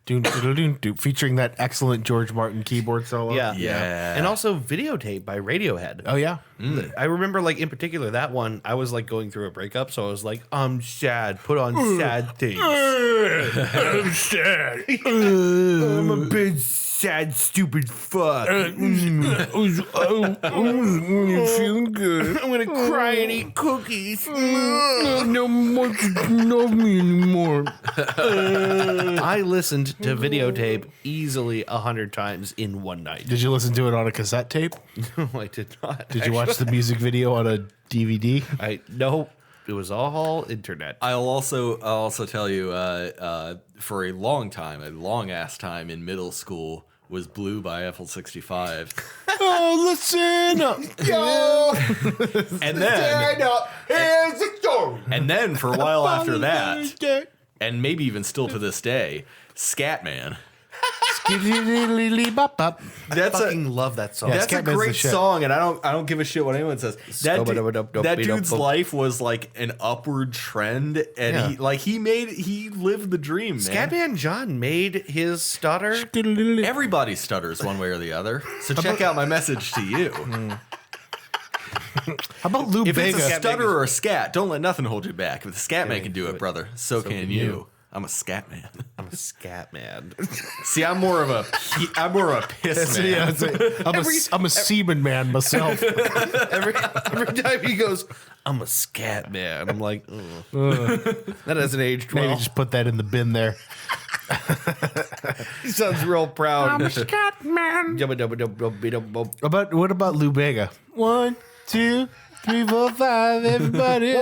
Featuring that excellent George Martin keyboard solo. Yeah. And also Videotape by Radiohead. Oh, yeah. I remember, like, in particular, that one, I was, like, going through a breakup, so I was like, I'm sad. Put on sad things. I'm sad. I'm a big, sad, stupid fuck. You're feeling good. I'm going to cry and eat cookies. No one love me anymore. I listened to Videotape easily 100 times in one night. Did you listen to it on a cassette tape? No, I did not. Did you watch the music video on a DVD? No, it was all internet. I'll also tell you for a long ass time in middle school was Blue by FL65. Oh, listen up. And then up. Here's the story. and then for a while after that, and maybe even still to this day, Scatman. That's I love that song. That's a Scatman's the great shit. song, and I don't give a shit what anyone says. That dude's life was like an upward trend, and he lived the dream, man. Scatman John made his stutter. Everybody stutters one way or the other. So check out my message to you. How about Lou If Bega? it's a stutter or a scat, don't let nothing hold you back. If the scat man can do it, brother, so can you. I'm a scat man. I'm a scat man. See, I'm more of a piss man. I'm a seaman man myself. every time he goes, I'm a scat man. I'm like, that hasn't aged Maybe well. just put that in the bin there. He sounds real proud. I'm a scat man. Jubba-dubba-dubba-dubba. What about Lou Bega? 1, 2, 3, 4, 5. Everybody.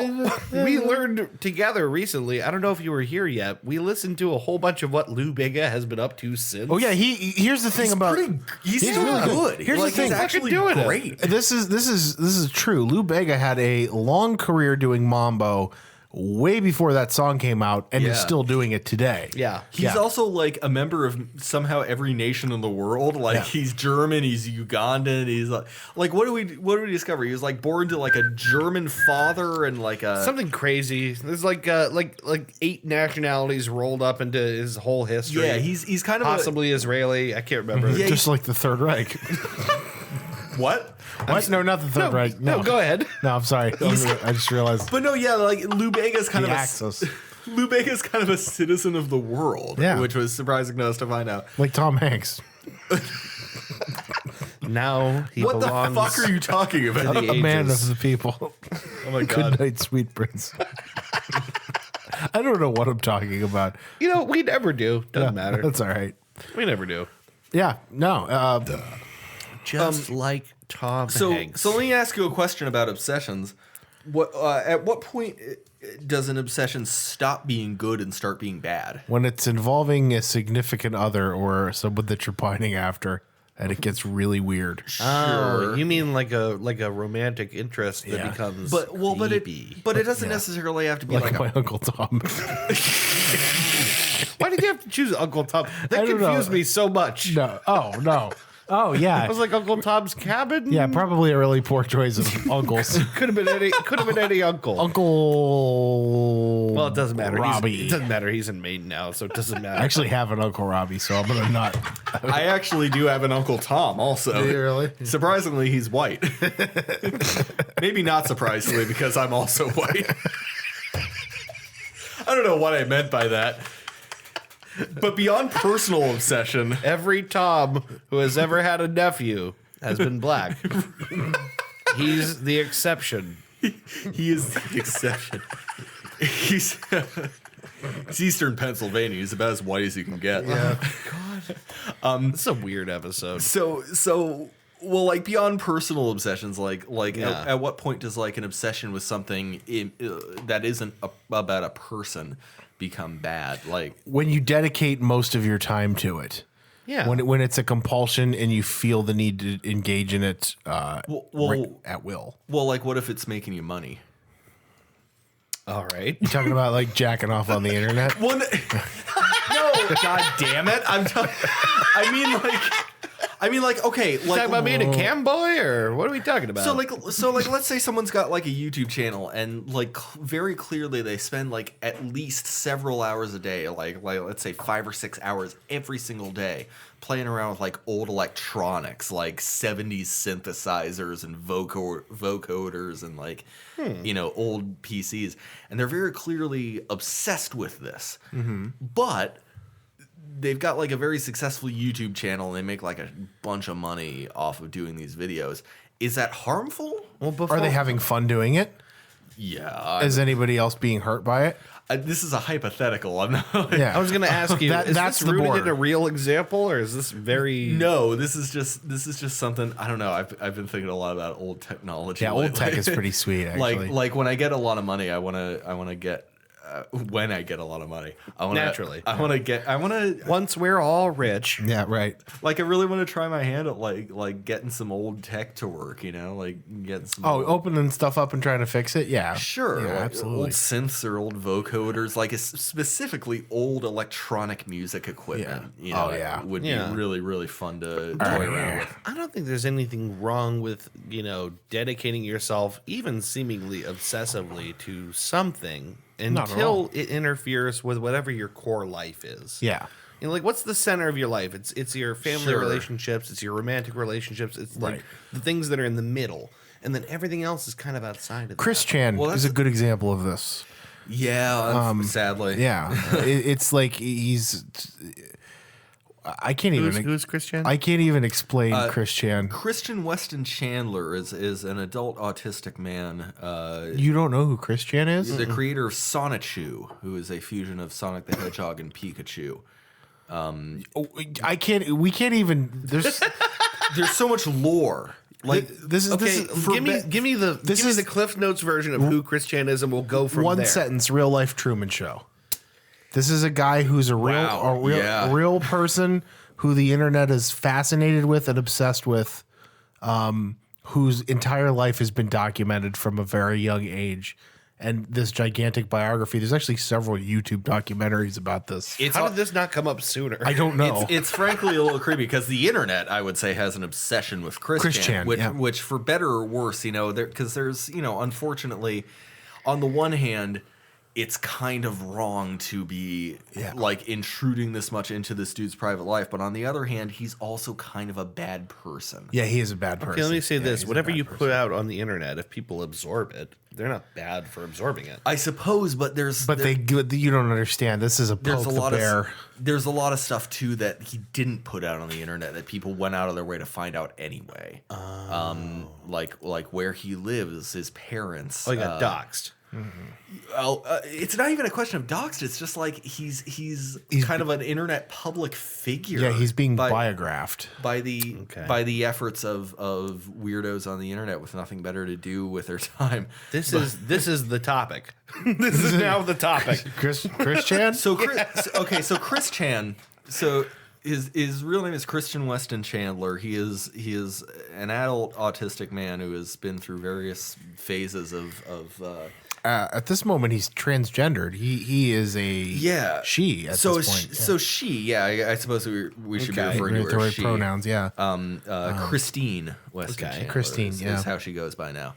We learned together recently. I don't know if you were here yet. We listened to a whole bunch of what Lou Bega has been up to since. Oh yeah, here's the thing about He's He's still really good. Here's the thing. He's actually doing it. great. This is true. Lou Bega had a long career doing mambo way before that song came out and is still doing it today. Yeah. He's also like a member of somehow every nation in the world. Like he's German, he's Ugandan, he's like what do we discover? He was like born to like a German father and like a something crazy. There's like 8 nationalities rolled up into his whole history. Yeah, he's kind of possibly Israeli. I can't remember. Yeah, Just like the Third Reich. What? No, not the Third Reich. No, go ahead. No, I'm sorry. I just realized. But no, yeah, like Lou Bega's kind The of Axis. Lou Bega's kind of a citizen of the world, which was surprising to us to find out. Like Tom Hanks. Now he What the belongs fuck are you talking about? the A man ages. of the people. Oh my Good god. night, sweet prince. I don't know what I'm talking about. You know, we never do. Doesn't Yeah, matter. That's all right. We never do. Yeah, no. Just like Tom Hanks. So let me ask you a question about obsessions. What at what point does an obsession stop being good and start being bad? When it's involving a significant other or someone that you're pining after, and it gets really weird. Oh, you mean like a romantic interest that Yeah. becomes But creepy. it doesn't necessarily have to be Like like my a, Uncle Tom. Why did you have to choose Uncle Tom? That I don't confused know. me so much. No. Oh, no. Oh, I yeah. was like Uncle Tom's cabin. Yeah, probably a really poor choice of uncles. could have been any. Could have been any uncle. Uncle. Well, it doesn't matter. Robbie. It doesn't matter. He's in Maine now, so it doesn't matter. I actually have an Uncle Robbie, so I'm gonna not. I actually do have an Uncle Tom also. Do you really? Surprisingly, he's white. Maybe not surprisingly because I'm also white. I don't know what I meant by that. But beyond personal obsession, Every Tom who has ever had a nephew has been black. He's the exception. he is the exception. He's Eastern Pennsylvania. He's about as white as you can get. Yeah. This is a weird episode. So well, like beyond personal obsessions, like Yeah. at what point does like an obsession with something that isn't about a person become bad? Like When you dedicate most of your time to it. Yeah. When it's a compulsion and you feel the need to engage in it well, at will. well, like what if it's making you money? All right. You talking about like jacking off on the internet? Well, no, god damn it! I mean, like, okay, like, Talking about being a cam boy, or what are we talking about? so like, let's say someone's got like a YouTube channel, and like very clearly they spend like at least several hours a day, like let's say 5 or 6 hours every single day, playing around with like old electronics, like 70s synthesizers and vocoders and like old PCs, and they're very clearly obsessed with this, but they've got like a very successful YouTube channel and they make like a bunch of money off of doing these videos. Is that harmful? well, Are they having fun doing it? Yeah. Is anybody else being hurt by it? This is a hypothetical. I'm not. Yeah. I was going to ask you, is That's this the rooted in border. a real example, or is this very... No, this is just something. I don't know. I've been thinking a lot about old technology. Yeah, old lately. tech is pretty sweet, actually. like when I get a lot of money, I want to get. When I get a lot of money, I want to Once we're all rich. yeah, right. like I really want to try my hand at like getting some old tech to work, like getting some Oh, opening stuff up and trying to fix it? Yeah. Sure, Yeah, like absolutely. old synths or old vocoders, like specifically old electronic music equipment. Yeah. Oh, yeah. would Yeah. be really, really fun to toy around with. I don't think there's anything wrong with, dedicating yourself, even seemingly obsessively, to something Not at until all. it interferes with whatever your core life is. Yeah. Like, what's the center of your life? It's your family Sure. relationships, it's your romantic relationships, it's like Right. the things that are in the middle, and then everything else is kind of outside of Chris that. Chan Well, is a good example of this. Yeah, sadly. Yeah. It's like he's. I can't even. Who's Chris Chan? I can't even explain Chris Chan. Christian Weston Chandler is an adult autistic man. You don't know who Chris Chan is? The creator of Sonichu, who is a fusion of Sonic the Hedgehog and Pikachu. I can't. We can't even. There's. There's so much lore. Like This is. Okay, This is give me the Cliff Notes version of who Chris Chan is, and we'll go from one there. sentence. Real life Truman Show. This is a guy who's Wow, yeah. a real person who the internet is fascinated with and obsessed with, whose entire life has been documented from a very young age, and this gigantic biography. There's actually several YouTube documentaries about this. How did this not come up sooner? I don't know. It's frankly a little creepy because the internet, I would say, has an obsession with Chris Chan, which for better or worse, because there's, unfortunately, on the one hand, it's kind of wrong to be like intruding this much into this dude's private life, but on the other hand, he's also kind of a bad person. Yeah, he is a bad person. Okay, let me say this: whatever you put out on the internet, if people absorb it, they're not bad for absorbing it. I suppose, but you don't understand. This is a poke the bear. There's a lot of stuff too that he didn't put out on the internet that people went out of their way to find out anyway. Like where he lives, his parents. Oh, he got doxxed. It's not even a question of doxed. It's just like he's kind of an internet public figure. Yeah, he's being biographed by the efforts of weirdos on the internet with nothing better to do with their time. This is the topic. This is now the topic. Chris Chan. So Chris Chan. So his real name is Christian Weston Chandler. He is an adult autistic man who has been through various phases of at this moment, he's transgendered. He is a she at this point. I suppose we should be referring to her as she. Pronouns, yeah. Christine Weston Chandler Christine, is how she goes by now.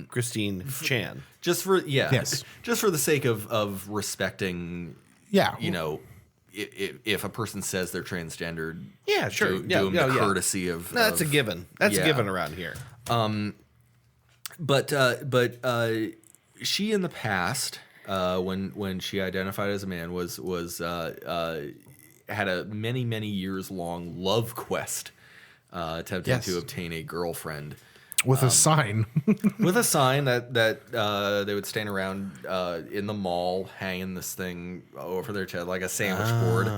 Christine Chan. Just for the sake of respecting, if a person says they're transgendered, sure, do them the courtcy of. No, that's a given. That's a given around here. But she in the past, when she identified as a man, was had a many years long love quest, attempting to obtain a girlfriend. With a sign. With a sign that they would stand around in the mall hanging this thing over their chest like a sandwich board.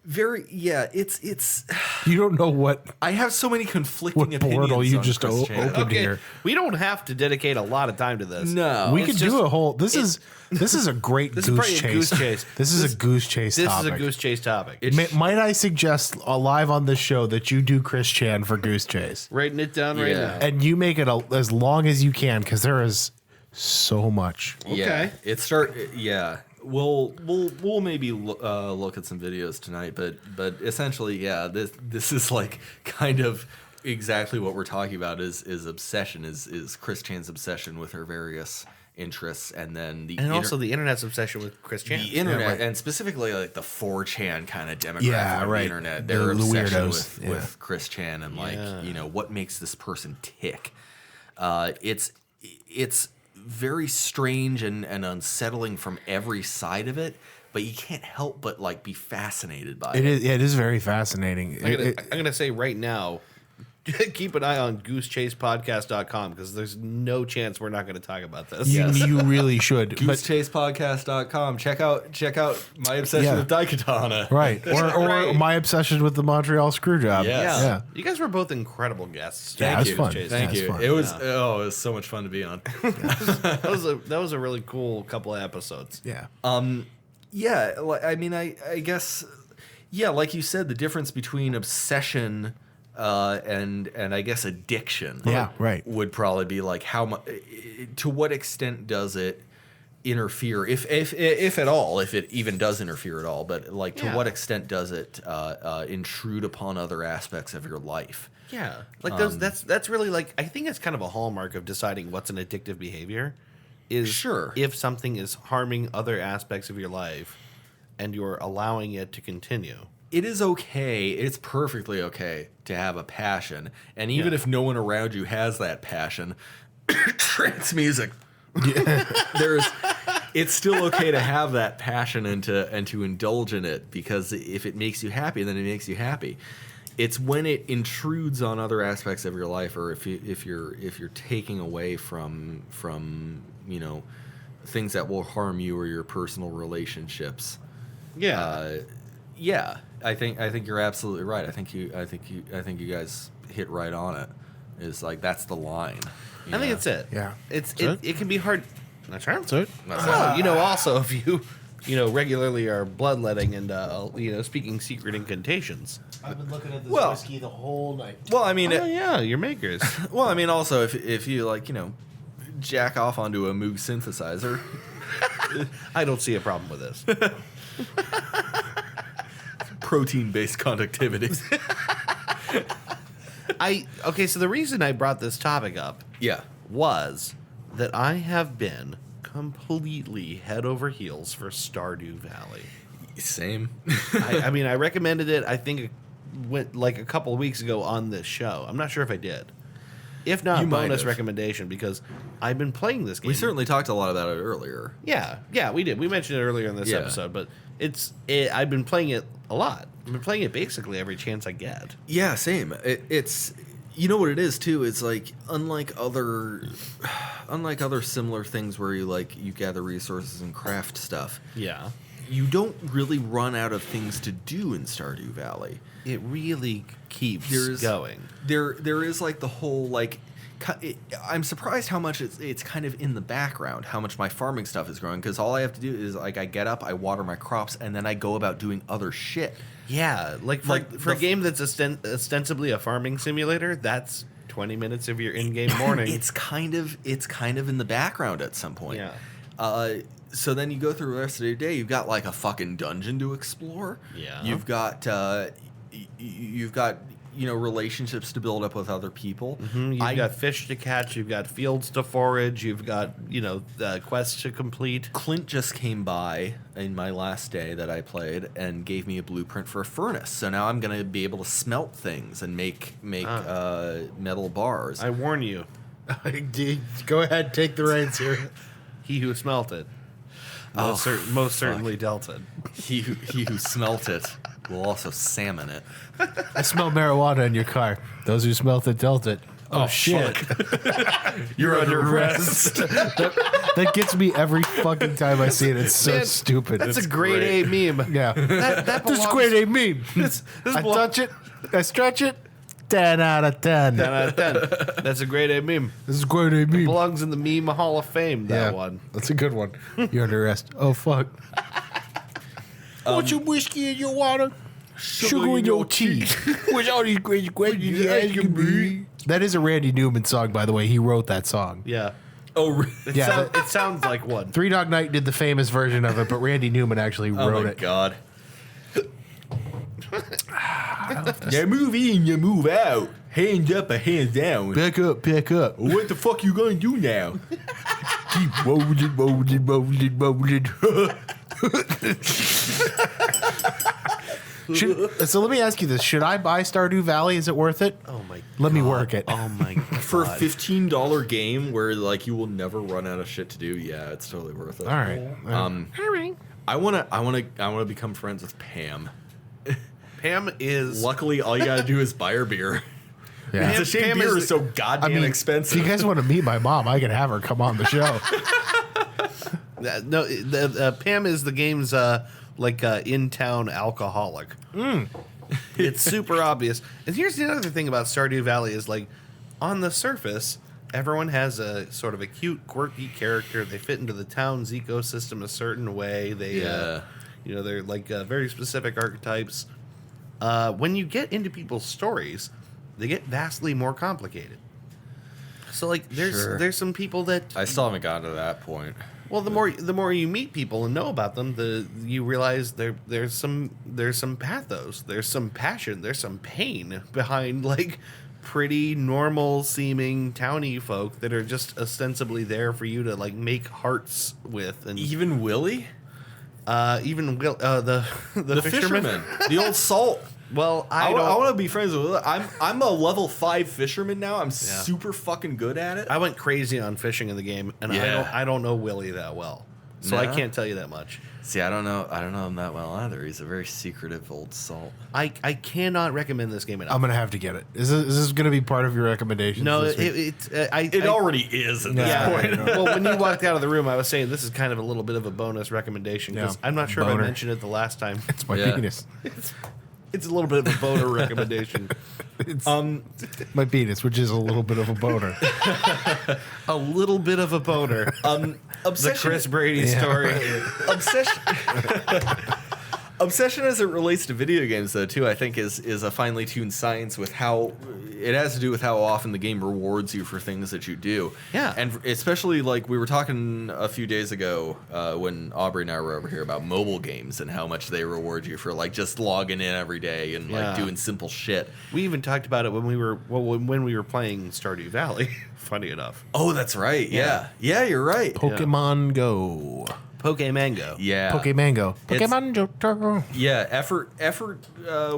It's you don't know what I have so many conflicting opinions. Portal you on just opened here. We don't have to dedicate a lot a this. No, we could do a whole. This is a great goose chase. This is a goose chase. This is a goose chase topic. Might I suggest live on this show that you do Chris Chan for goose chase? Writing it down right now, and you make it as long as you can because there is so much. Okay, We'll maybe look at some videos tonight, but essentially, this is like kind of exactly what we're talking about is obsession is Chris Chan's obsession with her various interests, and then also the internet's obsession with Chris Chan. The internet, and specifically like the 4chan kind of demographic of the internet, their obsession with Chris Chan and what makes this person tick. It's very strange and unsettling from every side of it, but you can't help but be fascinated by it. It is very fascinating. I'm gonna say right now, keep an eye on goosechasepodcast.com because there's no chance we're not going to talk about this. You really should. Goosechasepodcast.com. Check out my obsession with Daikatana. Right. Or my obsession with the Montreal Screwjob. Yes. Yeah. You guys were both incredible guests. Thank you. Fun. Thank you. Fun. It was it was so much fun to be on. That was a really cool couple of episodes. Yeah. I guess like you said, the difference between obsession and I guess addiction would probably be like how to what extent does it interfere if at all, if it even does interfere at all, but to what extent does it intrude upon other aspects of your life? That's really I think it's kind of a hallmark of deciding what's an addictive behavior is if something is harming other aspects of your life and you're allowing it to continue. It is okay. It's perfectly okay to have a passion. And even if no one around you has that passion, trance music. It's still okay to have that passion and to indulge in it, because if it makes you happy, then it makes you happy. It's when it intrudes on other aspects of your life, or if you're taking away from things that will harm you or your personal relationships. I think you're absolutely right. I think you guys hit right on it. It's that's the line. I think it's it. Yeah. It can be hard. That's right. That's it. Also if you regularly are bloodletting and speaking secret incantations. I've been looking at this whiskey the whole night. Well, I mean, your makers. Well, I mean, also if you jack off onto a Moog synthesizer. I don't see a problem with this. Protein-based conductivity. Okay, so the reason I brought this topic up Yeah. was that I have been completely head over heels for Stardew Valley. Same. I mean, I recommended it, I think, went like a couple of weeks ago on this show. I'm not sure if I did. If not, You might bonus have. recommendation, because I've been playing this game. We certainly talked a lot about it earlier. Yeah, we did. We mentioned it earlier in this Yeah. episode, but I've been playing it a lot. I've been playing it basically every chance I get. Yeah, same. It's you know what it is too. It's like unlike other similar things where you gather resources and craft stuff. Yeah. You don't really run out of things to do in Stardew Valley. It really keeps going. There is like the whole like. I'm surprised how much it's kind of in the background, how much my farming stuff is growing, because all I have to do is like I get up, I water my crops, and then I go about doing other shit. Yeah, for a game that's ostensibly a farming simulator, that's 20 minutes of your in-game morning. It's kind of in the background at some point. Yeah. So then you go through the rest of your day. You've got like a fucking dungeon to explore. Yeah. You've got relationships to build up with other people. You've got fish to catch. You've got fields to forage. You've got quests to complete. Clint just came by in my last day that I played and gave me a blueprint for a furnace. So now I'm going to be able to smelt things and make metal bars. I warn you, Go ahead, take the reins here. he who smelt it most certainly dealt it. He who smelt it will also salmon it. I smell marijuana in your car. Those who smelt it dealt it. Oh, shit. You're under arrest. That gets me every fucking time I see it. It's so Man, stupid. That's It's a grade A meme. yeah. That This is belongs- grade A meme. This I belongs- touch it. I stretch it. 10 out of 10. 10 out of 10. That's a grade A meme. This is grade A meme. Belongs in the meme Hall of Fame, that one. That's a good one. You're under arrest. Oh, fuck. Want your whiskey in your water? Sugar in your tea. With all these crazy questions you asking me. That is a Randy Newman song, by the way. He wrote that song. Yeah. Oh, Yeah, It sounds like one. Three Dog Night did the famous version of it, but Randy Newman actually oh wrote my it. God. You move in, you move out. Hands up or hands down. Pick up, pick up. What the fuck you gonna do now? Keep rolling, rolling, rolling, rolling. So let me ask you this. Should I buy Stardew Valley? Is it worth it? Oh my Let me work it. Oh my God. For a $15 game where like you will never run out of shit to do, yeah, it's totally worth it. All right. I wanna become friends with Pam. Pam is... Luckily, all you gotta do is buy her beer. Yeah. It's a shame Pam beer is is so goddamn expensive. If you guys want to meet my mom, I can have her come on the show. Pam is the game's in-town alcoholic. It's super obvious. And here's the other thing about Stardew Valley is like, on the surface, everyone has a sort of a cute, quirky character. They fit into the town's ecosystem a certain way. They, they're like very specific archetypes. When you get into people's stories, they get vastly more complicated. So like, there's some people that I still haven't gotten to that point. well, the more you meet people and know about them, you realize there's some pathos, there's some passion, there's some pain behind like pretty normal seeming towny folk that are just ostensibly there for you to like make hearts with, and Even Willie? the fisherman. The old salt. Well, I don't. want to be friends with Willie. I'm a level 5 fisherman now. I'm super fucking good at it. I went crazy on fishing in the game, and Yeah. I don't know Willie that well, so I No? can't tell you that much. See, I don't know him that well either. He's a very secretive old salt. I cannot recommend this game enough. I'm going to have to get it. Is this going to be part of your recommendations? No, this week? It already is at this Yeah. point. Well, when you walked out of the room, I was saying this is kind of a little bit of a bonus recommendation because Yeah. I'm not sure if Boner. I mentioned it the last time. It's my Yeah. penis. It's a little bit of a boner recommendation. It's my penis, which is a little bit of a boner. A little bit of a boner. The Obsession, Chris Brady story. Obsession as it relates to video games, though, too, I think is a finely tuned science with how it has to do with how often the game rewards you for things that you do. Yeah. And especially like we were talking a few days ago when Aubrey and I were over here about mobile games and how much they reward you for like just logging in every day and like doing simple shit. We even talked about it when we were playing Stardew Valley. Funny enough. Oh, that's right. Yeah. Yeah, you're right. Pokemon Go. Pokemango. Yeah. Pokemango. It's- Pokemon Johto. Yeah, effort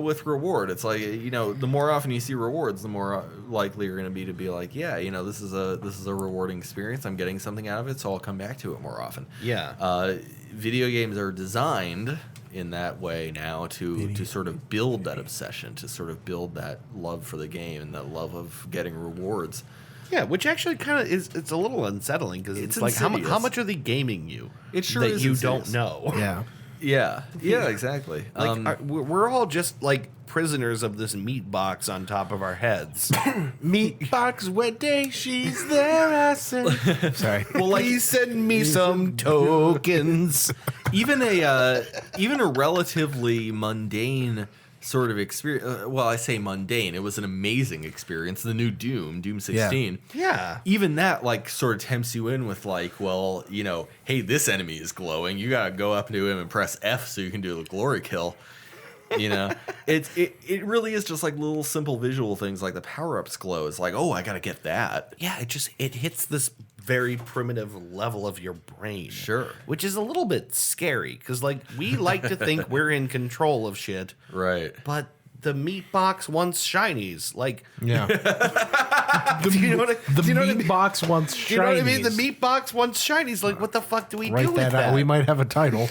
with reward. It's like, you know, the more often you see rewards, the more likely you're going to be like, yeah, you know, this is a rewarding experience. I'm getting something out of it, so I'll come back to it more often. Yeah. Video games are designed in that way now to sort of build that obsession, to sort of build that love for the game and that love of getting rewards. Yeah, which actually kind of is, it's a little unsettling because it's like, how much are they gaming you? It sure that is you insidious. don't know. Yeah. Yeah, exactly. Like, we're all just like prisoners of this meat box on top of our heads. Meatbox wedding, she's there, I said. Sorry. well, like, Please send me some tokens. even a relatively mundane sort of experience. Well, I say mundane. It was an amazing experience. The new Doom 16. Yeah. Even that like sort of tempts you in with like, well, you know, hey, this enemy is glowing. You gotta go up to him and press F so you can do the glory kill. You know, it really is just like little simple visual things like the power-ups glow. It's like, oh, I gotta get that. Yeah, it hits this very primitive level of your brain. Sure. Which is a little bit scary because, like, we like to think we're in control of shit, Right. but the meat box wants shinies. Like, Yeah. do you know what I, The do you know what I mean? Meatbox wants shinies. Do you know what I mean? The meat box wants shinies. Like, what the fuck do we do Write with that that? out. We might have a title.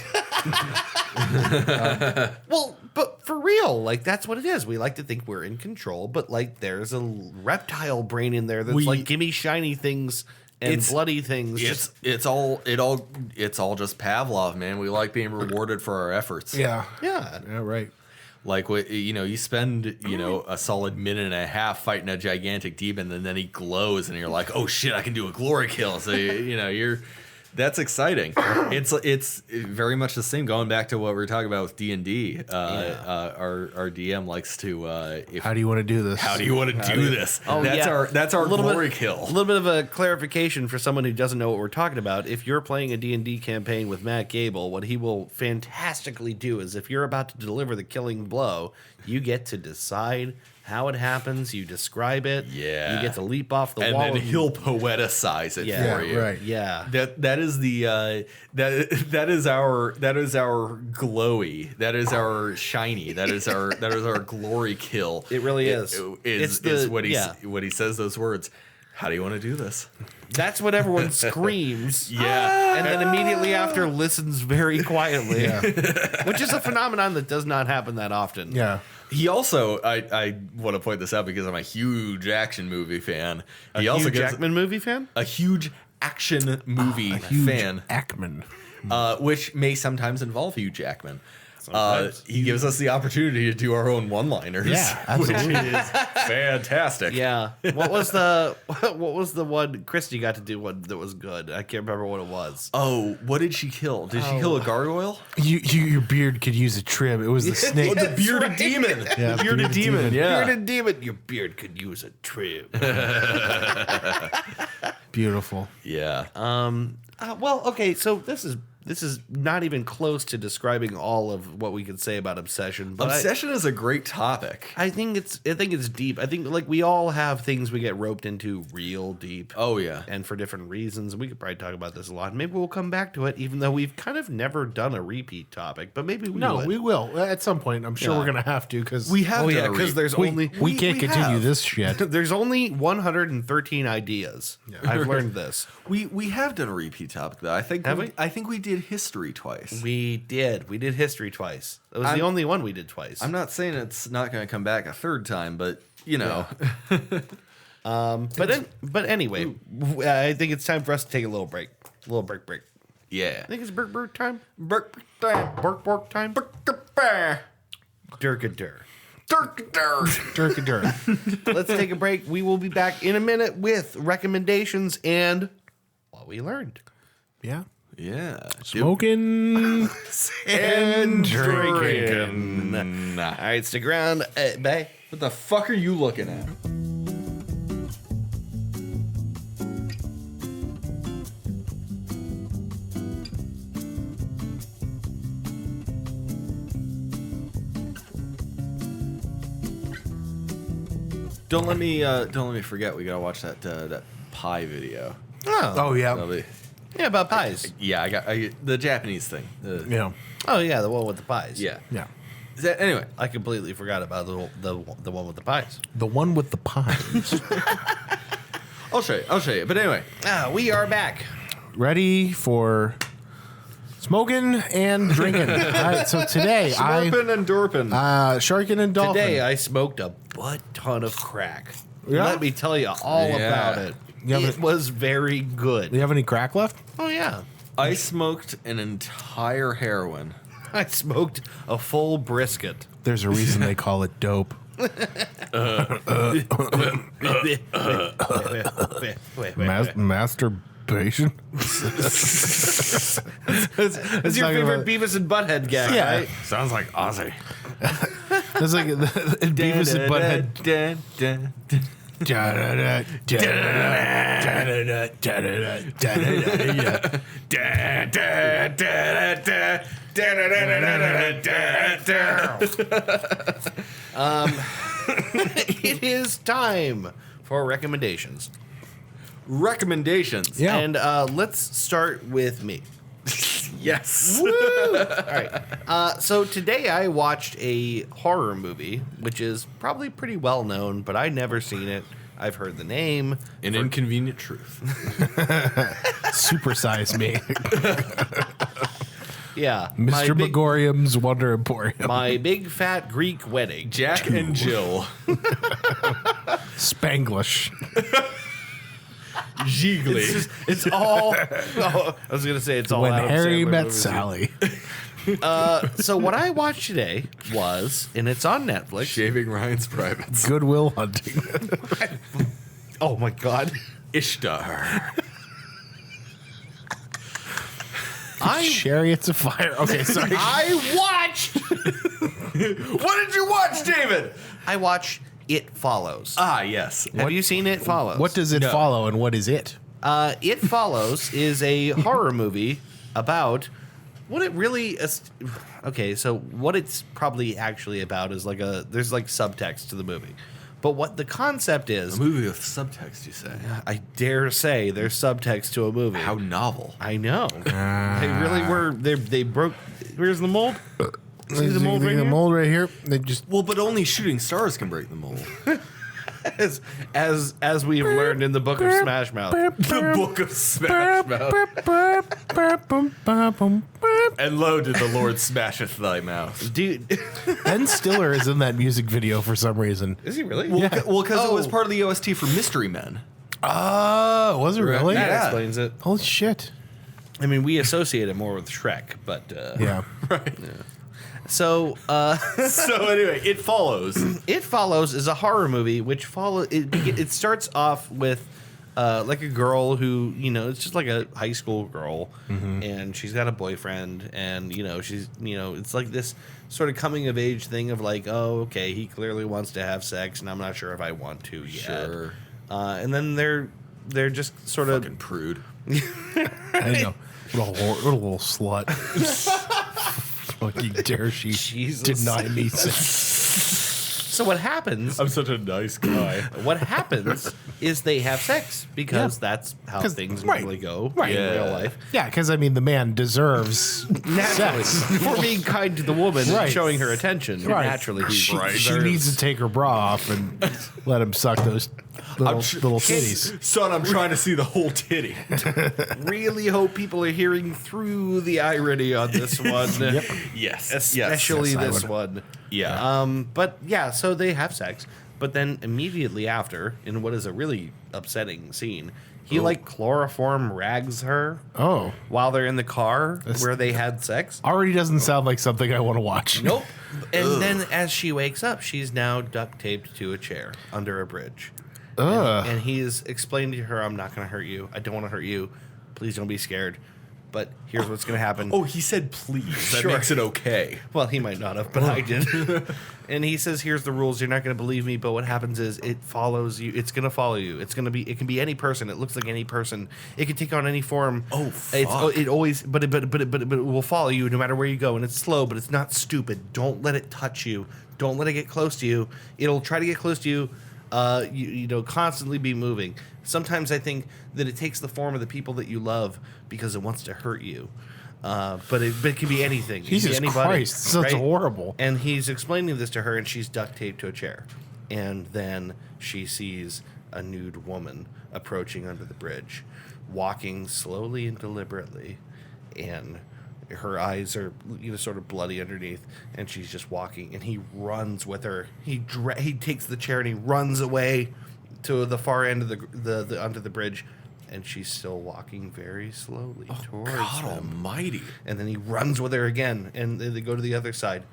Well, but for real, like, that's what it is. We like to think we're in control, but like, there's a reptile brain in there that's like, give me shiny things and bloody things. It's all just Pavlov, man. We like being rewarded for our efforts. Yeah. Yeah. Yeah, right. Like, you know, you spend, you know, a solid minute and a half fighting a gigantic demon, and then he glows, and you're like, oh shit, I can do a glory kill. So you know, that's exciting. It's very much the same. Going back to what we were talking about with D&D, our DM likes to. How do you want to do this? How do you want to do this? Oh, That's our glory A kill. little bit of a clarification for someone who doesn't know what we're talking about. If you're playing a D&D campaign with Matt Gable, what he will fantastically do is if you're about to deliver the killing blow, you get to decide how it happens. You describe it. Yeah. You get to leap off the And wall. then he'll poeticize it Yeah, for you. right. Yeah. That is the that is our glowy. That is our shiny. That is our glory kill. It really is. Is what he says those words. How do you want to do this? That's what everyone screams. Yeah. And then immediately after listens very quietly. Which is a phenomenon that does not happen that often. Yeah. He also, I want to point this out because I'm a huge action movie fan. He also Hugh gives Jackman movie fan? a huge action movie Huge fan, Ackman. which may sometimes involve Hugh Jackman. Sometimes. He gives us the opportunity to do our own one-liners. Yeah, absolutely. Which is fantastic. Yeah. What was the one Christy got to do one that was good? I can't remember what it was. Oh, what did she kill? Did she kill a gargoyle? Your beard could use a trim. It was the snake. The bearded demon. Yeah, The bearded demon. Yeah. Bearded demon, your beard could use a trim. Beautiful. Yeah. Well, okay, so this is not even close to describing all of what we could say about obsession. But Obsession is a great topic. I think it's deep. I think like we all have things we get roped into real deep. Oh yeah. And for different reasons. We could probably talk about this a lot. Maybe we'll come back to it, even though we've kind of never done a repeat topic. But maybe we will. We will at some point. I'm sure Yeah. we're gonna have to because We have Oh done yeah, a because there's only we can't continue have. this shit. there's only 113 ideas. I've learned this. We have done a repeat topic though. I think Have we? I think we did history twice. We did history twice. It was the only one we did twice. I'm not saying it's not going to come back a third time, but you know. But anyway, I think it's time for us to take a little break. A little break. Yeah. I think it's burk time. Burk Bork time. Durkadur. Durkadur. Let's take a break. We will be back in a minute with recommendations and what we learned. Yeah. Yeah. Smoking And drinking. All right, stick around. Bye. What the fuck are you looking at? Don't let me forget. We gotta watch that pie video. Oh yeah. That'll be- Yeah, about pies. yeah, I the Japanese thing. Yeah. Oh yeah, the one with the pies. Yeah. Yeah. Anyway, I completely forgot about the one with the pies. The one with the pies. I'll show you. But anyway, We are back. Ready for smoking and drinking. All right, so today Slurping and dorping. Sharkin and Dolphin. Today I smoked a butt ton of crack. Yeah? Let me tell you all Yeah. about it. You have It was very good. Do you have any crack left? Oh yeah. I smoked an entire heroin. I smoked a full brisket. There's a reason they call it dope. Masturbation. That's your favorite Beavis and Butthead gag, Yeah. right? Sounds like Ozzy. It's like Beavis and Butthead. It is time for recommendations. Recommendations. Yeah. And let's start with me. Yes. All right. So today I watched a horror movie, which is probably pretty well known, but I've never seen it. I've heard the name. An inconvenient truth. Supersize me. Yeah. Mr. Megorium's Wonder Emporium. My big fat Greek wedding. Jack and Jill. Spanglish. Jiggly. It's all. Oh, I was gonna say it's all. When Adam Harry Sandler met movies. Sally. So what I watched today was, and it's on Netflix. Shaving Ryan's privates. Goodwill Hunting. Oh my god! Ishtar. Chariots of Fire. Okay, sorry. I watched. What did you watch, David? I watched It Follows. Ah, yes. Have you seen It Follows? What does it No. follow and what is it? It Follows is a horror movie about what it really is. Okay, so what it's probably actually about is there's like subtext to the movie. But what the concept is, A movie with subtext, you say? I dare say there's subtext to a movie. How novel. I know. They really were. They broke. Where's the mold? See the mold right The here? mold right here. They just Well, but only shooting stars can break the mold. As we've learned in the Book of Smash Mouth. The Book of Smash Mouth. And lo did the Lord smasheth thy mouth. Dude, Ben Stiller is in that music video for some reason. is he really? Well, because it was Oh. part of the OST for Mystery Men. Oh, was it really? That Yeah. explains it. Holy shit. I mean, we associate it more with Shrek, but Yeah. So, So anyway, it follows. It Follows is a horror movie which it starts off with like a girl who, it's just like a high school girl, and she's got a boyfriend, and she's it's like this sort of coming of age thing of like, oh, okay, he clearly wants to have sex, and I'm not sure if I want to yet. Sure. And then they're just sort Fucking of I prude. know. What a little slut. Fucking dare she Jesus. deny me sex. so what happens. I'm such a nice guy. What happens is they have sex because that's how 'Cause- things right. normally go Right. in Yeah. real life. Yeah, because I mean, the man deserves Naturally, sex. for being kind to the woman and Right. showing her attention. Right. Naturally, he She deserves- needs to take her bra off and let him suck those little titties. Son, I'm trying to see the whole titty. Really hope people are hearing through the irony on this one. Yes. Especially Yes, I this would. one. Yeah. But yeah, so they have sex, but then immediately after, in what is a really upsetting scene, he like chloroform rags her Oh. while they're in the car where they had sex. Already doesn't sound like something I want to watch. Nope. And then as she wakes up, she's now duct taped to a chair under a bridge. Ugh. And he's explained to her, I'm not going to hurt you. I don't want to hurt you. Please don't be scared. But here's what's going to happen. Oh, he said please. That Sure. makes it okay. Well, he might not have, but I did. And he says, here's the rules. You're not going to believe me, but what happens is it follows you. It's going to follow you. It can be any person. It looks like any person. It can take on any form. Oh, fuck. It always, but it will follow you no matter where you go. And it's slow, but it's not stupid. Don't let it touch you. Don't let it get close to you. It'll try to get close to you. constantly be moving. Sometimes I think that it takes the form of the people that you love because it wants to hurt you. But it can be anything. It can Jesus be anybody, Christ, this sounds horrible. And he's explaining this to her, and she's duct taped to a chair. And then she sees a nude woman approaching under the bridge, walking slowly and deliberately, and her eyes are sort of bloody underneath, and she's just walking, and he runs with her. He takes the chair and he runs away to the far end of the under the bridge, and she's still walking very slowly towards God him. almighty. And then he runs with her again, and they go to the other side.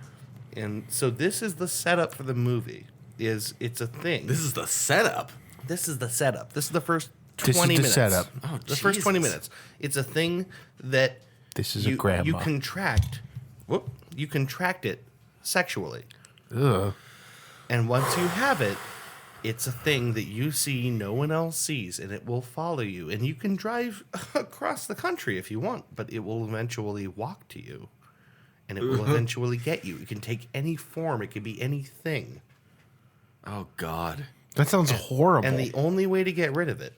And so this is the setup for the movie. It's a thing. This is the setup. This is the setup. This is the first 20 This is the minutes. setup. Oh, the first 20 Jesus. minutes. It's a thing that This is a grandma. you contract. You contract it sexually. Ugh. And once you have it, it's a thing that you see no one else sees, and it will follow you. And you can drive across the country if you want, but it will eventually walk to you. And it will eventually get you. It can take any form. It can be anything. Oh, God. That sounds horrible. And the only way to get rid of it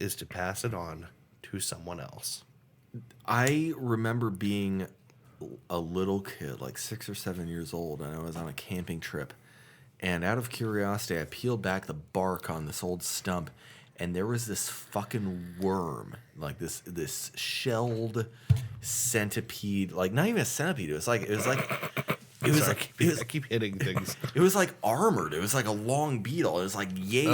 is to pass it on to someone else. I remember being a little kid, like 6 or 7 years old, and I was on a camping trip. And out of curiosity, I peeled back the bark on this old stump, and there was this fucking worm, like this shelled centipede, like not even a centipede. It was like I keep hitting things. It was like armored. It was like a long beetle. It was like yay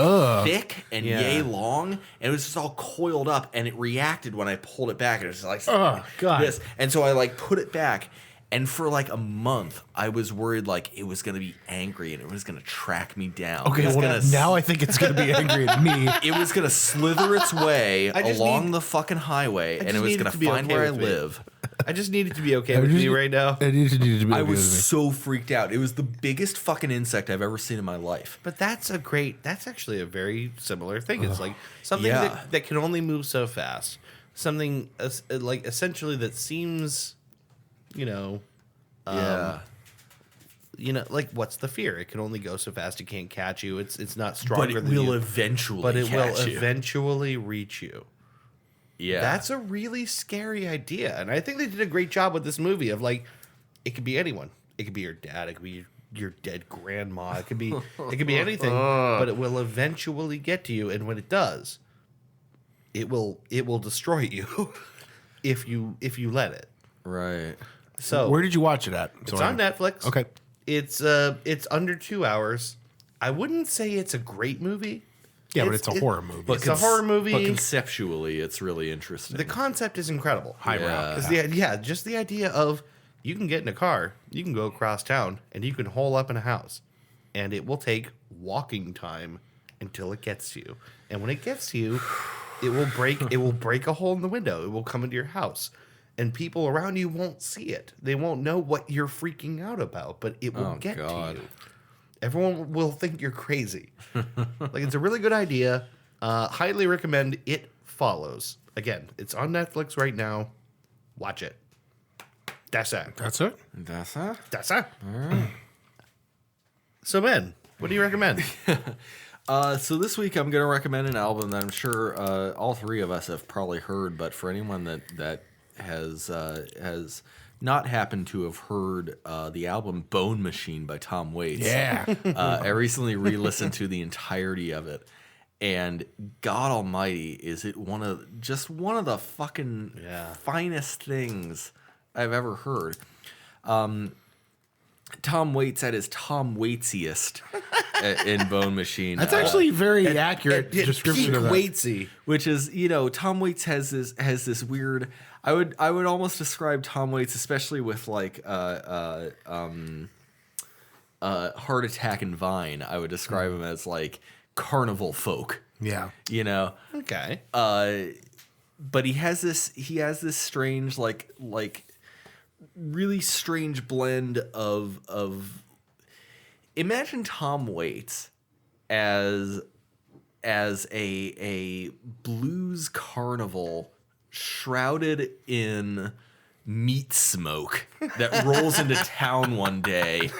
thick and Yeah. yay long, and it was just all coiled up. And it reacted when I pulled it back. And it was like, Oh, God. this. And so I like put it back. And for like a month, I was worried like it was gonna be angry and it was gonna track me down. Okay, it was well, now I think it's going to be angry at me. it was gonna slither its way just along need- the fucking highway, and just it was need it gonna to be find okay where I with me. live. I just need it to be okay with me right now. It needs to be I okay was with me. so freaked out. It was the biggest fucking insect I've ever seen in my life. But that's actually a very similar thing. It's like something Yeah. that can only move so fast. Something like essentially that seems, Yeah. like what's the fear? It can only go so fast. It can't catch you. It's not But stronger it than will you. eventually But it will catch you. eventually reach you. Yeah. That's a really scary idea. And I think they did a great job with this movie of like, it could be anyone. It could be your dad. It could be your dead grandma. It could be anything. But it will eventually get to you. And when it does, it will destroy you if you let it. right. So Where did you watch it at? it's on Netflix. Okay. It's under 2 hours. I wouldn't say it's a great movie. Yeah, but it's a horror movie. It's a horror movie. But conceptually, it's really interesting. The concept is incredible. Highbrow. Yeah. Just the idea of you can get in a car, you can go across town, and you can hole up in a house, and it will take walking time until it gets to you. And when it gets to you, it will break a hole in the window. It will come into your house, and people around you won't see it. They won't know what you're freaking out about, but it will get God. to you. Everyone will think you're crazy. Like, it's a really good idea. Highly recommend It Follows. Again, it's on Netflix right now. Watch it. That's it. That's it? That's that? That's it. So, Ben, what do you recommend? So this week I'm going to recommend an album that I'm sure all three of us have probably heard, but for anyone that has not happened to have heard the album Bone Machine by Tom Waits. Yeah. I recently re-listened to the entirety of it, and God Almighty, is it one of the fucking finest things I've ever heard. Tom Waits at his Tom Waitsiest in Bone Machine. That's actually a very accurate description of that. Waitsy. Which is, Tom Waits has this weird. I would almost describe Tom Waits, especially with like Heart Attack and Vine. I would describe him as like carnival folk. Yeah. Okay. But he has this strange like really strange blend of imagine Tom Waits as a blues carnival shrouded in meat smoke that rolls into town one day,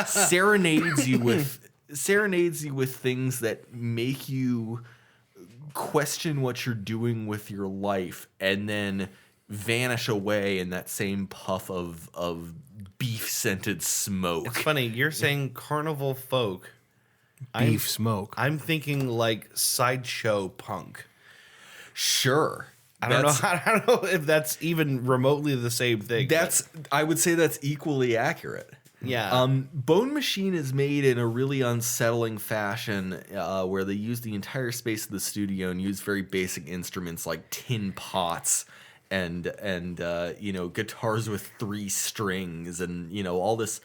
serenades you serenades you with things that make you question what you're doing with your life and then vanish away in that same puff of beef scented smoke. It's funny, you're saying carnival folk. Beef smoke. I'm thinking like sideshow punk. Sure. I don't know if that's even remotely the same thing. I would say that's equally accurate. Yeah. Bone Machine is made in a really unsettling fashion where they use the entire space of the studio and use very basic instruments like tin pots and guitars with 3 strings and all this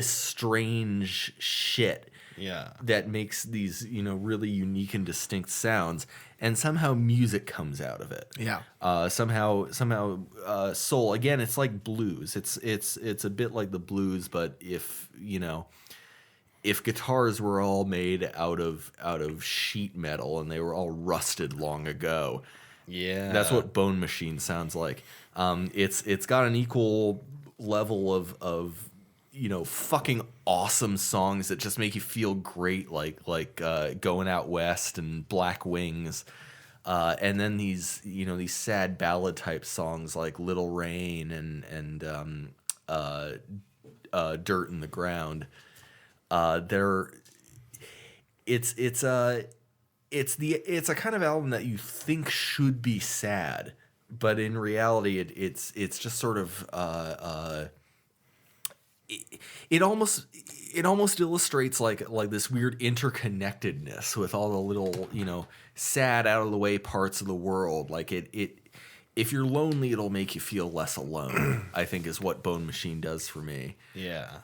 strange shit. Yeah. That makes these really unique and distinct sounds, and somehow music comes out of it. Yeah. Somehow soul. Again, it's like blues. It's a bit like the blues, but if guitars were all made out of sheet metal and they were all rusted long ago. Yeah. That's what Bone Machine sounds like. It's got an equal level of fucking awesome songs that just make you feel great, like Going Out West and Black Wings, and then these sad ballad type songs like Little Rain and Dirt in the Ground. It's a kind of album that you think should be sad, but in reality it's just sort of it almost illustrates like this weird interconnectedness with all the little sad out of the way parts of the world. Like it if you're lonely, it'll make you feel less alone. I think is what Bone Machine does for me. Yeah.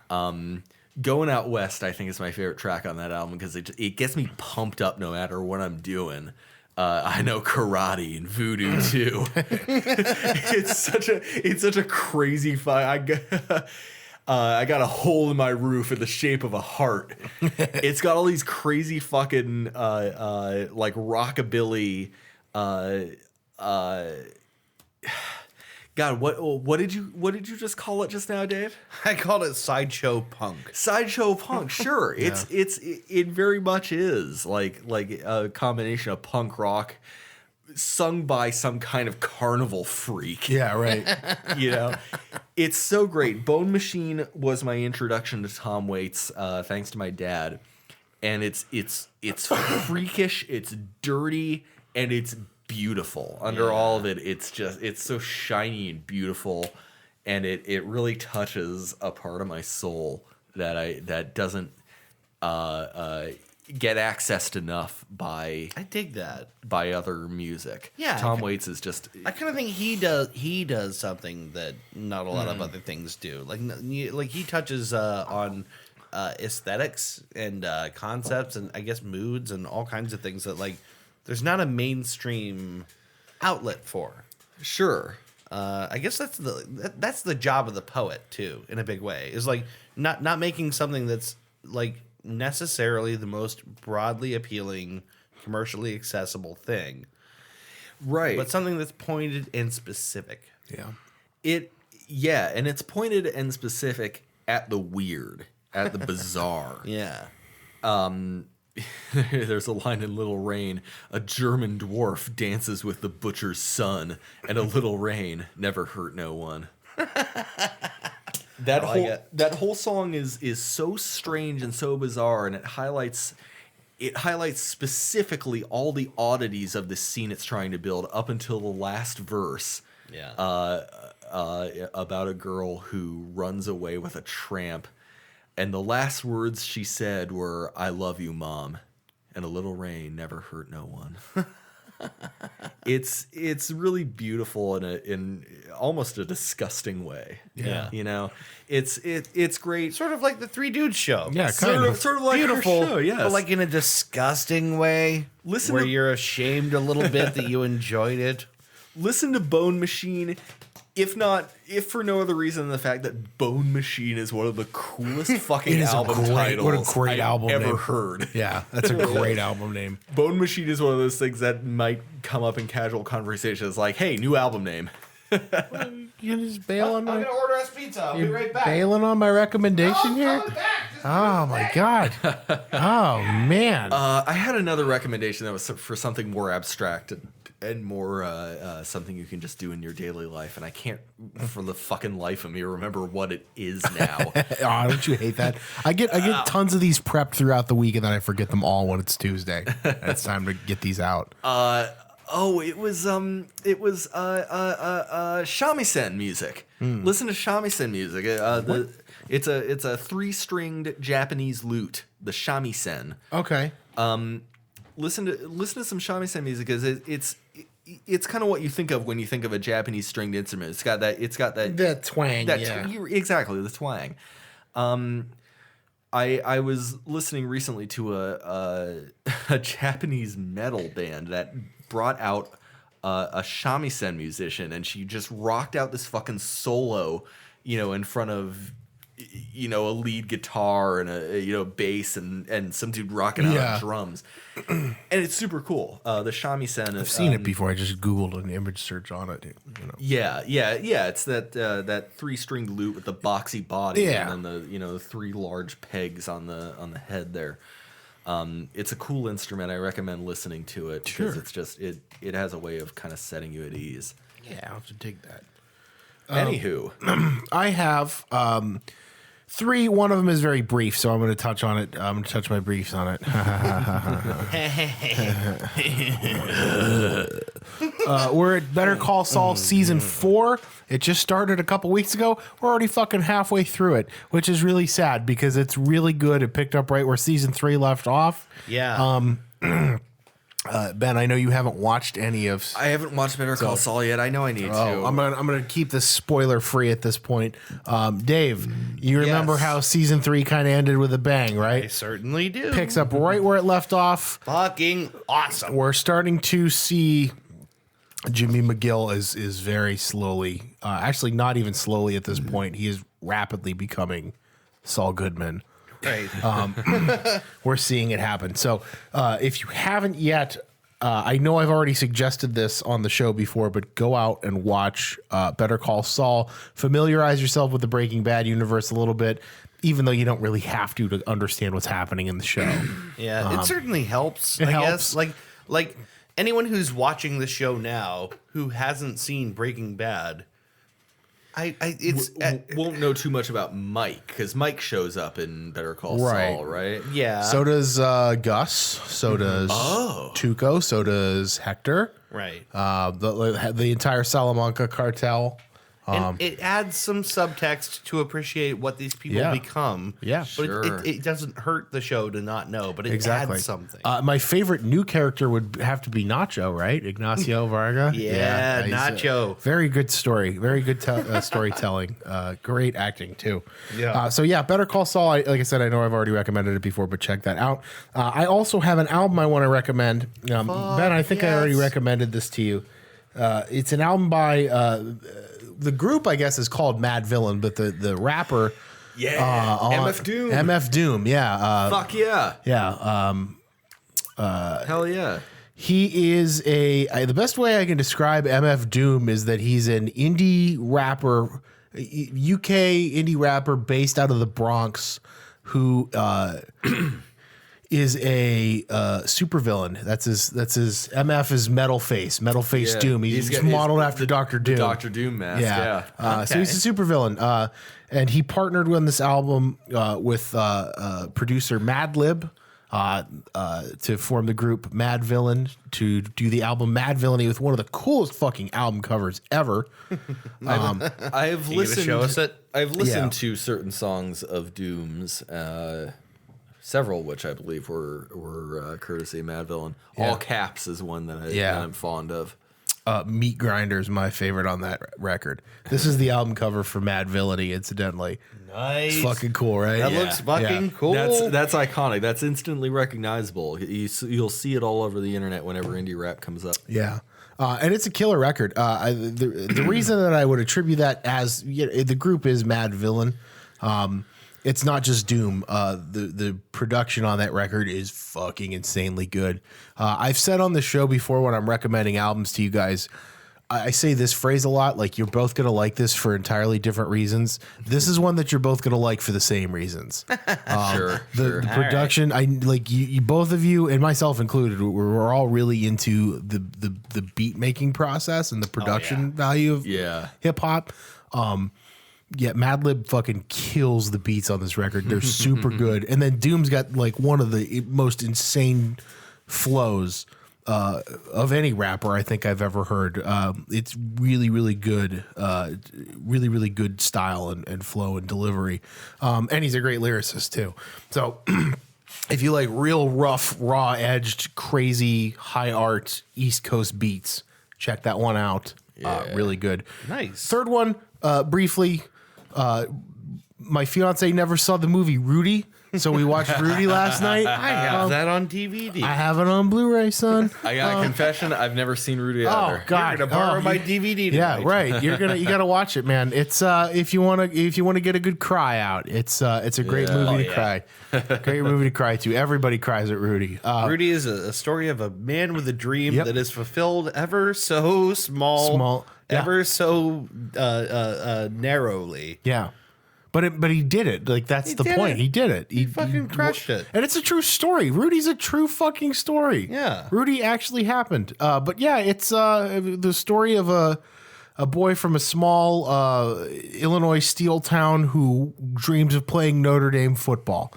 Going Out West, I think, is my favorite track on that album because it gets me pumped up no matter what I'm doing. I know karate and voodoo too. It's such a crazy fight. I got a hole in my roof in the shape of a heart. It's got all these crazy fucking like rockabilly. God, what did you just call it just now, Dave? I called it sideshow punk. Sideshow punk, sure. Yeah. It very much is like a combination of punk rock sung by some kind of carnival freak. Yeah, right. It's so great. Bone Machine was my introduction to Tom Waits, thanks to my dad, and it's freakish, it's dirty, and it's beautiful. Under all of it, it's so shiny and beautiful, and it really touches a part of my soul that doesn't get accessed enough by I dig that. by other music. Yeah, Tom Waits is just I kind of think he does something that not a lot of other things do. Like he touches on aesthetics and concepts and I guess moods and all kinds of things that like there's not a mainstream outlet for. sure. I guess that's the job of the poet too, in a big way. Is like not making something that's like necessarily the most broadly appealing, commercially accessible thing, Right. but something that's pointed and specific. Yeah. And it's pointed and specific at the weird, at the bizarre. Yeah. There's a line in Little Rain: a German dwarf dances with the butcher's son, and a little rain never hurt no one. That whole song is so strange and so bizarre, and it highlights specifically all the oddities of the scene it's trying to build up until the last verse. Yeah. About a girl who runs away with a tramp, and the last words she said were, "I love you, Mom," and a little rain never hurt no one. It's really beautiful in almost a disgusting way. Yeah. It's great. Sort of like the Three Dudes show. Yeah, Sort of like Beautiful, her show, yes. but like in a disgusting way. Listen where to- you're ashamed a little bit that you enjoyed it. Listen to Bone Machine, if for no other reason than the fact that Bone Machine is one of the coolest fucking It is album titles what a great I've album ever name. heard. Yeah, that's a great album name. Bone Machine is one of those things that might come up in casual conversations, like, "Hey, new album name." You can just bail on my order us pizza. I'll be right back. bailing on my recommendation here. Back. Oh my god. Oh man. I had another recommendation that was for something more abstract and more something you can just do in your daily life, and I can't for the fucking life of me remember what it is now. Oh, don't you hate that? I get tons of these prepped throughout the week, and then I forget them all when it's Tuesday. And it's time to get these out. It was shamisen music. Listen to shamisen music. It's a 3-stringed Japanese lute, the shamisen. Okay. Listen to some shamisen music because it's kind of what you think of when you think of a Japanese stringed instrument. It's got that The twang. Exactly, the twang. I was listening recently to a Japanese metal band that brought out a shamisen musician, and she just rocked out this fucking solo, in front of a lead guitar and a bass and some dude rocking out on drums, and it's super cool. The shamisen. I've seen it before. I just googled an image search on it. Yeah. It's that 3-stringed lute with the boxy body, and then the 3 large pegs on the head there. It's a cool instrument. I recommend listening to it because it's just it has a way of kind of setting you at ease. Yeah, I'll have to dig that. Anywho, I have 3. One of them is very brief, so I'm going to touch on it. I'm going to touch my briefs on it. We're at Better Call Saul season 4. It just started a couple weeks ago. We're already fucking halfway through it, which is really sad because it's really good. It picked up right where season 3 left off. Yeah. Ben, I know you haven't watched any of. I haven't watched Better Call Saul yet. I know I need to. I'm gonna keep this spoiler free at this point. Dave, you remember how season 3 kind of ended with a bang, right? I certainly do. Picks up right where it left off. Fucking awesome. We're starting to see Jimmy McGill is very slowly, actually not even slowly at this point. He is rapidly becoming Saul Goodman. Right. We're seeing it happen. So if you haven't yet, I know I've already suggested this on the show before, but go out and watch Better Call Saul. Familiarize yourself with the Breaking Bad universe a little bit, even though you don't really have to understand what's happening in the show. Yeah, it certainly helps. It I helps. guess. Like anyone who's watching the show now who hasn't seen Breaking Bad, won't know too much about Mike because Mike shows up in Better Call Saul, right? Yeah. So does Gus. So does Tuco. So does Hector. Right. The entire Salamanca cartel. And it adds some subtext to appreciate what these people become. Yeah, but sure. it doesn't hurt the show to not know, but it adds something. My favorite new character would have to be Nacho, right? Ignacio Varga. Yeah, Nacho. Very good story. Very good storytelling. Great acting, too. Yeah. Better Call Saul. Like I said, I know I've already recommended it before, but check that out. I also have an album I want to recommend. Ben, I think I already recommended this to you. It's an album by... the group, I guess, is called Mad Villain, but the rapper, MF Doom. MF Doom, yeah, Fuck yeah, yeah, hell yeah. he is the best way I can describe MF Doom is that he's an indie rapper, UK indie rapper based out of the Bronx, who is a supervillain. That's his MF is Metal Face Doom. He's modeled after Dr. Doom. Dr. Doom mask. Yeah. So he's a supervillain. And he partnered on this album with producer Madlib to form the group Mad Villain to do the album Mad Villainy with one of the coolest fucking album covers ever. I've listened. Show us it. I've listened to certain songs of Doom's. Several of which I believe were courtesy of Mad Villain. All Caps is one that I'm fond of. Meat Grinder is my favorite on that record. This is the album cover for Mad Villainy, incidentally. Nice. It's fucking cool, right? That looks fucking cool. That's iconic. That's instantly recognizable. You'll see it all over the internet whenever indie rap comes up. Yeah. And it's a killer record. The reason that I would attribute that as the group is Mad Villain. It's not just Doom. The production on that record is fucking insanely good. I've said on the show before when I'm recommending albums to you guys, I say this phrase a lot, like you're both going to like this for entirely different reasons. This is one that you're both going to like for the same reasons. Sure. The production, I like you both of you and myself included. We're all really into the beat making process and the production value of hip hop. Yeah, Madlib fucking kills the beats on this record. They're super good. And then Doom's got like one of the most insane flows of any rapper I think I've ever heard. It's really, really good. Really, really good style and flow and delivery. And he's a great lyricist too. So if you like real rough, raw edged, crazy, high art East Coast beats, check that one out. Really good. Nice. Third one, briefly. My fiance never saw the movie Rudy, so we watched Rudy last night. I have that on DVD. I have it on Blu-ray, son. I got a confession. I've never seen Rudy either. Oh God! You're gonna borrow my DVD tonight. Yeah, right. You gotta watch it, man. It's if you wanna get a good cry out, it's a great movie to cry. Great movie to cry to. Everybody cries at Rudy. Rudy is a story of a man with a dream that is fulfilled ever so small, ever so narrowly. Yeah. But he did it. Like that's the point. He did it. He fucking crushed it. And it's a true story. Rudy's a true fucking story. Yeah. Rudy actually happened. But yeah, it's the story of a boy from a small Illinois steel town who dreams of playing Notre Dame football.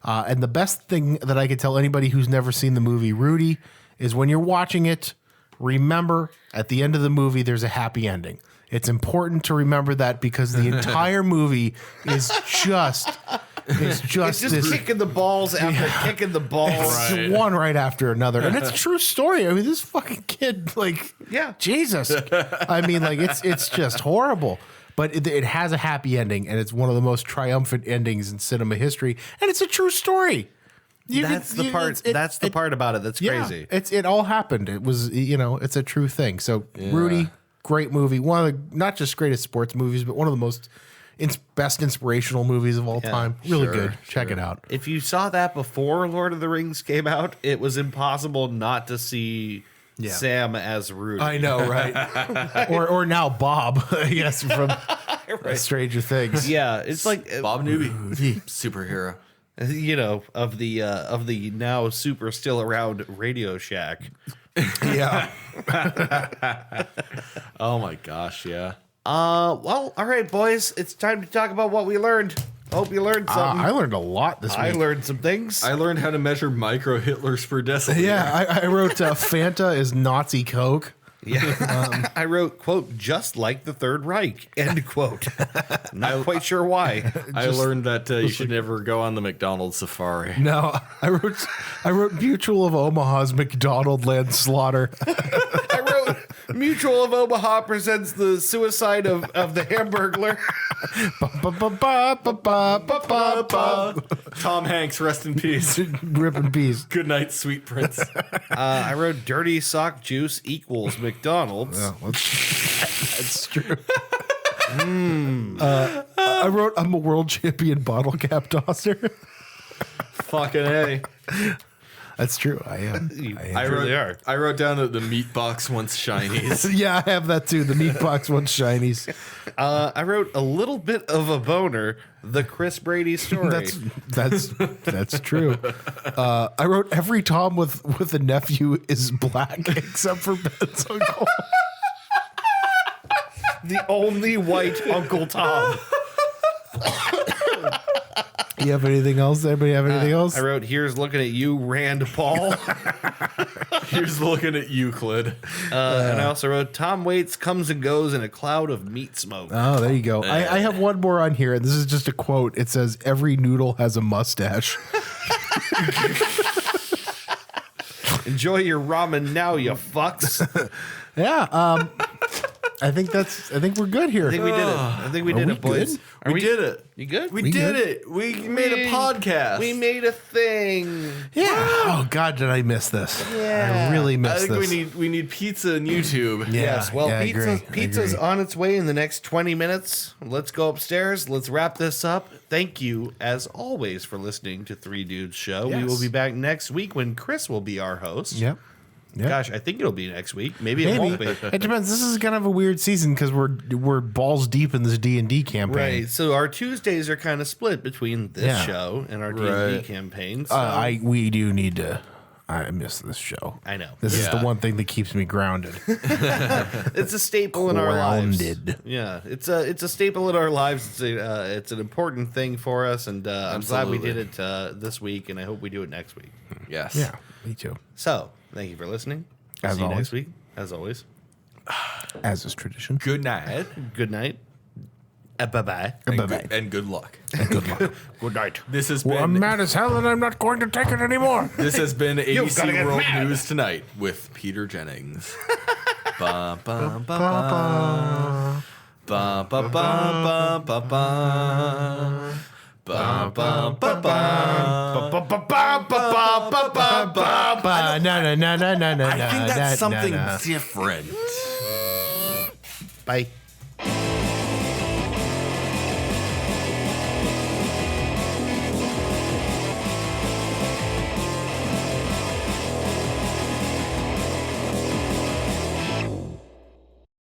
And the best thing that I could tell anybody who's never seen the movie Rudy is when you're watching it, remember at the end of the movie there's a happy ending. It's important to remember that because the entire movie is just It's just this, kicking the balls after kicking the balls. It's one right after another. And it's a true story. I mean, this fucking kid, like, Jesus. I mean, like, it's just horrible. But it has a happy ending, and it's one of the most triumphant endings in cinema history. And it's a true story. That's the part about it that's crazy. It all happened. It was, it's a true thing. So, Rudy, great movie. One of the, not just greatest sports movies, but one of the most best inspirational movies of all time. Really good. Check it out. If you saw that before Lord of the Rings came out, it was impossible not to see Sam as Rudy. I know, right? or now Bob, yes, from Stranger Things. Yeah, it's like Bob Newby, superhero. Of the now super still around Radio Shack. Yeah. Oh my gosh, yeah. Well, all right, boys. It's time to talk about what we learned. Hope you learned something. I learned a lot this week. I learned some things. I learned how to measure micro Hitlers per deciliter. Yeah, I wrote Fanta is Nazi Coke. Yeah, I wrote, quote, just like the Third Reich, end quote. Not quite sure why. I learned that you should never go on the McDonald's safari. No, I wrote Mutual of Omaha's McDonald Land Slaughter. I wrote Mutual of Omaha presents the suicide of the Hamburglar. Tom Hanks, rest in peace. Rip in peace. Good night, sweet prince. I wrote dirty sock juice equals McDonald's. Yeah, that's true. I wrote I'm a world champion bottle cap tosser. Fucking A. That's true. I am. I wrote down that the Meatbox wants Shinies. Yeah, I have that too. The Meatbox wants Shinies. I wrote a little bit of a boner, the Chris Brady story. That's true. I wrote every Tom with a nephew is black except for Ben's uncle. The only white Uncle Tom. You have anything else? Anybody have anything else? I wrote, here's looking at you, Rand Paul. Here's looking at Euclid. And I also wrote, Tom Waits comes and goes in a cloud of meat smoke. Oh, there you go. I have one more on here, and this is just a quote. It says, every noodle has a mustache. Enjoy your ramen now, you fucks. Yeah. I think we're good here. I think we did it. I think we did it, boys. We did it. You good? We did it. We made a podcast. We made a thing. Yeah. Oh God, did I miss this? Yeah. I really missed I this. think we need pizza and YouTube. Yeah, Yes. Well, I agree. pizza's on its way in the next 20 minutes. Let's go upstairs. Let's wrap this up. Thank you, as always, for listening to Three Dudes Show. Yes. We will be back next week when Chris will be our host. Yep. Yeah. Gosh, I think it'll be next week. Maybe it won't be. It depends. This is kind of a weird season because we're balls deep in this D&D campaign. Right. So our Tuesdays are kind of split between this show and our D&D campaign. So We do need to. I miss this show. I know. This is the one thing that keeps me grounded. It's a staple in our lives. Grounded. Yeah, it's a staple in our lives. It's an important thing for us, and I'm glad we did it this week, and I hope we do it next week. Yes. Yeah, me too. So, thank you for listening. As See you always. next week. As always. As is tradition. Good night. Good night. Bye-bye. And good luck. Good luck. Good night. This has Well, I'm been mad as hell and I'm not going to take it anymore. this has been gotta ABC get World mad. News Tonight with Peter Jennings. Ba ba ba ba. Ba ba ba ba ba ba. Ba ba ba ba. No. I think that's something different. Bye.